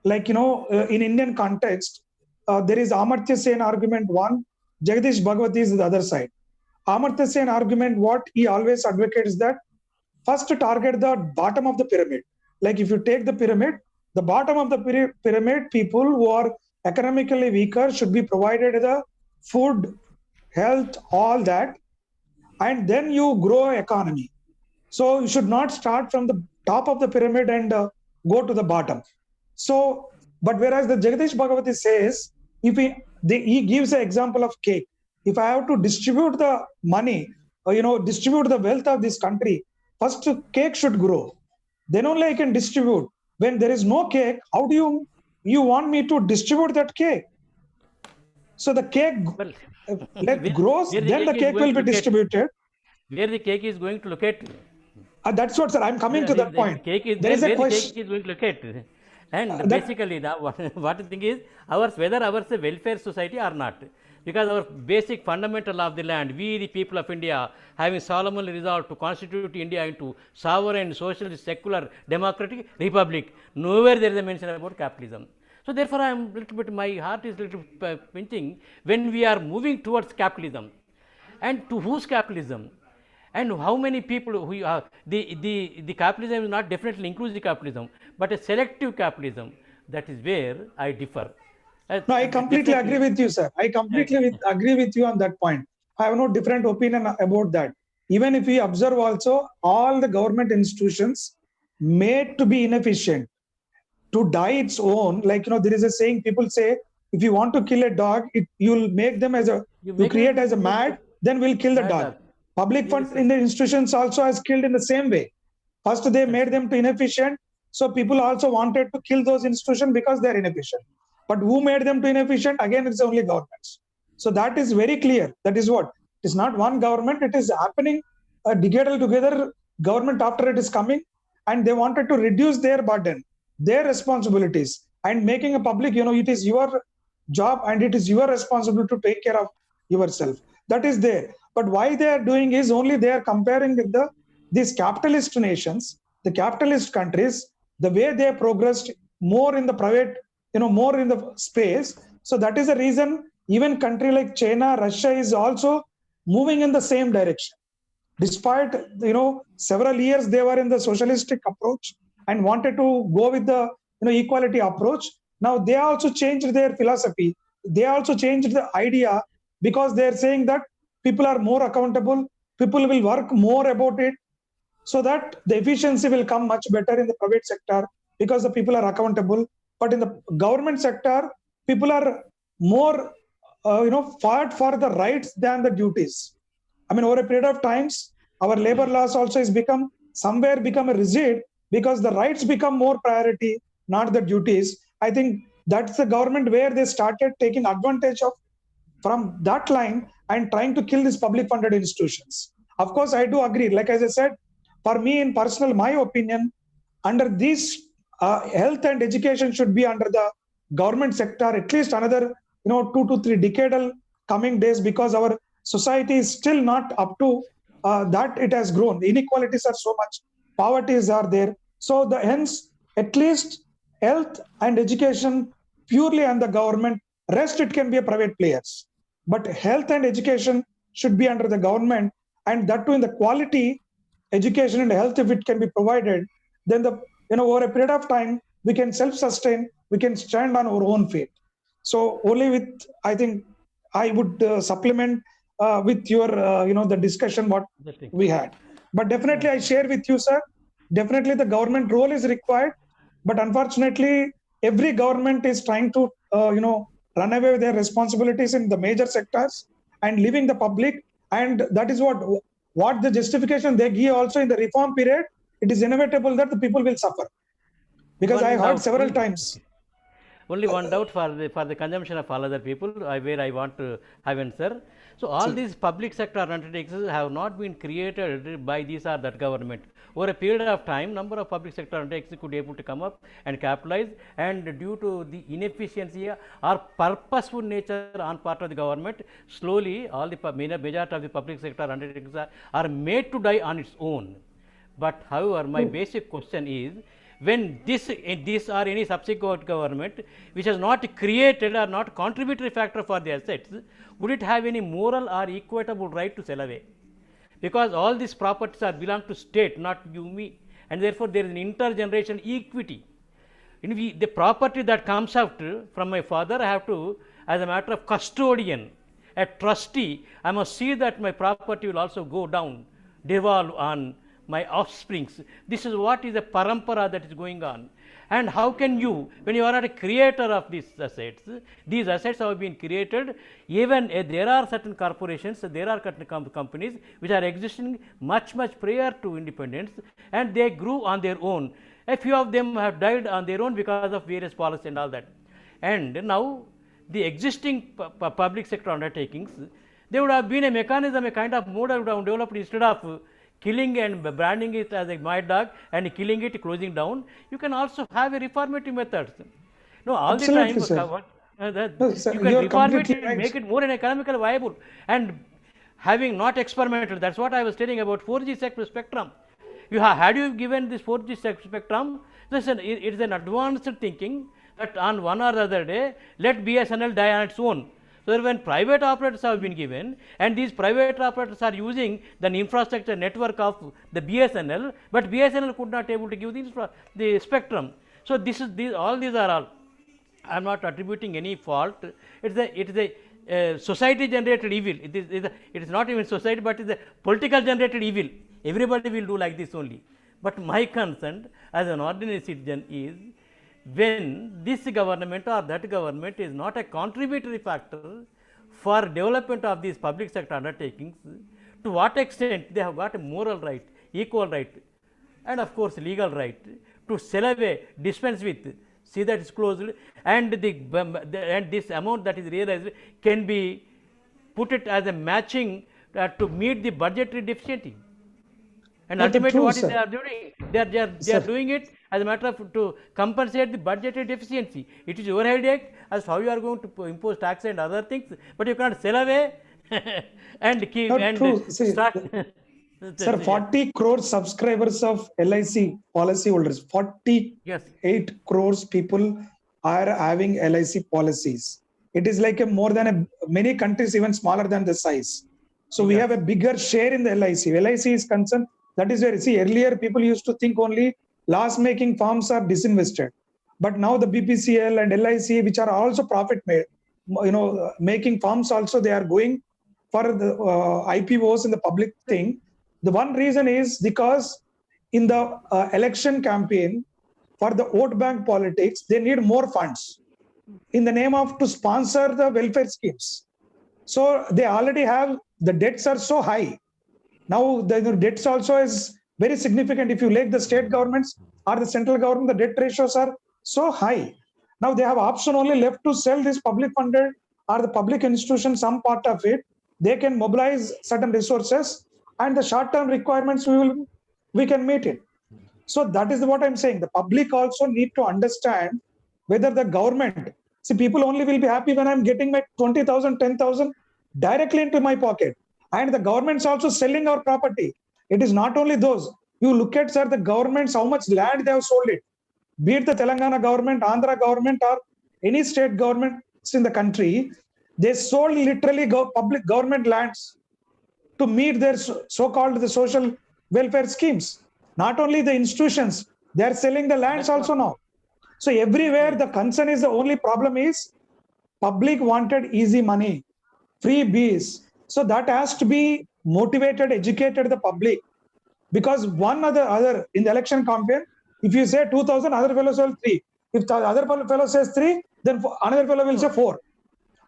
Speaker 3: Like, in Indian context, there is Amartya Sen argument one, Jagdish Bhagwati is the other side. Amartya Sen argument, what he always advocates is that first to target the bottom of the pyramid. Like if you take the pyramid, the bottom of the pyramid, people who are economically weaker should be provided the food, health, all that, and then you grow economy. So you should not start from the top of the pyramid and go to the bottom. So, but whereas the Jagadish Bhagavati says, if he gives an example of cake. If I have to distribute the money, or distribute the wealth of this country, first cake should grow. Then only I can distribute. When there is no cake, how do you want me to distribute that cake? So the cake
Speaker 4: Well,
Speaker 3: grows,
Speaker 4: where
Speaker 3: then the
Speaker 4: is
Speaker 3: cake
Speaker 4: going
Speaker 3: will
Speaker 4: to
Speaker 3: be distributed.
Speaker 4: where the cake is going to locate.
Speaker 3: That's what, sir. I'm coming to that
Speaker 4: The
Speaker 3: point.
Speaker 4: cake is
Speaker 3: There is a
Speaker 4: where the
Speaker 3: question.
Speaker 4: cake is going to locate. And
Speaker 3: That
Speaker 4: basically, now what the thing is, whether ours a welfare society or not. Because our basic fundamental of the land, we the people of India, having solemnly resolved to constitute India into sovereign, socialist, secular, democratic republic, nowhere there is a mention about capitalism. So therefore, I am little bit, my heart is little pinching when we are moving towards capitalism. And to whose capitalism? And how many people who are the capitalism is not definitely inclusive capitalism, but a selective capitalism. That is where I differ.
Speaker 3: No, I completely agree with you, sir. I completely agree with you on that point. I have no different opinion about that. Even if we observe also, all the government institutions made to be inefficient, to die its own. Like, there is a saying, people say, if you want to kill a dog, you'll make them you create as a mad, then we'll kill the
Speaker 4: mad
Speaker 3: dog.
Speaker 4: dog.
Speaker 3: Public fund in the institutions also has killed in the same way. First, they made them to inefficient. So people also wanted to kill those institutions because they're inefficient. But who made them to inefficient? Again, it's only governments. So that is very clear. That is what. It is not one government. It is happening a decadal together. Government after it is coming, and they wanted to reduce their burden, their responsibilities, and making a public, it is your job and it is your responsibility to take care of yourself. That is there. But why they are doing is only they are comparing with these capitalist nations, the capitalist countries, the way they progressed more in the private, more in the space. So that is the reason even country like China, Russia is also moving in the same direction. Despite, several years they were in the socialistic approach and wanted to go with the, equality approach. Now they also changed their philosophy. They also changed the idea because they're saying that people are more accountable. People will work more about it so that the efficiency will come much better in the private sector because the people are accountable. But in the government sector, people are more, fought for the rights than the duties. I mean, over a period of times, our labor laws also has become rigid because the rights become more priority, not the duties. I think that's the government where they started taking advantage of from that line and trying to kill these public funded institutions. Of course, I do agree. Like as I said, for me in personal, my opinion, under these health and education should be under the government sector at least another 2 to 3 decadal coming days because our society is still not up to that it has grown. The inequalities are so much, poverties are there. So hence at least health and education purely on the government. Rest it can be a private players, but health and education should be under the government, and that too in the quality education and health if it can be provided, then over a period of time we can self-sustain, we can stand on our own feet. So only with, I think I would supplement with your the discussion what we had. But definitely I share with you, sir, definitely the government role is required, but unfortunately every government is trying to run away with their responsibilities in the major sectors and leaving the public, and that is what the justification they give also in the reform period. It is inevitable that the people will suffer, because I heard several times.
Speaker 4: Only one doubt for the consumption of all other people, where I want to have answer. So all these public sector undertakings have not been created by this or that government. Over a period of time, number of public sector undertakings could be able to come up and capitalize, and due to the inefficiency or purposeful nature on part of the government, slowly all the majority of the public sector undertakings are made to die on its own. But however, my basic question is, when this or any subsequent government which has not created or not contributory factor for the assets, would it have any moral or equitable right to sell away? Because all these properties are belong to state, not you, me, and therefore there is an intergeneration equity. The property that comes out from my father, I have to, as a matter of custodian, a trustee, I must see that my property will also go down, devolve on my offsprings. This is what is a parampara that is going on. And how can you, when you are not a creator of these assets have been created, even there are certain corporations, there are certain companies which are existing much prior to independence, and they grew on their own. A few of them have died on their own because of various policies and all that. And now the existing public sector undertakings, there would have been a mechanism, a kind of mode would have developed instead of killing and branding it as a mad dog and killing it, closing down. You can also have a reformative methods. No, all
Speaker 3: Absolutely,
Speaker 4: the
Speaker 3: sir.
Speaker 4: time
Speaker 3: No, sir,
Speaker 4: you can
Speaker 3: you are
Speaker 4: reform it
Speaker 3: completely
Speaker 4: and
Speaker 3: right.
Speaker 4: make it more economically viable. And having not experimented, that's what I was telling about 4G spectrum. Had you given this 4G spectrum, it's an advanced thinking that on one or the other day, let BSNL die on its own. So, when private operators have been given, and these private operators are using the infrastructure network of the BSNL, but BSNL could not able to give the spectrum. So, all these are all. I am not attributing any fault. It is a society generated evil. It is not even society, but it is a political generated evil. Everybody will do like this only. But my concern as an ordinary citizen is, when this government or that government is not a contributory factor for development of these public sector undertakings, to what extent they have got a moral right, equal right, and of course legal right to sell away, dispense with, see that it's closed, and and this amount that is realized can be put it as a matching to meet the budgetary deficiency. And
Speaker 3: Not the
Speaker 4: ultimately,
Speaker 3: true,
Speaker 4: what is
Speaker 3: sir.
Speaker 4: they are doing? They are
Speaker 3: Sir.
Speaker 4: doing it as a matter of to compensate the budgetary deficiency. It is your headache as to how you are going to impose tax and other things, but you can't sell away and keep
Speaker 3: Not
Speaker 4: and
Speaker 3: true. See,
Speaker 4: start.
Speaker 3: Sir, 40 crores subscribers of LIC policy holders, 48
Speaker 4: Yes.
Speaker 3: crores people are having LIC policies. It is like more than many countries, even smaller than the size. So we
Speaker 4: Yes.
Speaker 3: have a bigger share in the LIC. LIC is concerned. That is where, see, earlier people used to think only loss-making firms are disinvested. But now the BPCL and LIC, which are also profit made, making firms also, they are going for the IPOs in the public thing. The one reason is because in the election campaign for the vote bank politics, they need more funds in the name of to sponsor the welfare schemes. So they already have, the debts are so high. Now the debts also is very significant. If you like the state governments or the central government, the debt ratios are so high. Now they have option only left to sell this public funded or the public institution, some part of it. They can mobilize certain resources, and the short-term requirements we can meet it. So that is what I'm saying. The public also need to understand whether the government, see, people only will be happy when I'm getting my 20,000, 10,000 directly into my pocket. And the government's also selling our property. It is not only those. You look at, sir, the governments, how much land they have sold it. Be it the Telangana government, Andhra government, or any state governments in the country, they sold literally public government lands to meet their so-called the social welfare schemes. Not only the institutions, they are selling the lands also now. So everywhere the concern is, the only problem is public wanted easy money, free bees. So that has to be motivated, educated the public. Because one other in the election campaign, if you say 2,000, other fellow says 3. If the other fellow says 3, then another fellow will say 4.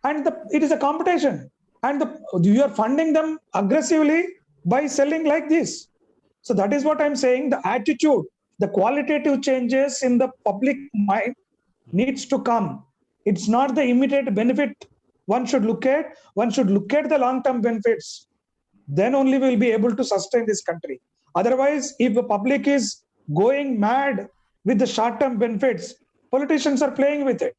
Speaker 3: And it is a competition. And you are funding them aggressively by selling like this. So that is what I'm saying. The attitude, the qualitative changes in the public mind needs to come. It's not the immediate benefit one should look at. One should look at the long-term benefits. Then only we'll be able to sustain this country. Otherwise, if the public is going mad with the short-term benefits, politicians are playing with it.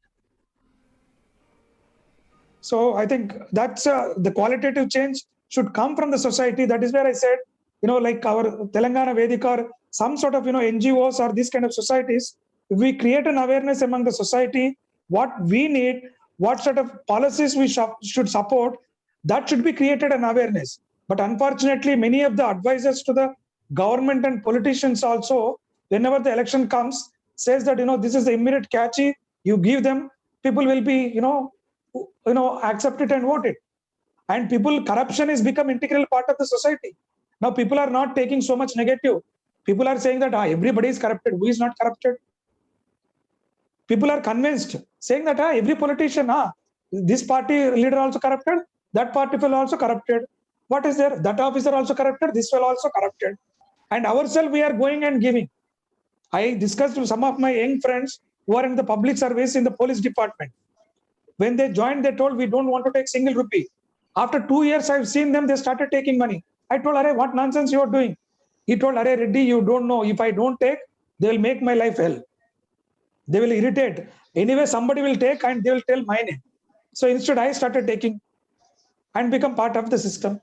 Speaker 3: So I think that's the qualitative change should come from the society. That is where I said, like our Telangana Vedika or some sort of, NGOs or these kind of societies, if we create an awareness among the society, what we need, what sort of policies we should support, that should be created an awareness. But unfortunately, many of the advisors to the government and politicians also, whenever the election comes, says that, this is the immediate catchy, you give them, people will be, accept it and vote it. And corruption has become integral part of the society. Now people are not taking so much negative. People are saying that everybody is corrupted. Who is not corrupted? People are convinced, saying that every politician, this party leader also corrupted, that party fellow also corrupted. What is there? That officer also corrupted, this fellow also corrupted. And ourselves, we are going and giving. I discussed with some of my young friends who are in the public service in the police department. When they joined, they told, we don't want to take single rupee. After 2 years, I've seen them, they started taking money. I told, Arey, what nonsense you are doing? He told, Arey, Reddy, you don't know. If I don't take, they will make my life hell. They will irritate. Anyway, somebody will take and they will tell my name. So instead, I started taking and become part of the system.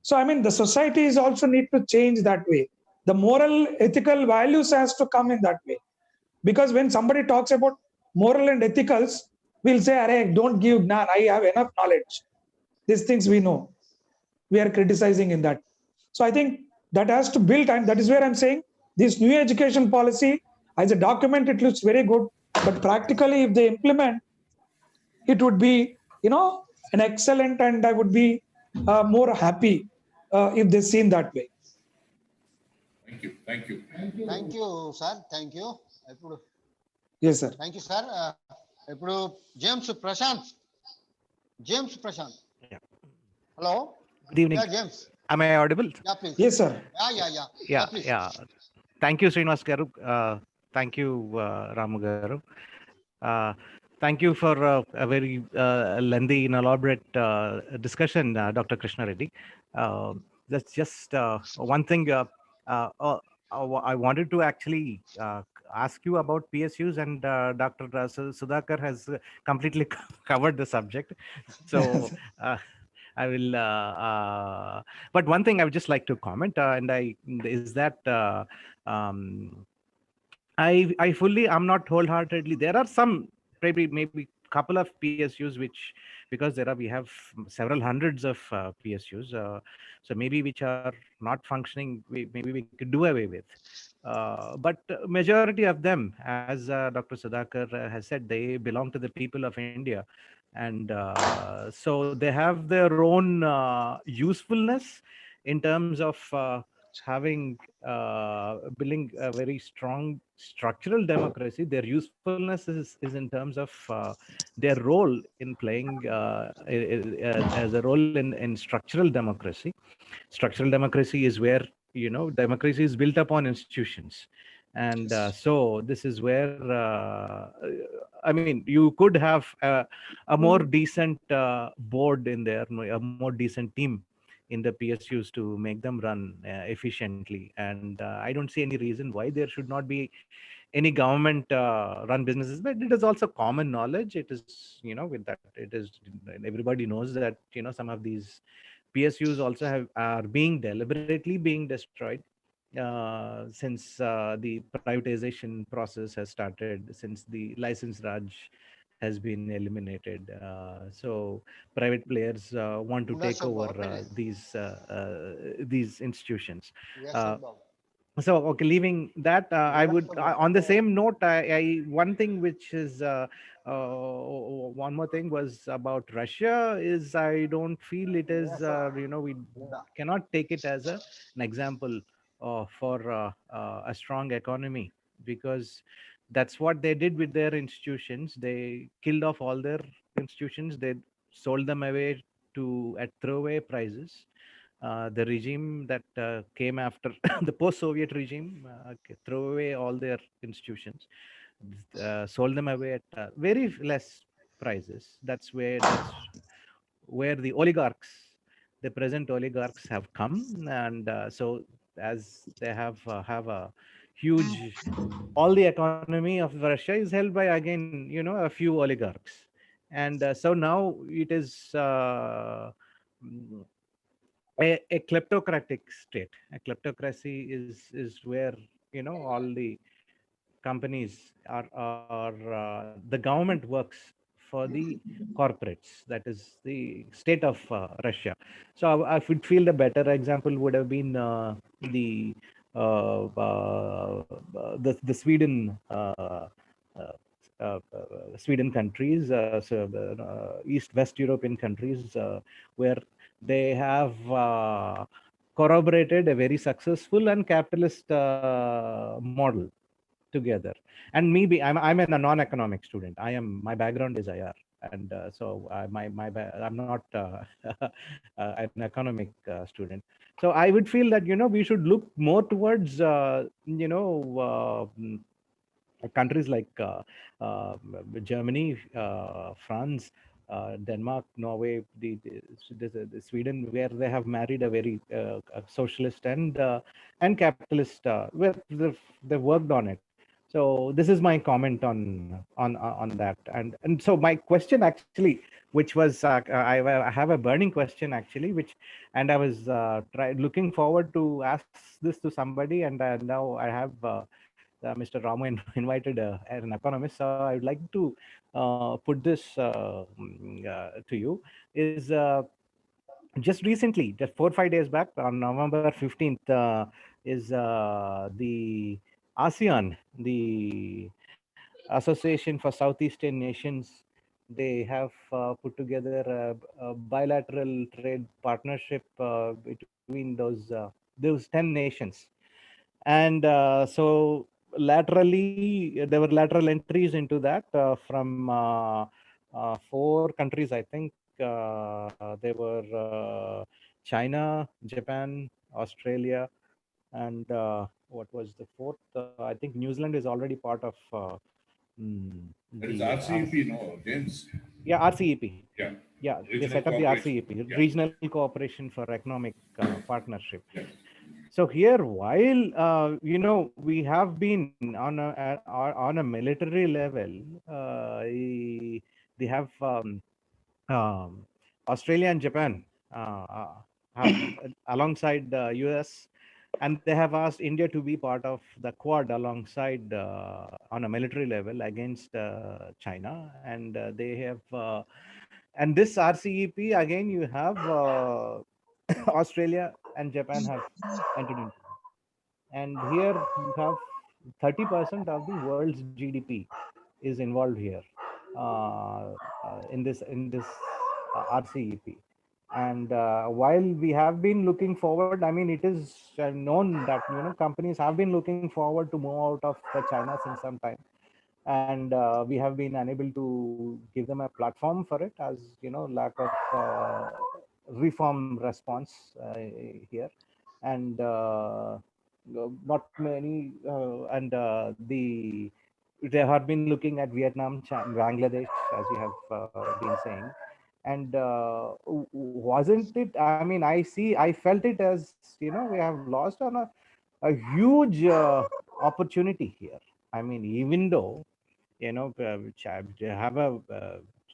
Speaker 3: So, I mean, the society is also need to change that way. The moral, ethical values has to come in that way. Because when somebody talks about moral and ethicals, we'll say, Arey, don't give gnan. I have enough knowledge. These things we know. We are criticizing in that. So I think that has to build, and that is where I'm saying this new education policy, as a document, it looks very good. But practically, if they implement, it would be, an excellent, and I would be more happy if they seen that way.
Speaker 1: Thank you. Thank you.
Speaker 2: Thank you sir, thank you. ఇప్పుడు
Speaker 3: Yes, sir.
Speaker 2: Thank you sir. ఇప్పుడు James Prashant.
Speaker 5: Yeah.
Speaker 2: Hello.
Speaker 5: Good evening.
Speaker 2: James.
Speaker 5: Am I audible?
Speaker 2: Please.
Speaker 3: Yes, sir.
Speaker 2: Yeah please.
Speaker 5: Yeah. Thank you, Srinivas Garu. Thank you, Ramu Garu. Thank you for a very lengthy and elaborate discussion, Dr. Krishna Reddy. That's just one thing. I wanted to actually ask you about PSUs, and Dr. Sudhakar has completely covered the subject. So I will, but one thing I would just like to comment, is that I'm not wholeheartedly. There are some maybe couple of PSUs because we have several hundreds of PSUs, so maybe which are not functioning, maybe we could do away with. But majority of them, as Dr. Sudhakar has said, they belong to the people of India, and so they have their own usefulness in terms of having building a very strong structural democracy. Their usefulness is in terms of their role in playing as a role in structural democracy. Structural democracy is where democracy is built upon institutions, and so this is where I mean, you could have a more decent board in there, a more decent team in the PSUs to make them run efficiently. And I don't see any reason why there should not be any government run businesses. But it is also common knowledge. It is, with that, it is, everybody knows that, some of these PSUs also are being deliberately being destroyed since the privatization process has started, since the license Raj has been eliminated. So private players want to take over these institutions. So, okay, leaving that, I would, on the same note, one thing which is, one more thing was about Russia is, I don't feel it is, we cannot take it as an example for a strong economy, because that's what they did with their institutions. They killed off all their institutions. They sold them away at throwaway prices. The regime that came after the post-Soviet regime threw away all their institutions, sold them away at very less prices. That's where the oligarchs, the present oligarchs, have come, and so as they have a huge, all the economy of Russia is held by, again, a few oligarchs, and so now it is a kleptocratic state. A kleptocracy is where all the companies are the government works for the corporates. That is the state of Russia. So I would feel the better example would have been the Sweden Sweden countries, East West European countries, where they have corroborated a very successful and capitalist model together. And maybe I'm a non-economic student. My background is IR, and I'm not an economic student. So I would feel that we should look more towards countries like uh, Germany, France, Denmark, Norway, the Sweden, where they have married a very socialist and capitalist, where they've worked on it. So this is my comment on that, and so my question actually, which was I have a burning question actually, and I was looking forward to ask this to somebody, and now I have. Mr. Ramu invited an economist. So I would like to put this to you. Is just recently, just 4 or 5 days back, on November 15th, is the ASEAN, the Association for Southeast Asian Nations. They have put together a bilateral trade partnership between those 10 nations. And so laterally, there were lateral entries into that from 4 countries, I think. They were China, Japan, Australia, and what was the fourth? I think New Zealand is already part of
Speaker 1: That is
Speaker 5: the
Speaker 1: RCEP, no, James?
Speaker 5: yeah, RCEP.
Speaker 1: Yeah.
Speaker 5: Yeah, they
Speaker 1: Regional
Speaker 5: set up the
Speaker 1: cooperation.
Speaker 5: RCEP,
Speaker 1: Yeah.
Speaker 5: Regional Cooperation for Economic Partnership.
Speaker 1: Yes.
Speaker 5: So here, while we have been on a military level, they have um, Australia and Japan have alongside the US, and they have asked India to be part of the Quad alongside on a military level against China, and they have. And this RCEP again, you have Australia and Japan have entered into. And here you have 30% of the world's GDP is involved here in this RCEP. And while we have been looking forward, I mean, it is known that companies have been looking forward to move out of China since some time, and we have been unable to give them a platform for it, as lack of reform response here. And not many and they have been looking at Vietnam, Bangladesh, as you have been saying. And wasn't it, I mean, I felt it as we have lost on a huge opportunity here. I mean, even though they have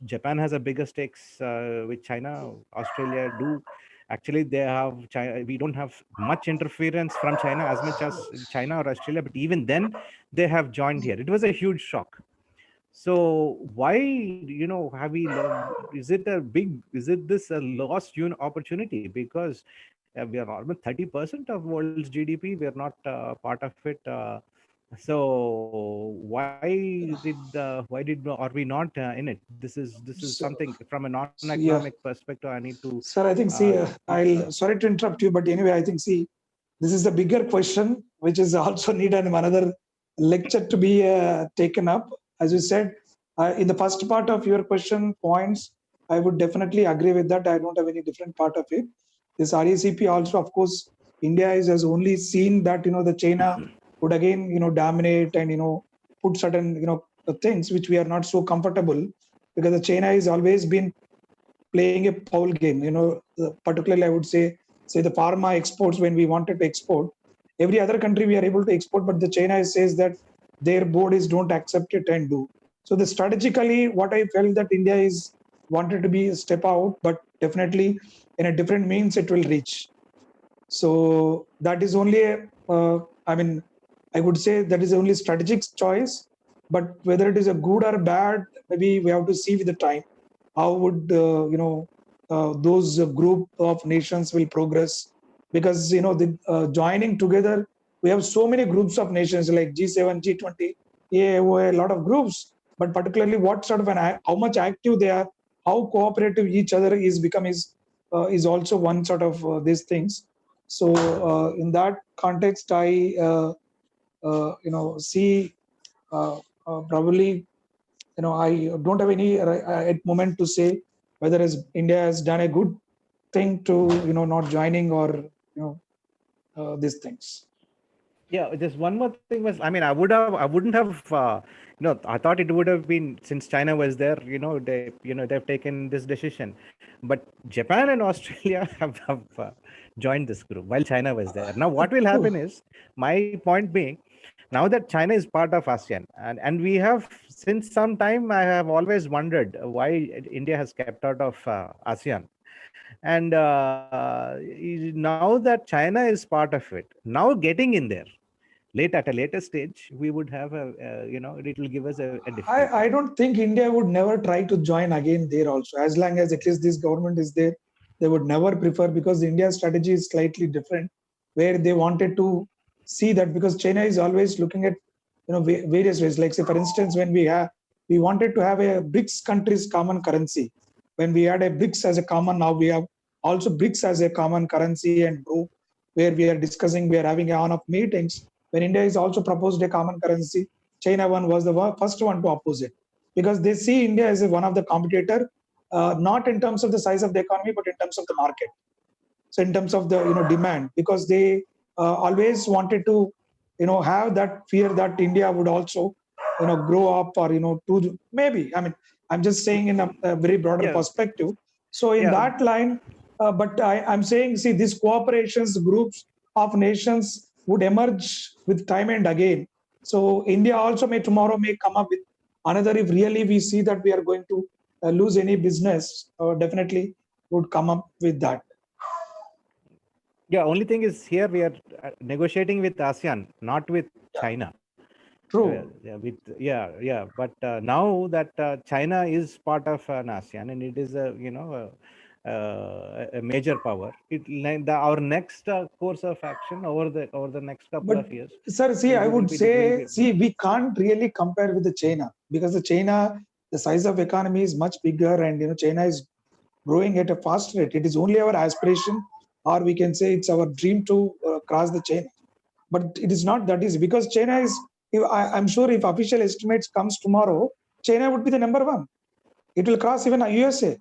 Speaker 5: Japan has a bigger stakes with China. Australia do. Actually, they have China. We don't have much interference from China as much as China or Australia, but even then, they have joined here. It was a huge shock. So why, have we? Is it this a lost opportunity? Because we are almost 30% of world's GDP. We are not part of it. So why did are we not in it? This is
Speaker 3: So,
Speaker 5: something from a
Speaker 3: yeah,
Speaker 5: non-economic perspective. I need to.
Speaker 3: sir, I think, see, I'll sorry to interrupt you, but anyway, I think, see, this is the bigger question, which is also need another lecture to be taken up. As you said, in the first part of your question points, I would definitely agree with that. I don't have any different part of it. This RECP also, of course, India has only seen that, the China would again, dominate and, put certain, things which we are not so comfortable, because the China has always been playing a foul game. Particularly I would say the pharma exports, when we wanted to export, every other country we are able to export, but the China says that their board is don't accept it and do. So the strategically, what I felt that India is wanted to be a step out, but definitely in a different means it will reach. So that is only I mean, I would say that is only strategic choice, but whether it is a good or bad, maybe we have to see with the time. How would those group of nations will progress? Because the joining together, we have so many groups of nations like G7, G20, yeah, a lot of groups. But particularly, what sort of how much active they are, how cooperative each other is become is also one sort of these things. So in that context, I see probably I don't have any at moment to say whether India has done a good thing to not joining or these things.
Speaker 5: Yeah, just one more thing was, I mean, I wouldn't have, I thought it would have been, since China was there, they've taken this decision, but Japan and Australia have joined this group while China was there. Now, what will happen is, my point being, now that China is part of ASEAN, and we have, since some time, I have always wondered why India has kept out of ASEAN. And now that China is part of it, now getting in there, at a later stage, we would have it will give us a difference.
Speaker 3: I don't think India would never try to join again there also. As long as at least this government is there, they would never prefer, because India's strategy is slightly different, where they wanted to see that, because China is always looking at various ways. Like, say, for instance, when we wanted to have a BRICS countries common currency. When we had a BRICS as a common, now we have also BRICS as a common currency and group, where we are discussing, we are having a on-off meetings. When India is also proposed a common currency, China one was the first one to oppose it, because they see India as one of the competitor, not in terms of the size of the economy, but in terms of the market. So in terms of the demand, because they always wanted to have that fear that India would also grow up, or to maybe, I mean, I'm just saying in a very broader perspective. So in that line, but I'm saying, see, these cooperations, groups of nations would emerge with time and again. So India also tomorrow may come up with another, if really we see that we are going to lose any business, definitely would come up with that.
Speaker 5: Yeah, only thing is, here we are negotiating with ASEAN, not with China.
Speaker 3: True.
Speaker 5: But now that China is part of an ASEAN, and it is a major power, our next course of action over the next couple of years.
Speaker 3: Sir, see, I would say, we can't really compare with the China, because the size of economy is much bigger, and China is growing at a fast rate. It is only our aspiration, or we can say it's our dream to cross the China. But it is not that easy, because China is, I'm sure if official estimates comes tomorrow, China would be the number one. It will cross even USA.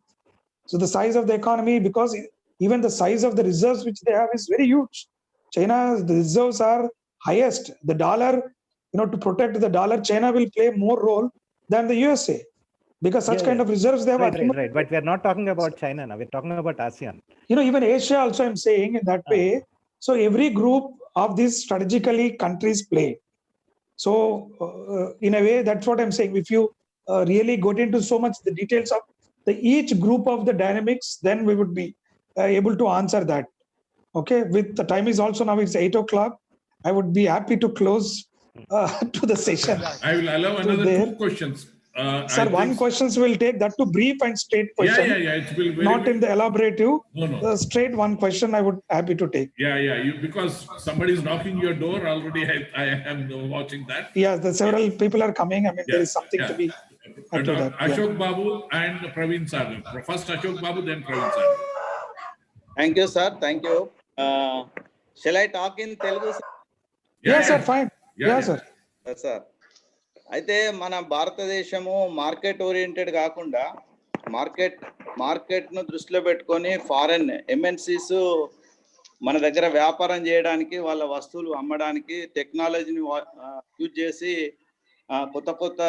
Speaker 3: So the size of the economy, because even the size of the reserves which they have is very huge. China's reserves are highest. The dollar, to protect the dollar, China will play more role than the USA, because such kind of reserves they have accumulated.
Speaker 5: Right. But we are not talking about China now. We're talking about ASEAN.
Speaker 3: Even Asia also, I'm saying in that way. So every group of these strategically countries play. So in a way, that's what I'm saying. If you really got into so much the details of each group of the dynamics, then we would be able to answer that. Okay, with the time is also now, it's 8 o'clock. I would be happy to close to the session.
Speaker 1: I will allow another 2 questions.
Speaker 3: Sir, one questions will take that to brief and straight question.
Speaker 1: Yeah. It will very
Speaker 3: not in the elaborative.
Speaker 1: No.
Speaker 3: Straight one question I would happy to take.
Speaker 1: Yeah. Because somebody is knocking your door already. I am watching that.
Speaker 3: Yes, the several people are coming. I mean, there is something to be.
Speaker 1: Ashok Babu and Praveen Sagar. First Ashok Babu, then Praveen Sagar.
Speaker 6: Thank you, sir. Thank you. Shall I talk in Telugu?
Speaker 3: Yes, sir. Fine. Yeah, sir.
Speaker 6: Yes, sir. అయితే మన భారతదేశము market oriented కాకుండా మార్కెట్ను దృష్టిలో పెట్టుకొని foreign MNCs మన దగ్గర వ్యాపారం చేయడానికి, వాళ్ళ వస్తువులు అమ్మడానికి టెక్నాలజీని యూజ్ చేసి కొత్త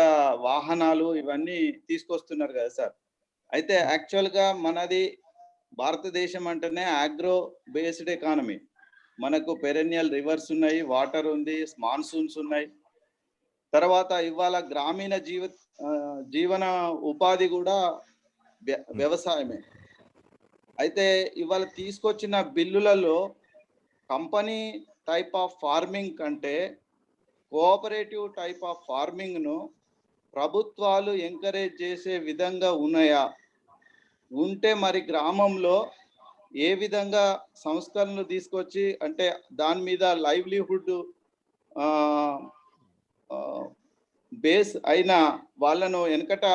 Speaker 6: వాహనాలు ఇవన్నీ తీసుకొస్తున్నారు కదా సార్. అయితే యాక్చువల్గా మనది భారతదేశం అంటేనే ఆగ్రో బేస్డ్ ఎకానమీ. మనకు పెరెన్నియల్ రివర్స్ ఉన్నాయి, వాటర్ ఉంది, మాన్సూన్స్ ఉన్నాయి. తర్వాత ఇవాళ గ్రామీణ జీవన ఉపాధి కూడా వ్యవసాయమే. అయితే ఇవాళ తీసుకొచ్చిన బిల్లులలో కంపెనీ టైప్ ఆఫ్ ఫార్మింగ్ కంటే కోఆపరేటివ్ టైప్ ఆఫ్ ఫార్మింగ్ను ప్రభుత్వాలు ఎంకరేజ్ చేసే విధంగా ఉన్నాయా? ఉంటే మరి గ్రామంలో ఏ విధంగా సంస్కరణలు తీసుకొచ్చి, అంటే దాని మీద లైవ్లీహుడ్ బేస్ అయిన వాళ్ళను వెనకట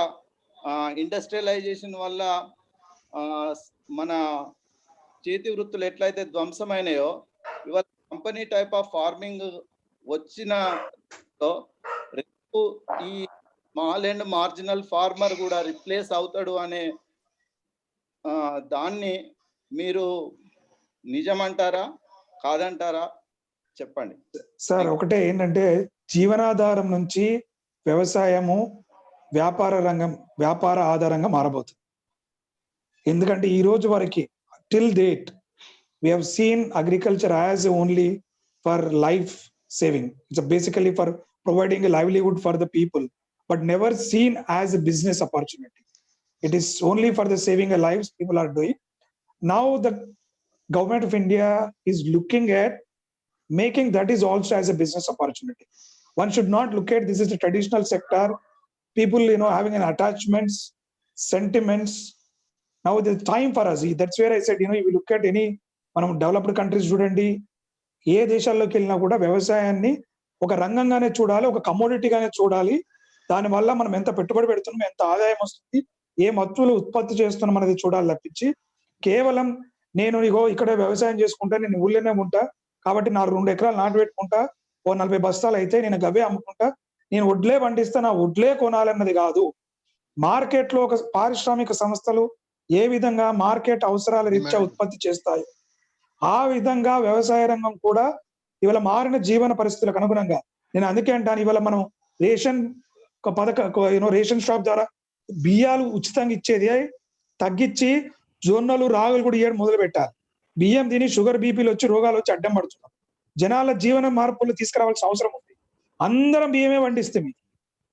Speaker 6: ఇండస్ట్రియలైజేషన్ వల్ల మన చేతి వృత్తులు ఎట్లయితే ధ్వంసమైనాయో కంపెనీ టైప్ ఆఫ్ ఫార్మింగ్ వచ్చిన రేపు ఈ స్మాల్ అండ్ మార్జినల్ ఫార్మర్ కూడా రిప్లేస్ అవుతాడు అనే దాన్ని మీరు నిజమంటారా కాదంటారా చెప్పండి
Speaker 3: సార్. ఒకటే ఏంటంటే జీవనాధారం నుంచి వ్యవసాయము వ్యాపార ఆధారంగా మారబోతుంది. ఎందుకంటే ఈ రోజు వరకు till date we have seen agriculture as only for life saving. It's basically for providing a livelihood for the people, but never seen as a business opportunity. It is only for the saving of lives people are doing. Now the government of India is looking at making that is also as a business opportunity. One should not look at this as a traditional sector, people having an attachments, sentiments. Now the time for us, that's where I said, if you look at any మనం developed countries చూడండి, ఏ దేశాల్లోకి వెళ్ళినా కూడా వ్యవసాయాన్ని ఒక రంగంగానే చూడాలి, ఒక కమోడిటీగానే చూడాలి. దానివల్ల మనం ఎంత పెట్టుబడి పెడుతున్నాం, ఎంత ఆదాయం వస్తుంది, ఏ వస్తువులు ఉత్పత్తి చేస్తున్నాం అనేది చూడాలి తప్పించి కేవలం నేను ఇక్కడే వ్యవసాయం చేసుకుంటా, నేను ఊళ్ళోనే ఉంటా కాబట్టి 2 ఎకరాలు నాటు పెట్టుకుంటా, 40 బస్తాలు అయితే నేను గవే అమ్ముకుంటా, నేను వడ్లే పండిస్తా, నా వడ్లే కొనాలన్నది కాదు. మార్కెట్ లో ఒక పారిశ్రామిక సంస్థలు ఏ విధంగా మార్కెట్ అవసరాల రీత్యా ఉత్పత్తి చేస్తాయి, ఆ విధంగా వ్యవసాయ రంగం కూడా ఇవాళ మారిన జీవన పరిస్థితులకు అనుగుణంగా, నేను అందుకే అంటాను, ఇవాళ మనం రేషన్ షాప్ ద్వారా బియ్యాలు ఉచితంగా ఇచ్చేది తగ్గించి జొన్నలు రాగులు కూడా ఇవ్వడం మొదలు పెట్టాలి. బియ్యం తిని షుగర్ బీపీలు వచ్చి రోగాలు వచ్చి అడ్డం పడుతున్నాం. జనాల జీవన మార్పులు తీసుకురావాల్సిన అవసరం ఉంది. అందరం బియ్యమే పండిస్తే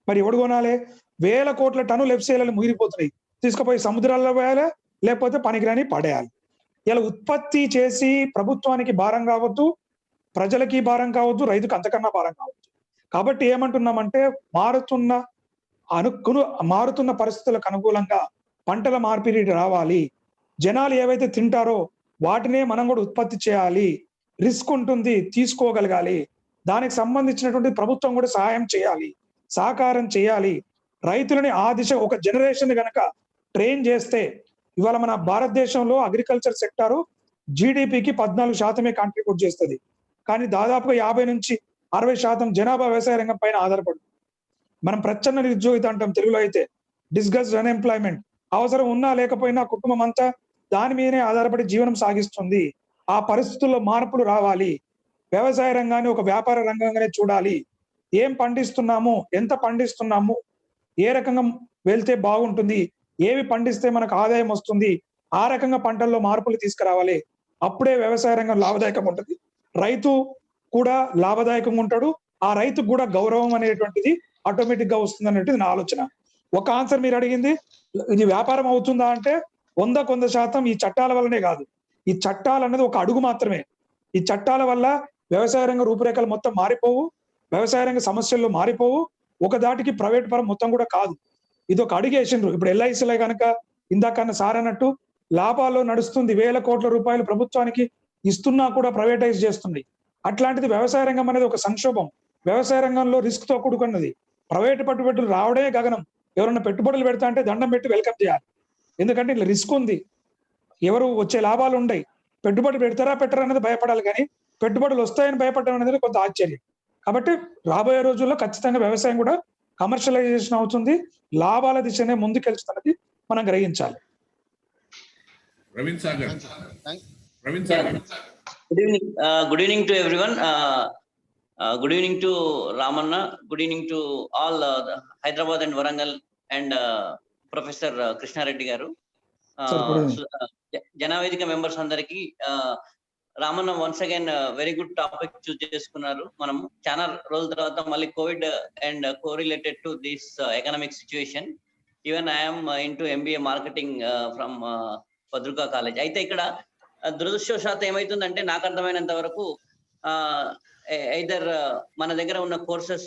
Speaker 3: మరి ఎవడు కొనాలి? 1000 కోట్ల టన్నులు ఎఫ్సీఎల్ ముగిరిపోతున్నాయి, తీసుకుపోయి సముద్రాల్లో పోయాలి, లేకపోతే పనికిరాని పడేయాలి. ఇలా ఉత్పత్తి చేసి ప్రభుత్వానికి భారం కావద్దు, ప్రజలకి భారం కావద్దు, రైతుకు అంతకన్నా భారం కావద్దు. కాబట్టి ఏమంటున్నామంటే మారుతున్న పరిస్థితులకు అనుకూలంగా పంటల మార్పిడి రావాలి. జనాలు ఏవైతే తింటారో వాటినే మనం కూడా ఉత్పత్తి చేయాలి. రిస్క్ ఉంటుంది, తీసుకోగలగాలి. దానికి సంబంధించినటువంటి ప్రభుత్వం కూడా సహాయం చేయాలి, సహకారం చేయాలి. రైతులని ఆ దిశ ఒక జనరేషన్ గనక ట్రైన్ చేస్తే, ఇవాళ మన భారతదేశంలో అగ్రికల్చర్ సెక్టారు జీడిపికి 14% కాంట్రిబ్యూట్ చేస్తుంది. కానీ దాదాపుగా 50 నుంచి 60% జనాభా వ్యవసాయ రంగం పైన ఆధారపడుతుంది. మనం ప్రచ్ఛన్న నిరుద్యోగిత అంటాం తెలుగులో అయితే, డిస్గస్డ్ అన్ఎంప్లాయ్మెంట్. అవసరం ఉన్నా లేకపోయినా కుటుంబం అంతా దాని మీదనే ఆధారపడి జీవనం సాగిస్తుంది. ఆ పరిస్థితుల్లో మార్పులు రావాలి. వ్యవసాయ రంగాన్ని ఒక వ్యాపార రంగంగానే చూడాలి. ఏం పండిస్తున్నాము, ఎంత పండిస్తున్నాము, ఏ రకంగా వెళ్తే బాగుంటుంది, ఏవి పండిస్తే మనకు ఆదాయం వస్తుంది, ఆ రకంగా పంటల్లో మార్పులు తీసుకురావాలి. అప్పుడే వ్యవసాయ రంగం లాభదాయకంగా ఉంటుంది, రైతు కూడా లాభదాయకంగా ఉంటాడు, ఆ రైతుకు కూడా గౌరవం అనేటువంటిది ఆటోమేటిక్ గా వస్తుంది అనేటువంటిది నా ఆలోచన. ఒక ఆన్సర్ మీరు అడిగింది, ఇది వ్యాపారం అవుతుందా అంటే 100% ఈ చట్టాల వల్లనే కాదు. ఈ చట్టాలు అన్నది ఒక అడుగు మాత్రమే. ఈ చట్టాల వల్ల వ్యవసాయ రంగ రూపురేఖలు మొత్తం మారిపోవు, వ్యవసాయ రంగ సమస్యలు మారిపోవు. ఒక దాటికి ప్రైవేట్ పరం మొత్తం కూడా కాదు. ఇది ఒక అడిగేసిండ్రు. ఇప్పుడు ఎల్ఐసిలో కనుక ఇందాకన్నా సార్ అన్నట్టు లాభాల్లో నడుస్తుంది, 1000 కోట్ల రూపాయలు ప్రభుత్వానికి ఇస్తున్నా కూడా ప్రైవేటైజ్ చేస్తుంది. అట్లాంటిది వ్యవసాయ రంగం అనేది ఒక సంక్షోభం. వ్యవసాయ రంగంలో రిస్క్ తో కూడుకున్నది. ప్రైవేట్ పెట్టుబడులు రావడమే గగనం. ఎవరైనా పెట్టుబడులు పెడతా అంటే దండం పెట్టి వెల్కమ్ చేయాలి. ఎందుకంటే ఇట్లా రిస్క్ ఉంది, ఎవరు వచ్చే లాభాలు ఉన్నాయి. పెట్టుబడి పెడతారా పెట్టరా అనేది భయపడాలి, కానీ పెట్టుబడులు వస్తాయని భయపడడం అనేది కొంత ఆశ్చర్యం. కాబట్టి రాబోయే రోజుల్లో ఖచ్చితంగా వ్యవసాయం కూడా కమర్షియలైజేషన్ అవుతుంది, లాభాల దిశనే ముందుకెళ్తున్నది మనం గ్రహించాలి.
Speaker 1: Ravin Sagar.
Speaker 7: Good evening to everyone. Good evening to Ramanna. Good evening to all Hyderabad and Warangal and Professor Krishna Reddy garu. Jana Vedika members andariki Ramanna once again very good topic choose cheskunnaru. Manam చాలా రోజుల తర్వాత మళ్ళీ Covid and correlated to this economic situation. Even I am into MBA marketing from Padruka College. అయితే ఇక్కడ దురదృష్టవశాత్తు ఏమైతుందంటే నాకు అర్థమైనంత వరకు ఐదర్ మన దగ్గర ఉన్న courses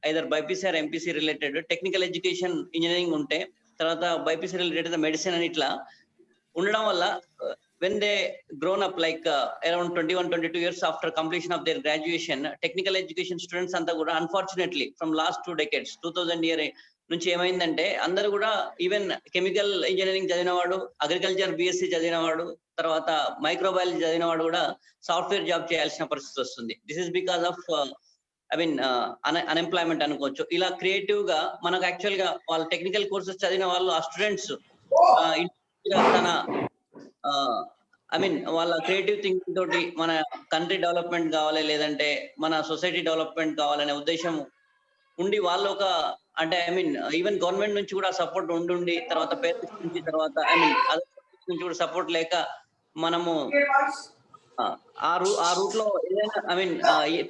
Speaker 7: either BiPC or MPC related technical education engineering ఉంటే తర్వాత బైపీసీ రిలేటెడ్ మెడిసిన్ అని ఇట్లా ఉండడం వల్ల when they grown up like around 21-22 years after completion of their graduation, technical education students anta kuda unfortunately from last 2 decades 2000 year నుంచి ఏమైందంటే అందరూ కూడా ఈవెన్ కెమికల్ ఇంజనీరింగ్ చదివినవాడు, అగ్రికల్చర్ బిఎస్సి చదివినవాడు, తర్వాత మైక్రోబయాలజీ చదివినవాడు కూడా సాఫ్ట్వేర్ జాబ్ చేయాల్సిన పరిస్థితి వస్తుంది. This is because of unemployment అనుకోవచ్చు. ఇలా క్రియేటివ్ గా మనకు యాక్చువల్ గా వాళ్ళ టెక్నికల్ కోర్సెస్ చదివిన వాళ్ళు ఆ స్టూడెంట్స్ తన వాళ్ళ క్రియేటివ్ థింకింగ్ తోటి మన కంట్రీ డెవలప్మెంట్ కావాలి, లేదంటే మన సొసైటీ డెవలప్మెంట్ కావాలనే ఉద్దేశం ఉండి వాళ్ళు ఒక అంటే ఈవెన్ గవర్నమెంట్ నుంచి కూడా సపోర్ట్ ఉండి తర్వాత పేరెంట్స్ నుంచి తర్వాత అదర్ నుంచి కూడా సపోర్ట్ లేక మనము ఆ రూట్ లో ఏదైనా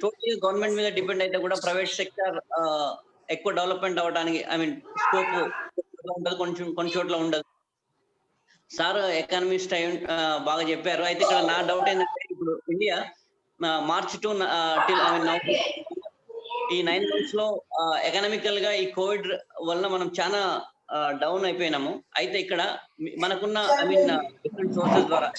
Speaker 7: టోటల్ గవర్నమెంట్ మీద డిపెండ్ అయితే కూడా ప్రైవేట్ సెక్టర్ ఎక్కువ డెవలప్మెంట్ అవ్వడానికి స్కోప్ ఉండదు, కొన్ని చోట్ల ఉండదు. సార్ ఎకానమిస్ట్ బాగా చెప్పారు. అయితే ఇక్కడ నా డౌట్ ఏంటంటే ఇప్పుడు ఇండియా మార్చ్ టు ఈ 9 months లో ఎకనామికల్ గా ఈ కోవిడ్ వల్ల మనం చాలా డౌన్ అయిపోయినాము. అయితే ఇక్కడ మనకున్న డిఫరెంట్ సోర్సెస్ ద్వారా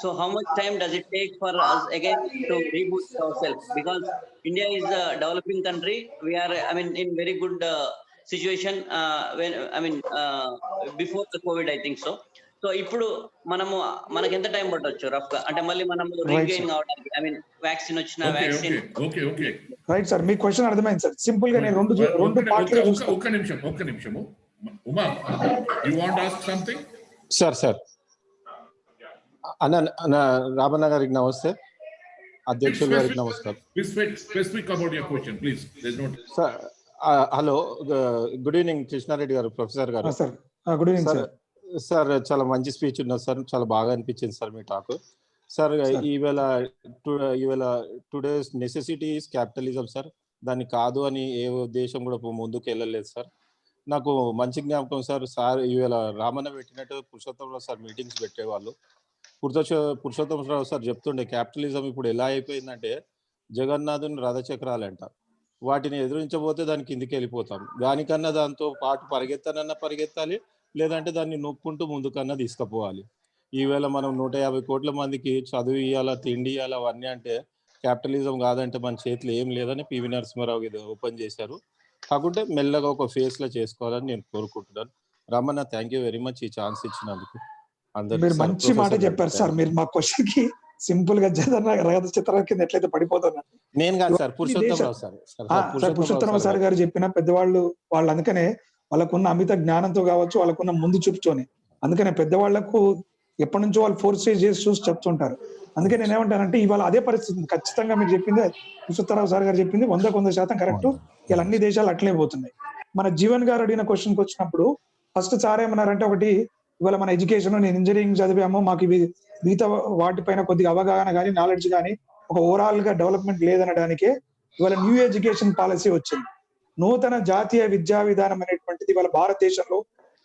Speaker 7: so how much time does it take for us again to reboot ourselves, because India is a developing country, we are in very good situation when before the COVID I think so ఇప్పుడు మనకి ఎంత time పట్టొచ్చు rough గా, అంటే మళ్ళీ మనం regain అవడానికి vaccine వచ్చిన వ్యాక్సిన్
Speaker 1: ఓకే
Speaker 3: రైట్ సార్, మీ క్వశ్చన్ అర్థమైంది సార్. సింపుల్ గా నేను రెండు పార్ట్లు
Speaker 1: ఒక్క నిమిషము Uma, you want ask something?
Speaker 8: Sir అన్న రామన్న గారికి నమస్తే, అధ్యక్షులు గారికి నమస్కారం.
Speaker 1: Specific about your question please.
Speaker 8: Sir hello, good evening Krishna Reddy గారు, ప్రొఫెసర్ గారు.
Speaker 3: గుడ్ ఈవినింగ్
Speaker 8: సార్ చాలా మంచి స్పీచ్ ఉన్నది సార్, చాలా బాగా అనిపించింది సార్ మీ టాక్. సార్ ఈవేళ today's necessity is capitalism sir, దాన్ని కాదు అని ఏ దేశం కూడా ముందుకు వెళ్ళలేదు సార్. నాకు మంచి జ్ఞాపకం సార్ ఈవేళ రామన్న పెట్టినట్టు పురుషోత్తమరావు సార్ మీటింగ్స్ పెట్టేవాళ్ళు. పురుషోత్తమరావు సార్ చెప్తుండే క్యాపిటలిజం ఇప్పుడు ఎలా అయిపోయిందంటే జగన్నాథుని రథచక్రాలంట, వాటిని ఎదురించబోతే దాని కిందికి వెళ్ళిపోతాం. దానికన్నా దాంతో పాటు పరిగెత్తాలి, లేదంటే దాన్ని నొక్కుంటూ ముందుకన్నా తీసుకుపోవాలి. ఈవేళ మనం 150 కోట్ల మందికి చదువు ఇవ్వాలా, తిండి ఇవ్వాలా, అవన్నీ అంటే క్యాపిటలిజం కాదంటే మన చేతిలో ఏం లేదని పివి నరసింహారావు ఇది ఓపెన్ చేశారు. కాకుంటే మెల్లగా ఒక ఫేస్ లో చేసుకోవాలని నేను కోరుకుంటున్నాను. Ramana, thank you very much ఈ ఛాన్స్ ఇచ్చినందుకు.
Speaker 3: మీరు మంచి మాట చెప్పారు సార్. మీరు మా క్వశ్చన్ కి సింపుల్ గా రగత చిత్రం కింద ఎట్లయితే పడిపోతున్నారు.
Speaker 8: నేను కాదు సార్, పురుషోత్తమరావు
Speaker 3: సార్ గారు చెప్పిన పెద్దవాళ్ళు వాళ్ళు అందుకనే వాళ్ళకున్న అమిత జ్ఞానంతో కావచ్చు, వాళ్ళకున్న ముందు చూపుతోనే, అందుకనే పెద్దవాళ్లకు ఎప్పటి నుంచో వాళ్ళు ఫోర్స్ చూసి చెప్తుంటారు. అందుకే నేను ఏమంటానంటే ఇవాళ అదే పరిస్థితి ఖచ్చితంగా మీరు చెప్పింది పురుషోత్తమరావు సార్ గారు చెప్పింది 100% కరెక్ట్. ఇలా అన్ని దేశాలు అట్లే పోతున్నాయి. మన జీవన్ గారు అడిగిన క్వశ్చన్కి వచ్చినప్పుడు ఫస్ట్ సార్ ఏమన్నారంటే, ఒకటి ఇవాళ మన ఎడ్యుకేషన్, నేను ఇంజనీరింగ్ చదివాము, మాకు ఇవి మిగతా వాటిపైన కొద్దిగా అవగాహన కానీ నాలెడ్జ్ కానీ ఒక ఓవరాల్ గా డెవలప్మెంట్ లేదనడానికే ఇవాళ న్యూ ఎడ్యుకేషన్ పాలసీ వచ్చింది. నూతన జాతీయ విద్యా విధానం అనేటువంటిది ఇవాళ భారతదేశంలో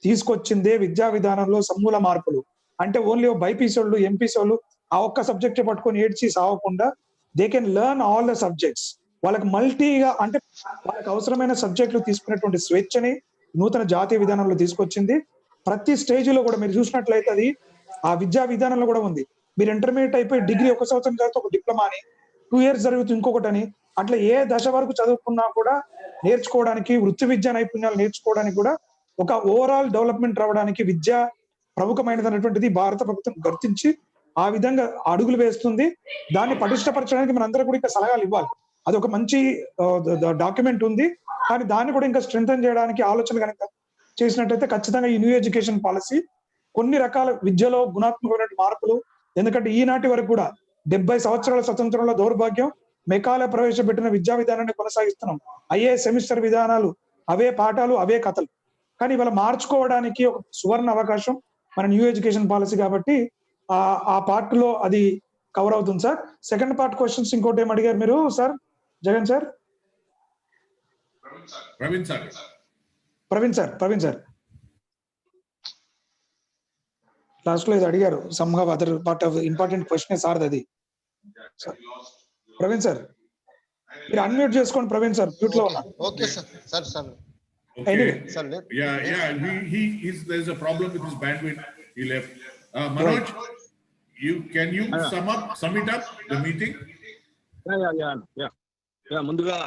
Speaker 3: తీసుకొచ్చిందే విద్యా విధానంలో సమూల మార్పులు. అంటే ఓన్లీ బైపీసీ వాళ్ళు, ఎంపీసీ వాళ్ళు ఆ ఒక్క సబ్జెక్ట్ పట్టుకొని ఏడ్చి సావకుండా they can learn all the subjects. వాళ్ళకి మల్టీగా అంటే వాళ్ళకి అవసరమైన సబ్జెక్టులు తీసుకునేటువంటి స్వేచ్ఛని నూతన జాతీయ విధానంలో తీసుకొచ్చింది. ప్రతి స్టేజ్ లో కూడా మీరు చూసినట్లయితే అది ఆ విద్యా విధానంలో కూడా ఉంది. మీరు ఇంటర్మీడియట్ అయిపోయి డిగ్రీ 1 సంవత్సరం తర్వాత ఒక డిప్లొమా అని, 2 years జరుగుతుంది ఇంకొకటి అని, అట్లా ఏ దశ వరకు చదువుకున్నా కూడా నేర్చుకోవడానికి, వృత్తి విద్యా నైపుణ్యాలు నేర్చుకోవడానికి కూడా ఒక ఓవరాల్ డెవలప్మెంట్ రావడానికి విద్య ప్రముఖమైనది అనేటువంటిది భారత ప్రభుత్వం గుర్తించి ఆ విధంగా అడుగులు వేస్తుంది. దాన్ని పటిష్టపరచడానికి మన అందరూ కూడా ఇంకా సలహాలు ఇవ్వాలి. అది ఒక మంచి డాక్యుమెంట్ ఉంది, కానీ దాన్ని కూడా ఇంకా స్ట్రెంథెన్ చేయడానికి ఆలోచన కనుక చేసినట్టయితే ఖచ్చితంగా ఈ న్యూ ఎడ్యుకేషన్ పాలసీ కొన్ని రకాల విద్యలో గుణాత్మకమైన మార్పులు, ఎందుకంటే ఈనాటి వరకు కూడా 70 సంవత్సరాల స్వతంత్రంలో దౌర్భాగ్యం మెకాలే ప్రవేశపెట్టిన విద్యా విధానాన్ని కొనసాగిస్తున్నాం. అయ్యే సెమిస్టర్ విధానాలు, అవే పాఠాలు, అవే కథలు. కానీ ఇవాళ మార్చుకోవడానికి ఒక సువర్ణ అవకాశం మన న్యూ ఎడ్యుకేషన్ పాలసీ కాబట్టి ఆ పార్ట్ లో అది కవర్ అవుతుంది సార్. సెకండ్ పార్ట్ క్వశ్చన్స్ ఇంకోటి ఏం అడిగారు మీరు sir? Jagan sir, Praveen sir last లో ఇది అడిగారు. Some have other part of important question sir అది. ప్రవీణ్ సార్ మీరు అన్మ్యూట్ చేసుకోండి. ప్రవీణ్ సార్ మ్యూట్ లో ఉన్నారు.
Speaker 2: Okay sir.
Speaker 1: Okay. Yeah, there is a problem with his bandwidth. He left. Manoj, can you sum it up the meeting?
Speaker 9: ముందుగా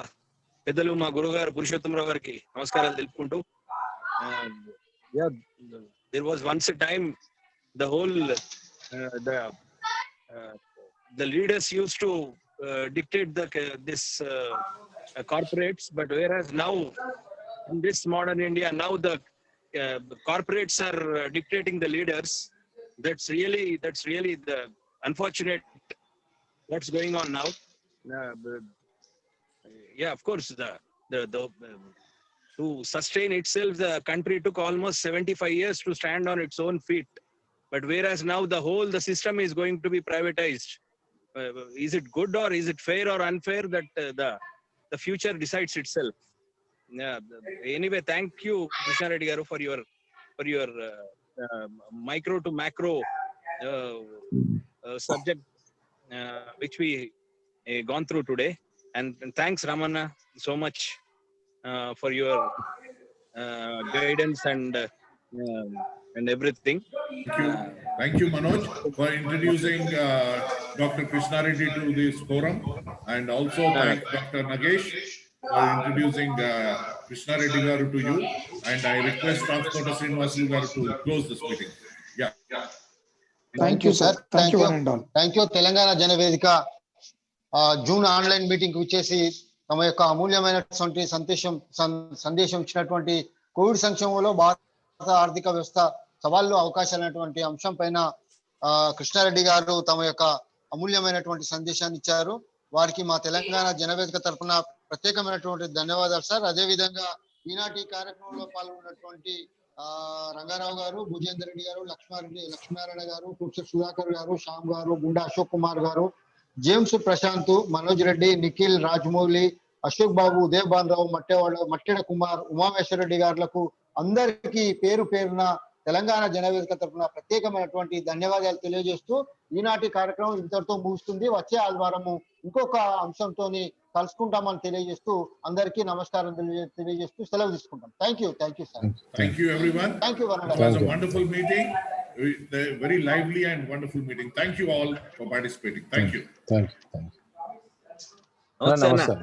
Speaker 9: పెద్దలు మా గురుగారు పురుషోత్తమరావు గారికి నమస్కారాలు తెలుపుకుంటూ there was once a time the whole the leaders used to dictate this corporates, but whereas now in this modern India, now the corporates are dictating the leaders. That's really the unfortunate what's going on now. Of course, the to sustain itself, the country took almost 75 years to stand on its own feet. But whereas now the system is going to be privatized. Is it good or is it fair or unfair? That the future decides itself. Anyway, thank you, Krishna Reddy garu, for your micro to macro subject which we gone through today. And thanks, Ramana, so much for your guidance and everything.
Speaker 1: Thank you, Manoj, for introducing Dr. Krishna Reddy to this forum, and also thank Dr. Nagesh for introducing Krishna Reddy garu to you. And I request Transporter Srinivasulu garu to close this meeting.
Speaker 3: Thank you, sir. Thank you, one and all.
Speaker 2: Thank you. Telangana Jana వేదిక June online meeting వచ్చేసి తమ యొక్క అమూల్యమైనటువంటి సందేశం ఇచ్చినటువంటి Covid సంక్షేమంలో భారత ఆర్థిక వ్యవస్థ సవాళ్ళు అవకాశాలు అనేటువంటి అంశం పైన కృష్ణారెడ్డి గారు తమ యొక్క అమూల్యమైనటువంటి సందేశాన్ని ఇచ్చారు. వారికి మా తెలంగాణ జనవేదిక తరఫున ప్రత్యేకమైనటువంటి ధన్యవాదాలు సార్. అదే విధంగా ఈనాటి కార్యక్రమంలో పాల్గొన్నటువంటి రంగారావు గారు, భుజేందర్ రెడ్డి గారు, లక్ష్మీనారాయణ గారు, కుర్చర్ సుధాకర్ గారు, శ్యామ్ గారు, గుండా అశోక్ కుమార్ గారు, జేమ్స్ ప్రశాంత్, మనోజ్ రెడ్డి, నిఖిల్, రాజమౌళి, అశోక్ బాబు, ఉదయభాన్ రావు, మట్టెడ కుమార్, ఉమామేశ్వర రెడ్డి గారులకు అందరికీ పేరు పేరున తెలంగాణ జనవేదిక తరఫున ప్రత్యేకమైనటువంటి ధన్యవాదాలు తెలియజేస్తూ ఈనాటి కార్యక్రమం ఇంతటితో ముగుస్తుంది. వచ్చే ఆదివారము ఇంకొక అంశంతో కలుసుకుంటామని తెలియజేస్తూ అందరికీ నమస్కారం తెలియజేస్తూ సెలవు తీసుకుంటాం. Thank you sir.
Speaker 1: Thank you, everyone.
Speaker 2: Thank you,
Speaker 1: It was a wonderful meeting, very lively and wonderful meeting. Thank you all for participating. Thank you.
Speaker 8: Namaste.